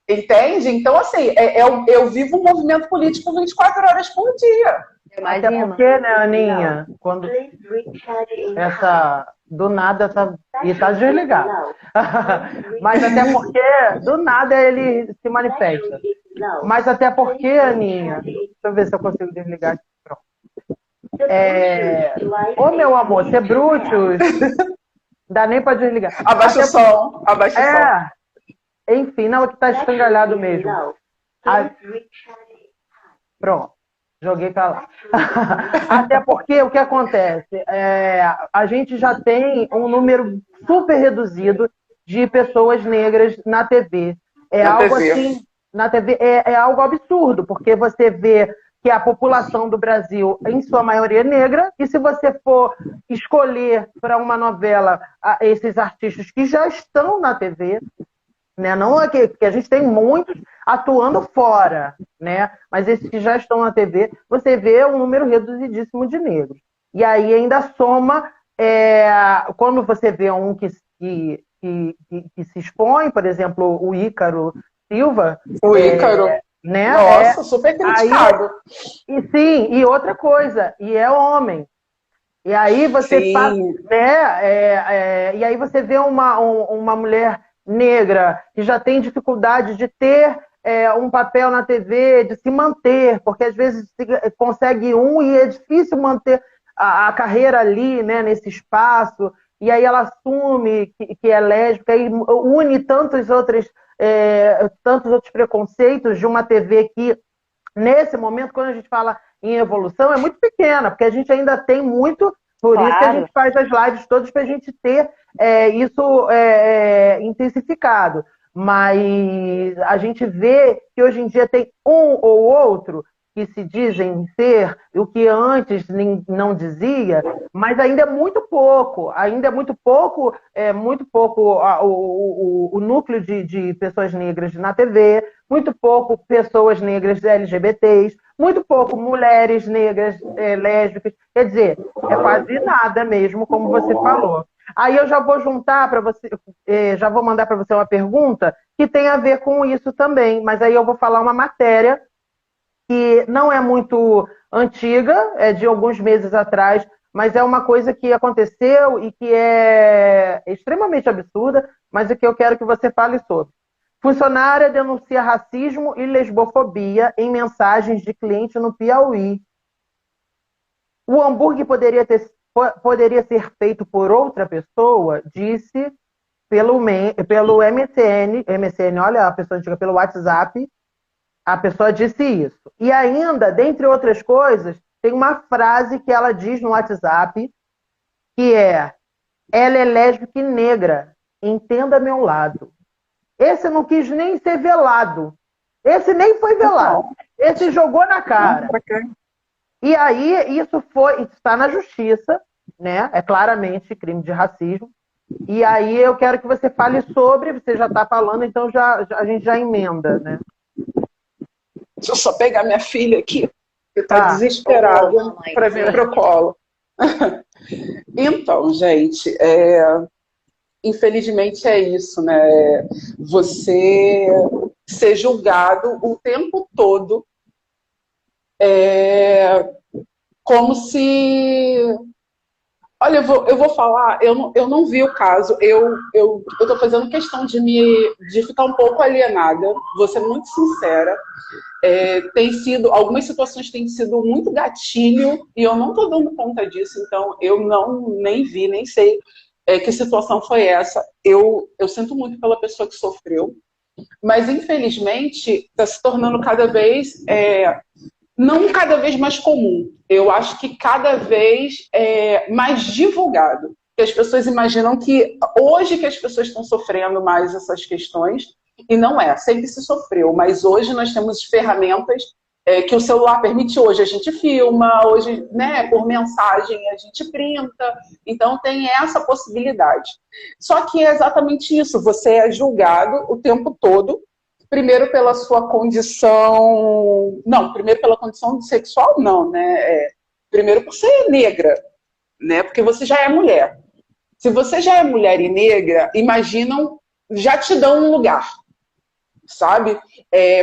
Entende? Então, assim, eu vivo um movimento político 24 horas por dia. Até porque, né, Aninha, quando do nada e tá desligado. Mas até porque do nada ele se manifesta. Mas até porque, Aninha, deixa eu ver se eu consigo desligar aqui. Ô, meu amor, você é Brutus. Dá nem pra desligar. Abaixa o som. Abaixa o som. Enfim, não, é que tá escangalhado mesmo. Pronto. Joguei pra lá. Até porque o que acontece? A gente já tem um número super reduzido de pessoas negras na TV. Assim, na TV é algo absurdo, porque você vê que a população do Brasil, em sua maioria, é negra, e se você for escolher para uma novela esses artistas que já estão na TV, né? Não aqui, porque a gente tem muitos atuando fora, né? Mas esses que já estão na TV, você vê um número reduzidíssimo de negros. E aí ainda soma, quando você vê um que se expõe, por exemplo, o Ícaro Silva. O Ícaro. Né? Nossa, super criticado. E outra coisa, e é homem. E aí você passa, Sim. né? E aí você vê uma mulher negra que já tem dificuldade de ter um papel na TV, de se manter, porque às vezes consegue e é difícil manter a carreira ali, né, nesse espaço, e aí ela assume que é lésbica e une tantos outros preconceitos de uma TV que, nesse momento, quando a gente fala em evolução, é muito pequena, porque a gente ainda tem muito, por isso que a gente faz as lives todas para a gente ter isso intensificado. Mas a gente vê que hoje em dia tem um ou outro que se dizem ser o que antes não dizia, mas ainda é muito pouco, o núcleo de pessoas negras na TV, muito pouco pessoas negras LGBTs, muito pouco mulheres negras lésbicas, quer dizer, é quase nada mesmo, como você falou. Aí eu já vou juntar para você, já vou mandar para você uma pergunta que tem a ver com isso também, mas aí eu vou falar uma matéria que não é muito antiga, é de alguns meses atrás, mas é uma coisa que aconteceu e que é extremamente absurda, mas é que eu quero que você fale sobre. Funcionária denuncia racismo e lesbofobia em mensagens de cliente no Piauí. O hambúrguer poderia ser feito por outra pessoa, disse pelo MSN, olha, a pessoa diga pelo WhatsApp, a pessoa disse isso. E ainda, dentre outras coisas, tem uma frase que ela diz no WhatsApp, que é: ela é lésbica e negra, entenda meu lado. Esse não quis nem ser velado. Esse nem foi velado. Esse jogou na cara. E aí, isso está na justiça, né? É claramente crime de racismo. E aí eu quero que você fale sobre, você já está falando, então a gente já emenda, né? Deixa eu só pegar minha filha aqui, que está desesperada para vir para o colo. Então, gente, infelizmente é isso, né? Você ser julgado o tempo todo como se... Olha, eu vou falar, eu não vi o caso, eu estou fazendo questão de ficar um pouco alienada, vou ser muito sincera. Algumas situações têm sido muito gatilho e eu não estou dando conta disso, então eu nem vi, nem sei que situação foi essa. Eu sinto muito pela pessoa que sofreu, mas infelizmente está se tornando não cada vez mais comum, eu acho que cada vez mais divulgado. Que as pessoas imaginam que hoje que as pessoas estão sofrendo mais essas questões, e não é, sempre se sofreu, mas hoje nós temos ferramentas que o celular permite. Hoje a gente filma, hoje, né, por mensagem a gente printa, então tem essa possibilidade. Só que é exatamente isso, você é julgado o tempo todo, primeiro pela sua condição... Não, primeiro pela condição sexual, não, né? Primeiro por ser negra, né? Porque você já é mulher. Se você já é mulher e negra, já te dão um lugar, sabe?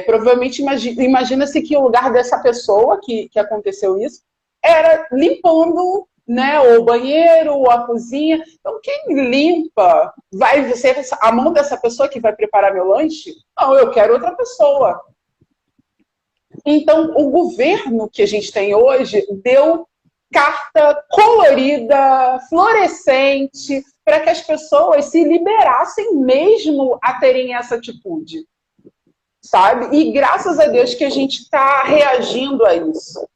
Provavelmente imagina-se que o lugar dessa pessoa que aconteceu isso era limpando, né, o banheiro, ou a cozinha. Então, quem limpa vai ser a mão dessa pessoa que vai preparar meu lanche? Não, eu quero outra pessoa. Então, o governo que a gente tem hoje deu carta colorida, fluorescente, para que as pessoas se liberassem mesmo a terem essa atitude, sabe? E graças a Deus que a gente está reagindo a isso.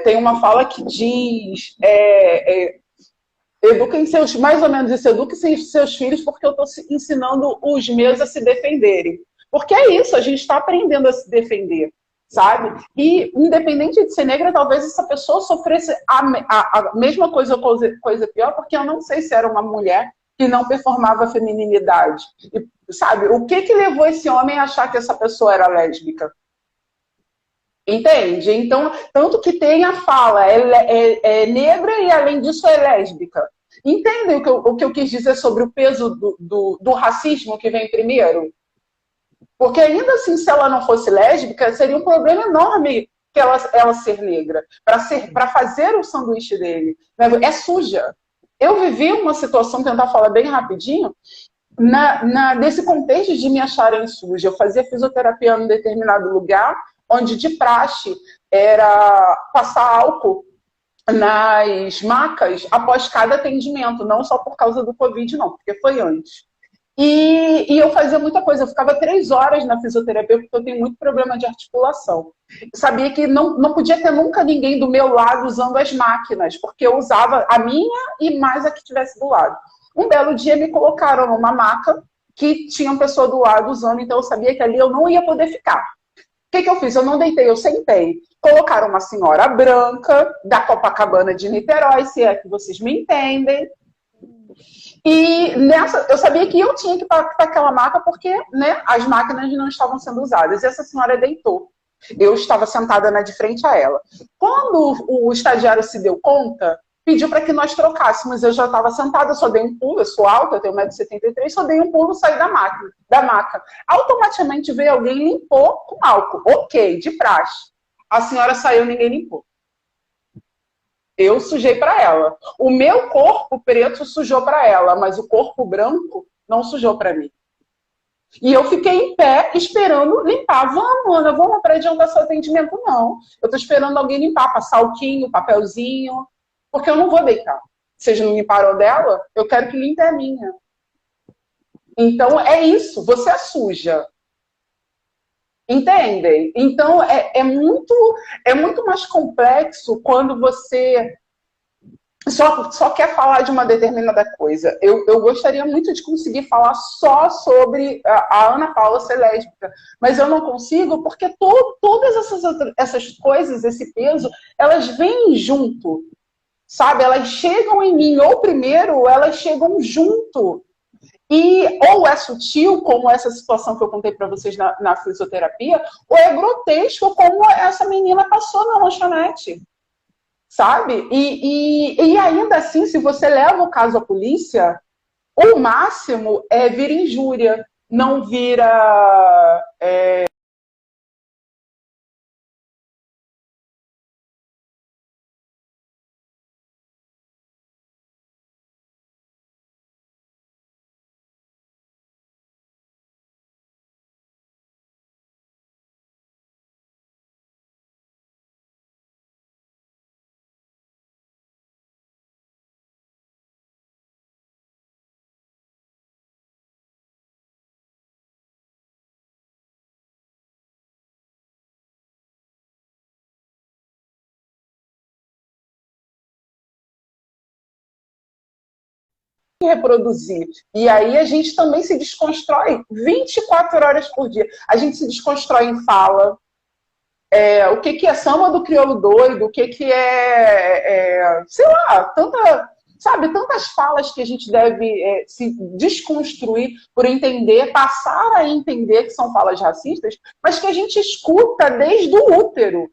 Tem uma fala que diz: eduquem mais ou menos isso, eduquem seus filhos, porque eu estou ensinando os meus a se defenderem. Porque é isso, a gente está aprendendo a se defender, sabe? E independente de ser negra, talvez essa pessoa sofresse a mesma coisa ou coisa pior, porque eu não sei se era uma mulher que não performava a feminilidade. E, sabe, o que levou esse homem a achar que essa pessoa era lésbica? Entende? Então, tanto que tem a fala, é negra e além disso é lésbica. Entendem o que eu quis dizer sobre o peso do racismo que vem primeiro? Porque ainda assim, se ela não fosse lésbica, seria um problema enorme que ela ser negra, para fazer o sanduíche dele. É suja. Eu vivi uma situação, tentar falar bem rapidinho, nesse contexto de me acharem suja. Eu fazia fisioterapia em um determinado lugar, onde de praxe era passar álcool nas macas após cada atendimento, não só por causa do Covid, não, porque foi antes. E eu fazia muita coisa, eu ficava 3 horas na fisioterapia, porque eu tenho muito problema de articulação. Eu sabia que não podia ter nunca ninguém do meu lado usando as máquinas, porque eu usava a minha e mais a que estivesse do lado. Um belo dia me colocaram numa maca que tinha uma pessoa do lado usando, então eu sabia que ali eu não ia poder ficar. O que eu fiz? Eu não deitei, eu sentei. Colocaram uma senhora branca da Copacabana de Niterói, se é que vocês me entendem. E nessa, eu sabia que eu tinha que ir para aquela maca porque, né, as máquinas não estavam sendo usadas. E essa senhora deitou. Eu estava sentada de frente a ela. Quando o estagiário se deu conta, pediu para que nós trocássemos. Eu já estava sentada, só dei um pulo, eu sou alta, eu tenho 1,73 m, só dei um pulo e saí da maca. Automaticamente veio alguém e limpou com álcool. Ok, de praxe. A senhora saiu, ninguém limpou. Eu sujei para ela. O meu corpo preto sujou para ela, mas o corpo branco não sujou para mim. E eu fiquei em pé esperando limpar. Vamos, Ana, vamos para adiantar seu atendimento? Não. Eu estou esperando alguém limpar, passar alquinho, papelzinho, porque eu não vou deitar. Vocês não limparam dela? Eu quero que limpe a minha. Então é isso, você é suja. Entendem? Então, é muito mais complexo quando você só quer falar de uma determinada coisa. Eu gostaria muito de conseguir falar só sobre a Ana Paula ser lésbica, mas eu não consigo porque todas essas coisas, esse peso, elas vêm junto, sabe? Elas chegam em mim, ou primeiro, elas chegam junto. E ou é sutil, como essa situação que eu contei para vocês na fisioterapia, ou é grotesco, como essa menina passou na lanchonete, sabe? E ainda assim, se você leva o caso à polícia, o máximo vira injúria, não vira... reproduzir. E aí a gente também se desconstrói 24 horas por dia. A gente se desconstrói em fala. O que é samba do crioulo doido, o que é sei lá, tantas falas que a gente deve se desconstruir por entender, passar a entender que são falas racistas, mas que a gente escuta desde o útero,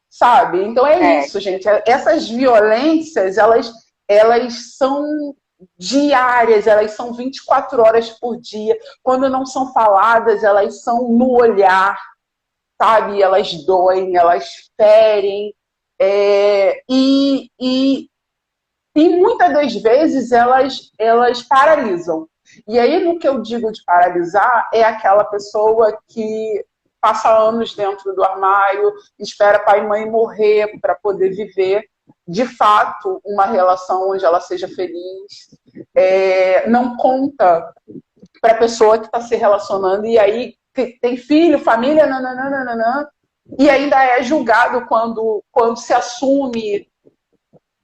sabe? Então isso, gente. Essas violências, elas são diárias, elas são 24 horas por dia. Quando não são faladas, elas são no olhar, sabe? Elas doem, elas ferem. E muitas das vezes elas paralisam. E aí, no que eu digo de paralisar, é aquela pessoa que passa anos dentro do armário, espera pai e mãe morrer para poder viver de fato uma relação onde ela seja feliz, não conta para a pessoa que está se relacionando, e aí tem filho, família, nananana, e ainda é julgado quando se assume,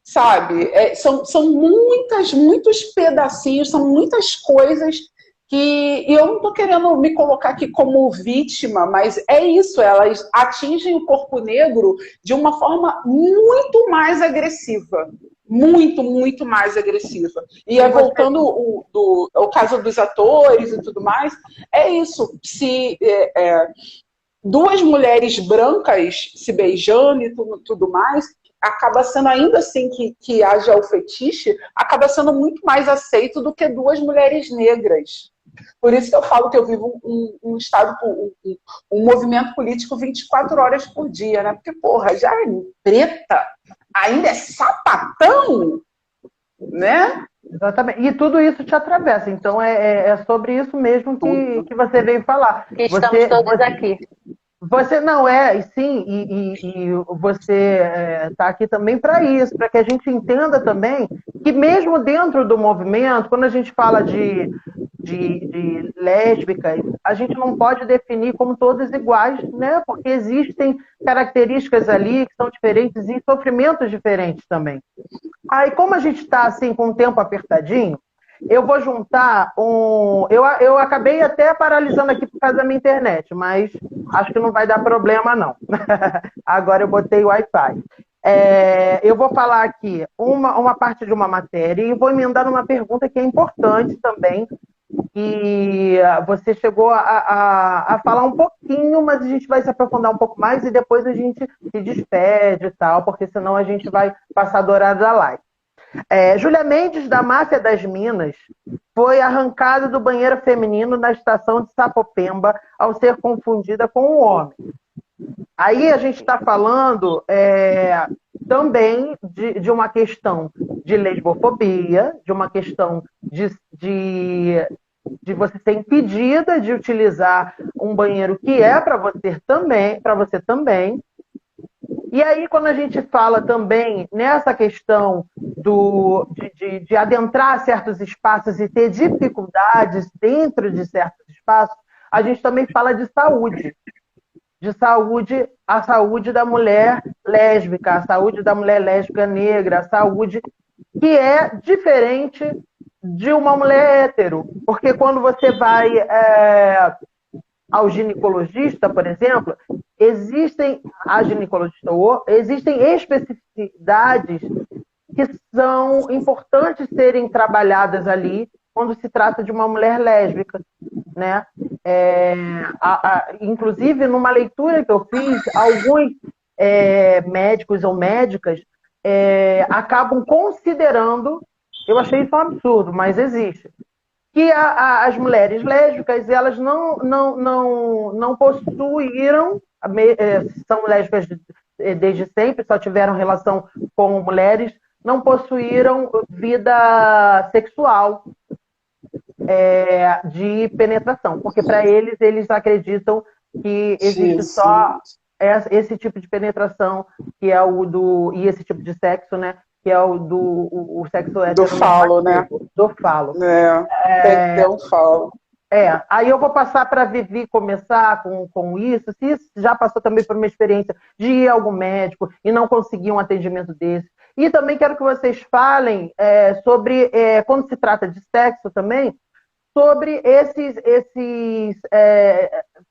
sabe? São muitos pedacinhos, são muitas coisas que eu não estou querendo me colocar aqui como vítima, mas é isso, elas atingem o corpo negro de uma forma muito mais agressiva. Muito mais agressiva. E voltando ao caso dos atores e tudo mais, é isso. Se duas mulheres brancas se beijando e tudo mais, acaba sendo, ainda assim que haja o fetiche, acaba sendo muito mais aceito do que duas mulheres negras. Por isso que eu falo que eu vivo um estado, um movimento político 24 horas por dia, né? Porque, porra, já é preta, ainda é sapatão, né? Exatamente. E tudo isso te atravessa. Então é sobre isso mesmo que você veio falar. Que estamos todos aqui. Você não é, e sim, e você está aqui também para isso, para que a gente entenda também que mesmo dentro do movimento, quando a gente fala de lésbicas, a gente não pode definir como todas iguais, né? Porque existem características ali que são diferentes e sofrimentos diferentes também. Aí, como a gente está assim com o tempo apertadinho, eu vou juntar um. Eu acabei até paralisando aqui por causa da minha internet, mas acho que não vai dar problema, não. Agora eu botei o Wi-Fi. Eu vou falar aqui uma parte de uma matéria e vou emendar numa pergunta que é importante também. E você chegou a falar um pouquinho, mas a gente vai se aprofundar um pouco mais e depois a gente se despede e tal, porque senão a gente vai passar do horário da live. Júlia Mendes, da Máfia das Minas, foi arrancada do banheiro feminino na estação de Sapopemba ao ser confundida com um homem. Aí a gente está falando também de uma questão de lesbofobia, de uma questão de você ser impedida de utilizar um banheiro que é para você também. E aí, quando a gente fala também nessa questão de adentrar certos espaços e ter dificuldades dentro de certos espaços, a gente também fala de saúde. A saúde da mulher lésbica, a saúde da mulher lésbica negra, a saúde que é diferente de uma mulher hétero. Porque quando você vai ao ginecologista, por exemplo, existem especificidades que são importantes serem trabalhadas ali quando se trata de uma mulher lésbica, né? Inclusive, numa leitura que eu fiz, alguns médicos ou médicas acabam considerando, eu achei isso um absurdo, mas existe, que as mulheres lésbicas, elas não possuíram, são lésbicas desde sempre, só tiveram relação com mulheres, não possuíram vida sexual de penetração, porque para eles acreditam que existe só esse tipo de penetração, que é e esse tipo de sexo, né? Que é o sexo do falo, né? Do falo. Tem que ter um falo. Aí eu vou passar para a Vivi começar com isso. Se isso já passou também por uma experiência de ir a algum médico e não conseguir um atendimento desse. E também quero que vocês falem sobre, quando se trata de sexo também, sobre esses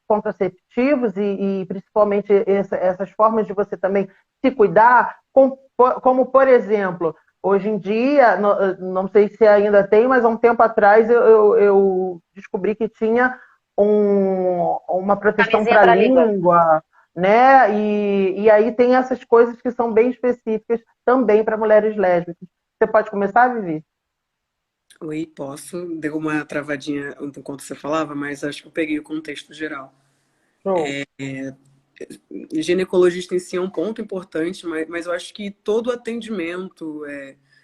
contraceptivos e principalmente essas formas de você também se cuidar, como por exemplo, hoje em dia, não sei se ainda tem, mas há um tempo atrás eu descobri que tinha uma proteção para a língua, né? E aí tem essas coisas que são bem específicas também para mulheres lésbicas. Você pode começar, Vivi? Oi, posso? Deu uma travadinha enquanto você falava, mas acho que eu peguei o contexto geral. Ginecologista em si é um ponto importante, mas eu acho que todo atendimento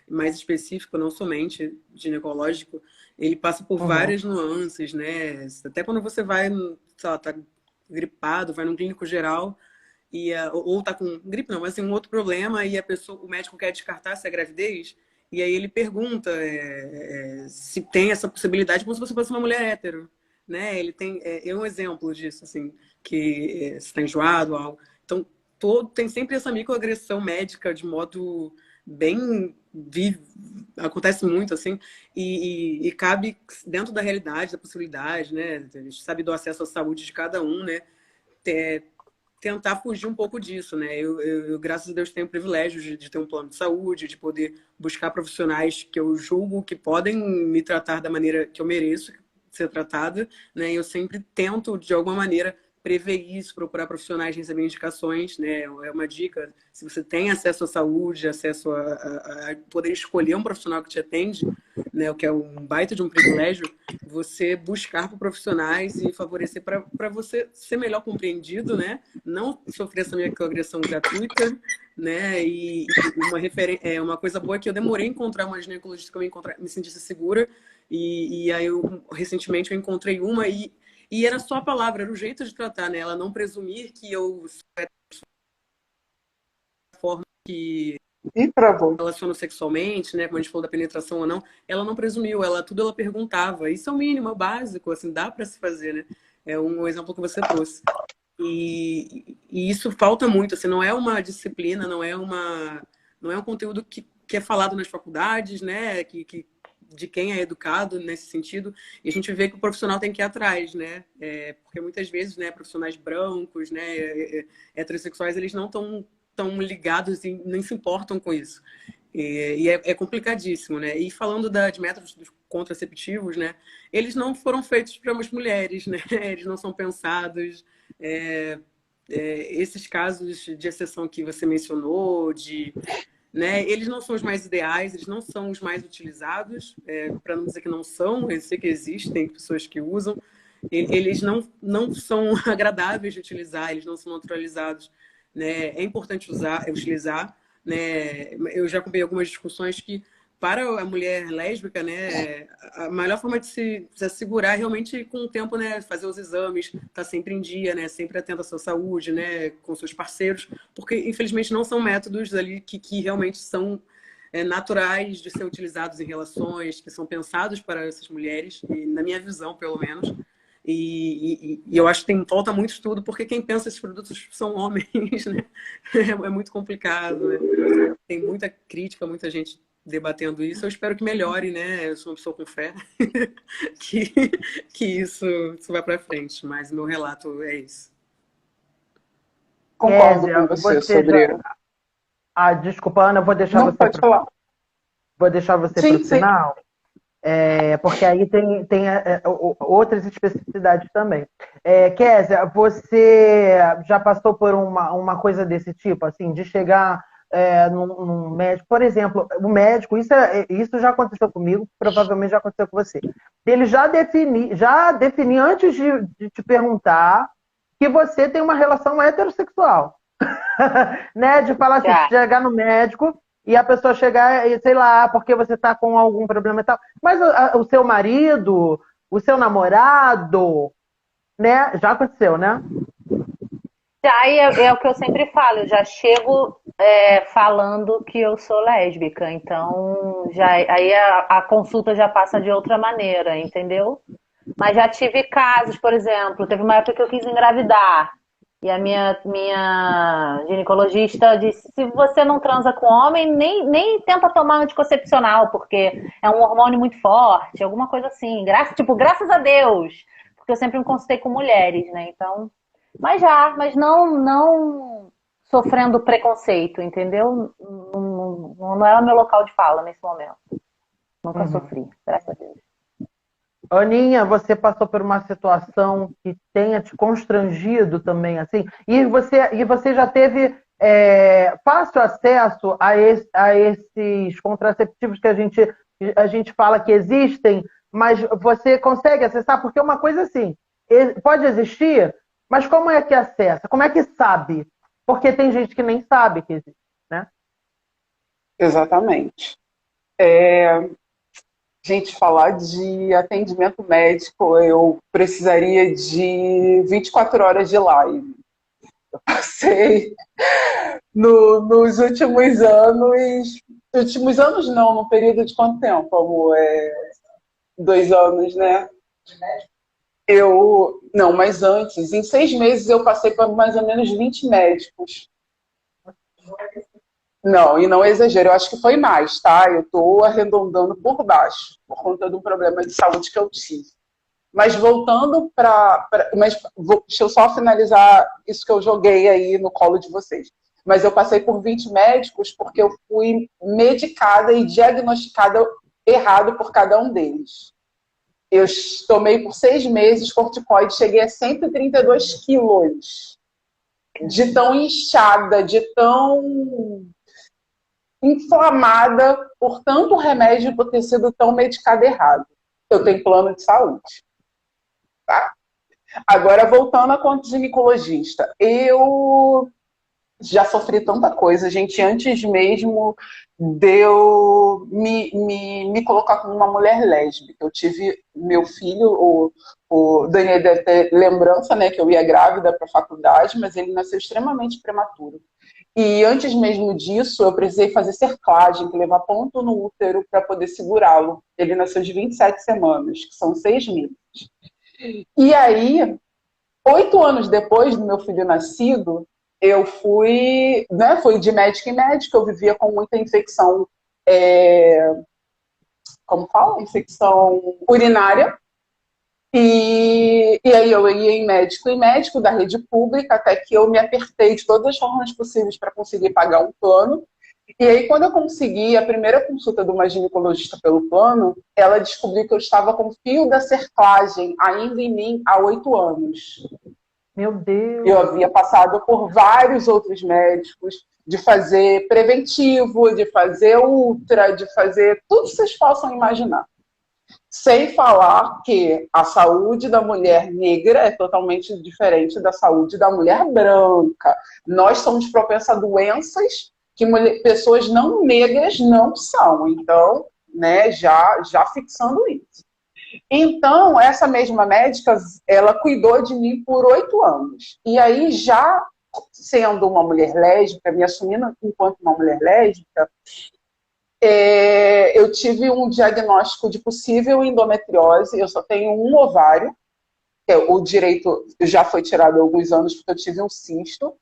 mais específico, não somente ginecológico, ele passa por várias nuances, né? Até quando você vai, sei lá, tá gripado, vai num clínico geral, ou tá com gripe, não, mas assim, um outro problema, e o médico quer descartar se é gravidez, e aí ele pergunta se tem essa possibilidade, como se você fosse uma mulher hétero, né? Ele tem um exemplo disso, assim, que se está enjoado, algo. Então, tem sempre essa microagressão médica de modo bem acontece muito, assim, e cabe dentro da realidade, da possibilidade, né? A gente sabe do acesso à saúde de cada um, né? Tentar fugir um pouco disso, né? Eu graças a Deus, tenho o privilégio de ter um plano de saúde, de poder buscar profissionais que eu julgo que podem me tratar da maneira que eu mereço ser tratada, né? Eu sempre tento, de alguma maneira, prever isso, procurar profissionais, receber indicações, né? É uma dica, se você tem acesso à saúde, acesso a poder escolher um profissional que te atende, né, o que é um baita de um privilégio, você buscar por profissionais e favorecer para você ser melhor compreendido, né, não sofrer essa microagressão gratuita, né, e uma coisa boa é que eu demorei a encontrar uma ginecologista que eu me sentisse segura, e aí recentemente eu encontrei uma e era só a palavra, era o jeito de tratar, né, ela não presumir que eu forma que E travou. relaciona sexualmente, né, como a gente falou da penetração ou não, ela não presumiu, tudo ela perguntava. Isso é o mínimo, é o básico, assim, dá para se fazer, né? É um exemplo que você trouxe. E isso falta muito, assim, não é uma disciplina, não é um conteúdo que é falado nas faculdades, né, de quem é educado nesse sentido, e a gente vê que o profissional tem que ir atrás, né, porque muitas vezes, né, profissionais brancos, né, heterossexuais, eles não estão tão ligados e nem se importam com isso. E é complicadíssimo, né? E falando de métodos contraceptivos, né? Eles não foram feitos para as mulheres, né? Eles não são pensados. Esses casos de exceção que você mencionou, né? Eles não são os mais ideais, eles não são os mais utilizados, para não dizer que não são, eu sei que existem pessoas que usam. Eles não são agradáveis de utilizar, eles não são naturalizados. Né? É importante utilizar, né? Eu já acompanhei algumas discussões que para a mulher lésbica, né, a melhor forma de se assegurar é realmente com o tempo, né, fazer os exames, estar sempre em dia, né, sempre atento à sua saúde, né, com seus parceiros, porque infelizmente não são métodos ali que realmente são naturais de ser utilizados em relações, que são pensados para essas mulheres, e na minha visão, pelo menos. E eu acho que falta muito estudo, porque quem pensa esses produtos são homens, né? É muito complicado, né? Tem muita crítica, muita gente debatendo isso. Eu espero que melhore, né? Eu sou uma pessoa com fé que isso vai para frente, mas meu relato é isso. Concordo com você sobre... Desculpa, Ana, eu vou deixar Não, pode falar. Vou deixar você para o final. Porque aí tem outras especificidades também. Kézia, você já passou por uma coisa desse tipo, assim, de chegar num médico, por exemplo, o médico, isso já aconteceu comigo, provavelmente já aconteceu com você. Ele já definir antes de te perguntar que você tem uma relação heterossexual. Né? De falar assim, chegar no médico e a pessoa chegar e, sei lá, porque você está com algum problema e tal. Mas o seu marido, o seu namorado, né? Já aconteceu, né? Já, é o que eu sempre falo, eu já chego falando que eu sou lésbica, então aí a consulta já passa de outra maneira, entendeu? Mas já tive casos, por exemplo, teve uma época que eu quis engravidar. E a minha ginecologista disse, se você não transa com homem, nem tenta tomar anticoncepcional, porque é um hormônio muito forte, alguma coisa assim. Graças a Deus, porque eu sempre me consultei com mulheres, né? Então, mas não sofrendo preconceito, entendeu? Não era o meu local de fala nesse momento. Nunca sofri, graças a Deus. Aninha, você passou por uma situação que tenha te constrangido também, assim? E você já teve fácil acesso a esses contraceptivos que a gente fala que existem, mas você consegue acessar? Porque uma coisa assim, pode existir, mas como é que acessa? Como é que sabe? Porque tem gente que nem sabe que existe, né? Exatamente. Gente, falar de atendimento médico, eu precisaria de 24 horas de live. Eu passei nos últimos anos não, num período de quanto tempo, amor? 2 anos, né? Não, mas antes, em 6 meses eu passei por mais ou menos 20 médicos. Não, e não é exagero, eu acho que foi mais, tá? Eu estou arredondando por baixo, por conta do problema de saúde que eu tive. Mas voltando deixa eu só finalizar isso que eu joguei aí no colo de vocês. Mas eu passei por 20 médicos porque eu fui medicada e diagnosticada errado por cada um deles. Eu tomei por 6 meses corticoide, cheguei a 132 quilos. De tão inchada, de tão inflamada por tanto remédio, por ter sido tão medicada errado. Eu tenho plano de saúde. Tá? Agora, voltando a conta de ginecologista. Eu já sofri tanta coisa, gente, antes mesmo de eu me colocar como uma mulher lésbica. Eu tive meu filho, o Daniel deve ter lembrança, né, que eu ia grávida para a faculdade, mas ele nasceu extremamente prematuro. E antes mesmo disso, eu precisei fazer cerclagem, levar ponto no útero para poder segurá-lo. Ele nasceu de 27 semanas, que são 6 meses. E aí, 8 anos depois do meu filho nascido, eu fui de médico em médico, eu vivia com muita infecção, como fala? Infecção urinária. E aí eu ia em médico da rede pública, até que eu me apertei de todas as formas possíveis para conseguir pagar um plano. E aí, quando eu consegui a primeira consulta de uma ginecologista pelo plano, ela descobriu que eu estava com fio da cerclagem ainda em mim há 8 anos. Meu Deus! Eu havia passado por vários outros médicos, de fazer preventivo, de fazer ultra, de fazer tudo que vocês possam imaginar. Sem falar que a saúde da mulher negra é totalmente diferente da saúde da mulher branca. Nós somos propensos a doenças que pessoas não negras não são. Então, né, já fixando isso. Então, essa mesma médica, ela cuidou de mim por 8 anos. E aí, já sendo uma mulher lésbica, me assumindo enquanto uma mulher lésbica, eu tive um diagnóstico de possível endometriose. Eu só tenho um ovário, que o direito já foi tirado há alguns anos, porque eu tive um cisto.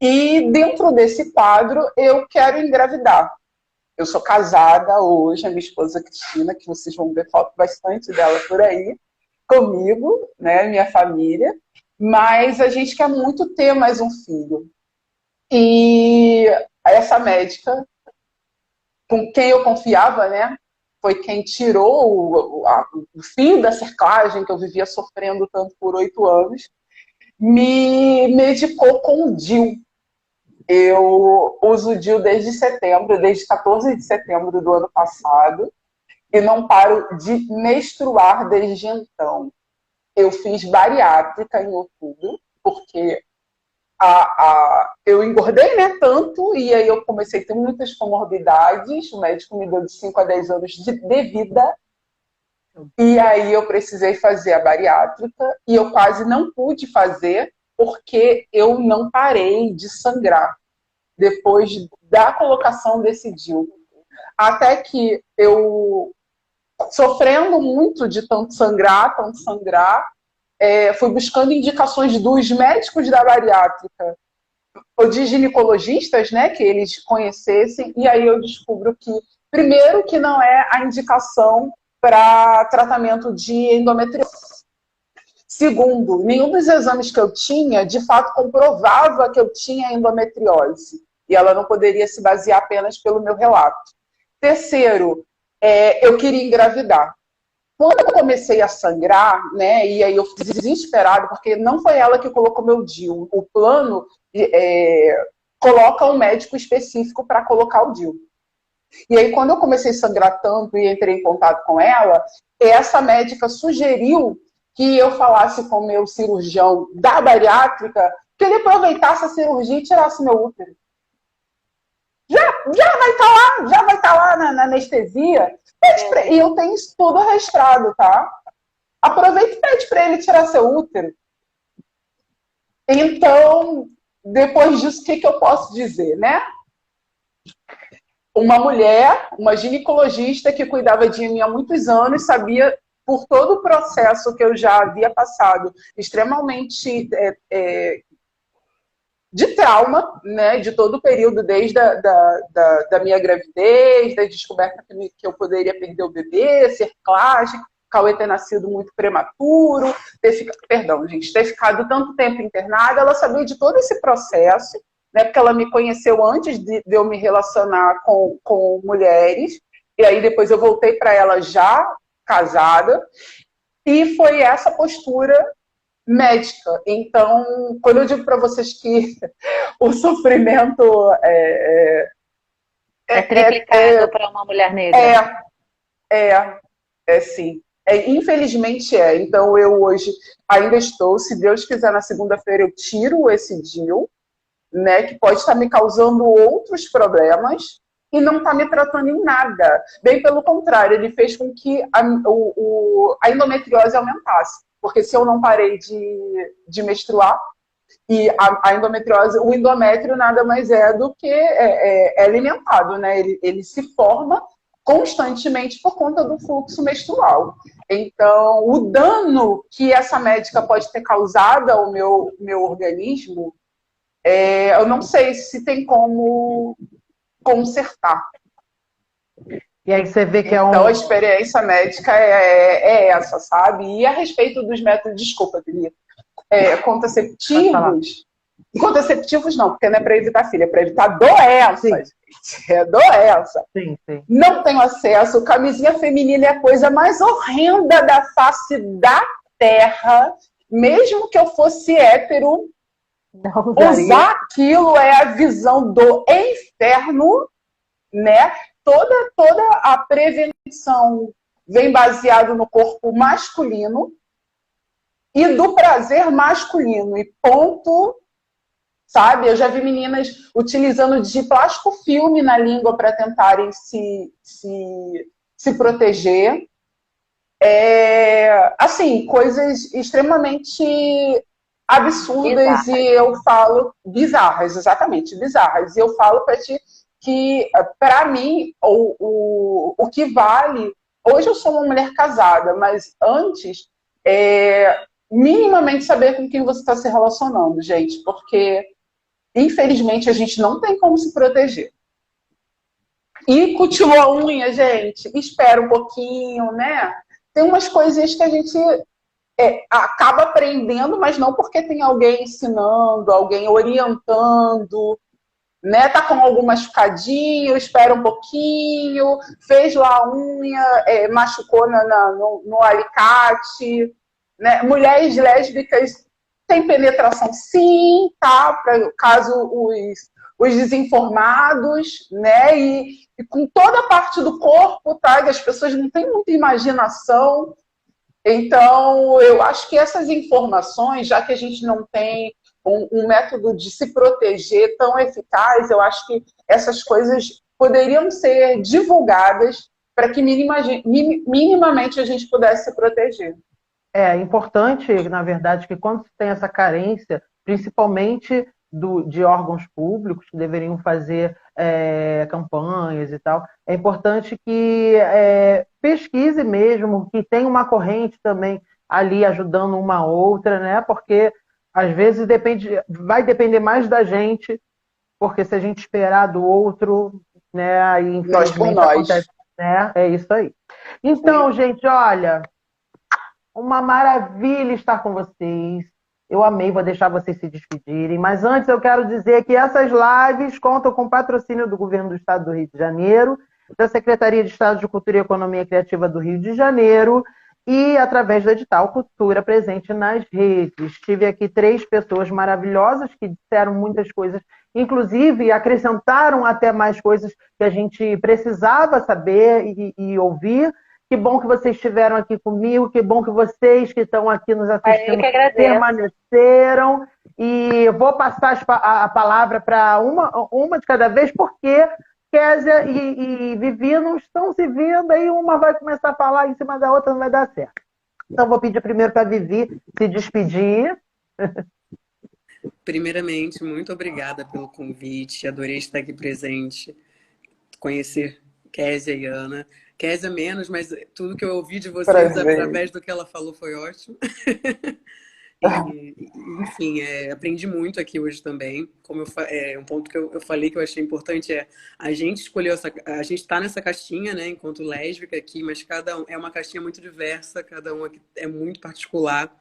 E dentro desse quadro, eu quero engravidar. Eu sou casada hoje, a minha esposa Cristina, que vocês vão ver foto bastante dela por aí, comigo, né, minha família. Mas a gente quer muito ter mais um filho. E essa médica, com quem eu confiava, né, foi quem tirou o fio da cerclagem que eu vivia sofrendo tanto por 8 anos, me medicou com o DIU. Eu uso o DIU desde 14 de setembro do ano passado, e não paro de menstruar desde então. Eu fiz bariátrica em outubro, porque eu engordei, né, tanto, e aí eu comecei a ter muitas comorbidades. O médico me deu de 5 a 10 anos de vida, e aí eu precisei fazer a bariátrica, e eu quase não pude fazer, porque eu não parei de sangrar depois da colocação desse DIU. Até que eu, sofrendo muito de tanto sangrar, fui buscando indicações dos médicos da bariátrica ou de ginecologistas, né, que eles conhecessem, e aí eu descubro que, primeiro, que não é a indicação para tratamento de endometriose. Segundo, nenhum dos exames que eu tinha, de fato, comprovava que eu tinha endometriose. E ela não poderia se basear apenas pelo meu relato. Terceiro, eu queria engravidar. Quando eu comecei a sangrar, né, e aí eu fiz desesperado, porque não foi ela que colocou meu DIU. O plano coloca um médico específico para colocar o DIU. E aí, quando eu comecei a sangrar tanto e entrei em contato com ela, essa médica sugeriu que eu falasse com o meu cirurgião da bariátrica, que ele aproveitasse a cirurgia e tirasse meu útero. Já vai estar lá na anestesia. E eu tenho isso tudo registrado, tá? Aproveita e pede para ele tirar seu útero. Então, depois disso, o que eu posso dizer, né? Uma mulher, uma ginecologista que cuidava de mim há muitos anos, sabia por todo o processo que eu já havia passado, extremamente de trauma, né, de todo o período, desde da minha gravidez, da descoberta que eu poderia perder o bebê, ser clássico, Cauê ter nascido muito prematuro, ter ficado tanto tempo internada. Ela sabia de todo esse processo, né, porque ela me conheceu antes de eu me relacionar com mulheres, e aí depois eu voltei para ela já casada, e foi essa postura médica. Então, quando eu digo para vocês que o sofrimento É triplicado para uma mulher negra. Sim. Infelizmente é. Então eu hoje ainda estou, se Deus quiser, na segunda-feira eu tiro esse DIU, né, que pode estar me causando outros problemas e não está me tratando em nada. Bem pelo contrário, ele fez com que a endometriose aumentasse. Porque se eu não parei de menstruar, e a endometriose, o endométrio nada mais é do que alimentado, né? Ele se forma constantemente por conta do fluxo menstrual. Então, o dano que essa médica pode ter causado ao meu organismo, eu não sei se tem como consertar. E aí você vê que Então, a experiência médica é essa, sabe? E a respeito dos métodos, desculpa, Bia, contraceptivos não, porque não é para evitar filho, é para evitar doença, gente. É doença. Sim, sim. Não tenho acesso. Camisinha feminina é a coisa mais horrenda da face da terra. Mesmo que eu fosse hétero, usar aquilo é a visão do inferno, né? Toda a prevenção vem baseado no corpo masculino e do prazer masculino. E ponto, sabe? Eu já vi meninas utilizando de plástico filme na língua para tentarem se proteger. Assim, coisas extremamente absurdas bizarras. E eu falo bizarras, exatamente, bizarras. E eu falo para ti que, para mim, o que vale... Hoje eu sou uma mulher casada, mas antes, minimamente saber com quem você está se relacionando, gente, porque, infelizmente, a gente não tem como se proteger. E continua a unha, gente, espera um pouquinho, né? Tem umas coisinhas que a gente acaba aprendendo, mas não porque tem alguém ensinando, alguém orientando, né? Tá com algum machucadinho, espera um pouquinho, fez lá a unha, machucou no alicate, né? Mulheres lésbicas têm penetração sim, tá? Para caso os desinformados, né? E com toda a parte do corpo, tá? Que as pessoas não têm muita imaginação. Então, eu acho que essas informações, já que a gente não tem um método de se proteger tão eficaz, eu acho que essas coisas poderiam ser divulgadas para que minimamente a gente pudesse se proteger. É importante, na verdade, que quando se tem essa carência, principalmente de órgãos públicos que deveriam fazer campanhas e tal, é importante que pesquise mesmo, que tenha uma corrente também ali ajudando uma outra, né? Porque às vezes vai depender mais da gente, porque se a gente esperar do outro, né, aí infelizmente acontece, né? É isso aí. Então, gente, olha, uma maravilha estar com vocês. Eu amei, vou deixar vocês se despedirem. Mas antes eu quero dizer que essas lives contam com o patrocínio do Governo do Estado do Rio de Janeiro, da Secretaria de Estado de Cultura e Economia Criativa do Rio de Janeiro e através do edital Cultura Presente nas Redes. Tive aqui 3 pessoas maravilhosas que disseram muitas coisas, inclusive acrescentaram até mais coisas que a gente precisava saber e ouvir. Que bom que vocês estiveram aqui comigo, que bom que vocês que estão aqui nos assistindo permaneceram. E vou passar a palavra para uma de cada vez, porque Kézia e Vivi não estão se vendo, aí uma vai começar a falar em cima da outra, não vai dar certo. Então vou pedir primeiro para a Vivi se despedir. Primeiramente, muito obrigada pelo convite, adorei estar aqui presente, conhecer Kézia e Ana. Kézia menos, mas tudo que eu ouvi de vocês através do que ela falou foi ótimo. Enfim, aprendi muito aqui hoje também. Como um ponto que eu falei que eu achei importante a gente escolheu a gente está nessa caixinha, né, enquanto lésbica aqui, mas cada um é uma caixinha muito diversa, cada um aqui é muito particular.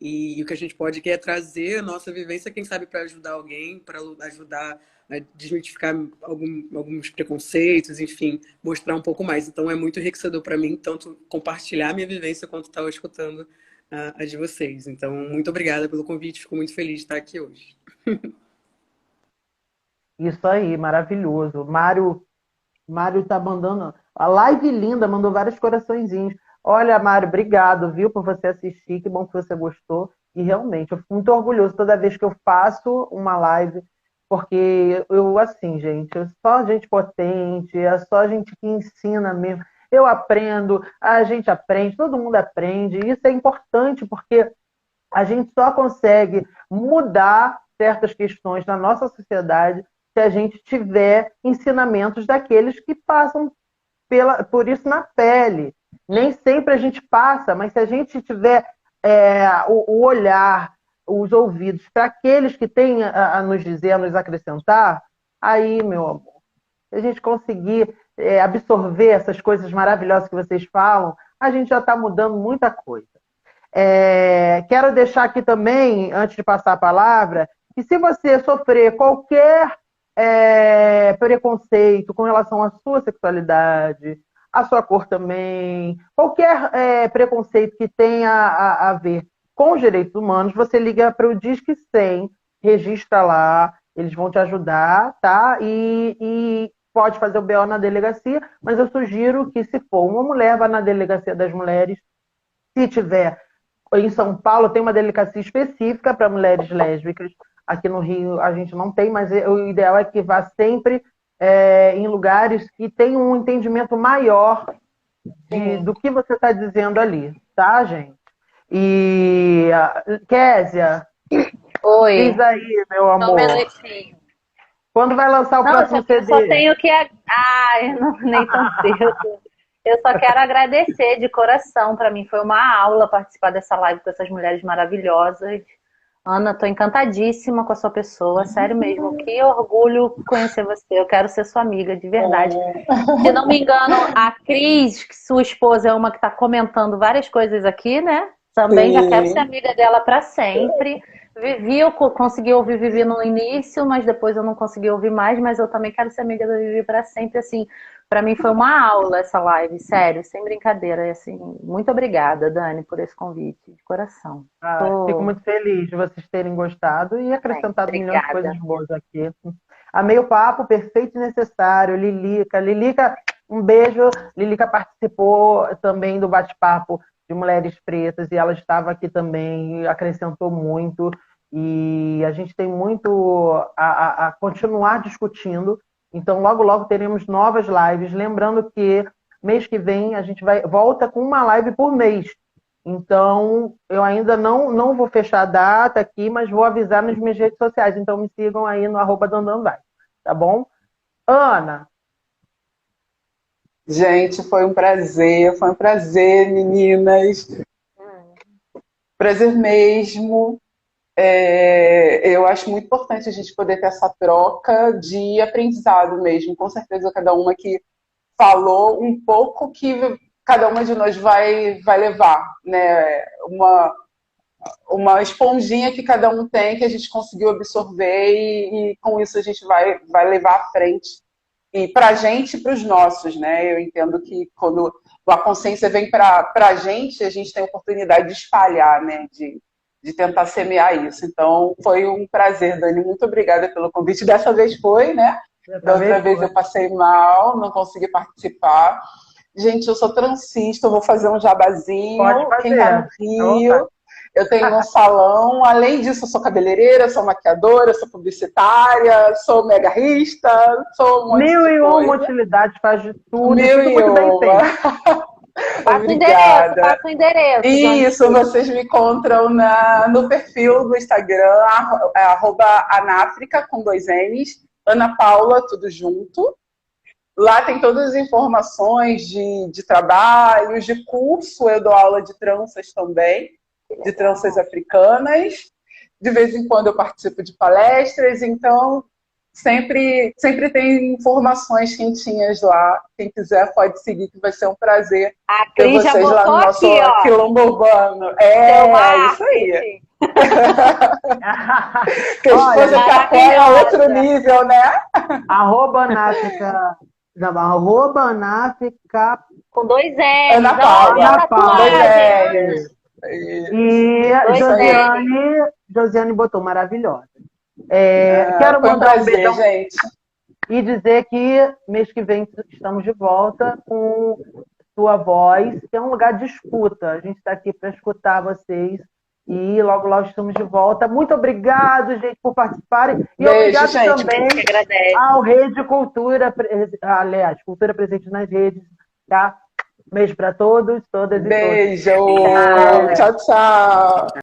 E o que a gente pode é trazer a nossa vivência, quem sabe, para ajudar alguém, para ajudar a desmitificar alguns preconceitos, enfim, mostrar um pouco mais. Então é muito enriquecedor para mim, tanto compartilhar minha vivência quanto estar escutando a de vocês. Então, muito obrigada pelo convite, fico muito feliz de estar aqui hoje. Isso aí, maravilhoso. Mário, Mário tá mandando. A live linda, mandou vários coraçõezinhos. Olha, Mário, obrigado, viu, por você assistir. Que bom que você gostou. E realmente, eu fico muito orgulhoso toda vez que eu faço uma live, porque eu, assim, gente, é só gente potente, é só gente que ensina mesmo. Eu aprendo, a gente aprende, todo mundo aprende. E isso é importante, porque a gente só consegue mudar certas questões na nossa sociedade se a gente tiver ensinamentos daqueles que passam por isso na pele. Nem sempre a gente passa, mas se a gente tiver o olhar, os ouvidos para aqueles que têm a nos dizer, a nos acrescentar, aí, meu amor, se a gente conseguir absorver essas coisas maravilhosas que vocês falam, a gente já está mudando muita coisa. Quero deixar aqui também, antes de passar a palavra, que se você sofrer qualquer preconceito com relação à sua sexualidade, à sua cor também, qualquer preconceito que tenha a ver com os direitos humanos, você liga para o Disque 100, registra lá, eles vão te ajudar, tá? E pode fazer o BO na delegacia, mas eu sugiro que, se for uma mulher, vá na delegacia das mulheres. Se tiver em São Paulo, tem uma delegacia específica para mulheres lésbicas. Aqui no Rio a gente não tem, mas o ideal é que vá sempre em lugares que tenham um entendimento maior do que você está dizendo ali, tá, gente? E Késia, Oi. diz aí, meu Só um amor. minutinho. Quando vai lançar o próximo CD? Eu só tenho que... nem tão cedo. Eu só quero agradecer de coração. Para mim foi uma aula participar dessa live com essas mulheres maravilhosas. Ana, tô encantadíssima com a sua pessoa, sério mesmo. Que orgulho conhecer você. Eu quero ser sua amiga, de verdade. Se não me engano, a Cris, sua esposa, é uma que está comentando várias coisas aqui, né? Também já quero ser amiga dela para sempre. Vivi, eu consegui ouvir Vivi no início, mas depois eu não consegui ouvir mais, mas eu também quero ser amiga da Vivi para sempre, assim. Para mim foi uma aula essa live, sério, sem brincadeira. Assim, muito obrigada, Dani, por esse convite, de coração. Fico muito feliz de vocês terem gostado e acrescentado milhões de coisas boas aqui. Amei o papo, perfeito e necessário. Lilica, um beijo. Lilica participou também do bate-papo de Mulheres Pretas e ela estava aqui também, acrescentou muito. E a gente tem muito a continuar discutindo. Então, logo, logo teremos novas lives. Lembrando que mês que vem a gente volta com uma live por mês. Então, eu ainda não vou fechar a data aqui, mas vou avisar nas minhas redes sociais. Então, me sigam aí no @dandandvai, tá bom? Ana. Gente, foi um prazer, meninas. Prazer mesmo. Eu acho muito importante a gente poder ter essa troca de aprendizado mesmo. Com certeza, cada uma que falou um pouco que cada uma de nós vai levar, né? Uma esponjinha que cada um tem, que a gente conseguiu absorver e com isso a gente vai levar à frente. E para a gente e para os nossos, né? Eu entendo que quando a consciência vem para a gente tem a oportunidade de espalhar, né? De tentar semear isso. Então, foi um prazer, Dani. Muito obrigada pelo convite. Dessa vez foi, né? Da outra vez eu passei mal, não consegui participar. Gente, eu sou transista, eu vou fazer um jabazinho. Pode fazer. Quem tá no Rio, eu tenho um salão. Além disso, eu sou cabeleireira, sou maquiadora, sou publicitária, sou megarrista, sou um monte de coisa. 1001 utilidades, faz de tudo. 1001. Passa o endereço. Isso, vocês me encontram no perfil do Instagram, @anáfrica, com 2 N's, Ana Paula, tudo junto. Lá tem todas as informações de trabalhos, de curso. Eu dou aula de tranças também, de tranças africanas. De vez em quando eu participo de palestras, então sempre tem informações quentinhas lá. Quem quiser pode seguir, que vai ser um prazer ter vocês lá no nosso quilombo urbano. Isso aí. Que a esposa que apoia outro nível, né? @anáfrica, com 2 N's. Ana Paula, com 2 N's. E Josiane botou maravilhosa. Quero foi mandar um prazer, gente. E dizer que mês que vem estamos de volta com Sua Voz, que é um lugar de escuta. A gente está aqui para escutar vocês. E logo, logo estamos de volta. Muito obrigado, gente, por participarem. E Beijo, obrigado gente. também ao Rede Cultura, aliás, Cultura Presente nas Redes. Tá? Beijo para todos, todas e todos. Beijo. Tchau, tchau.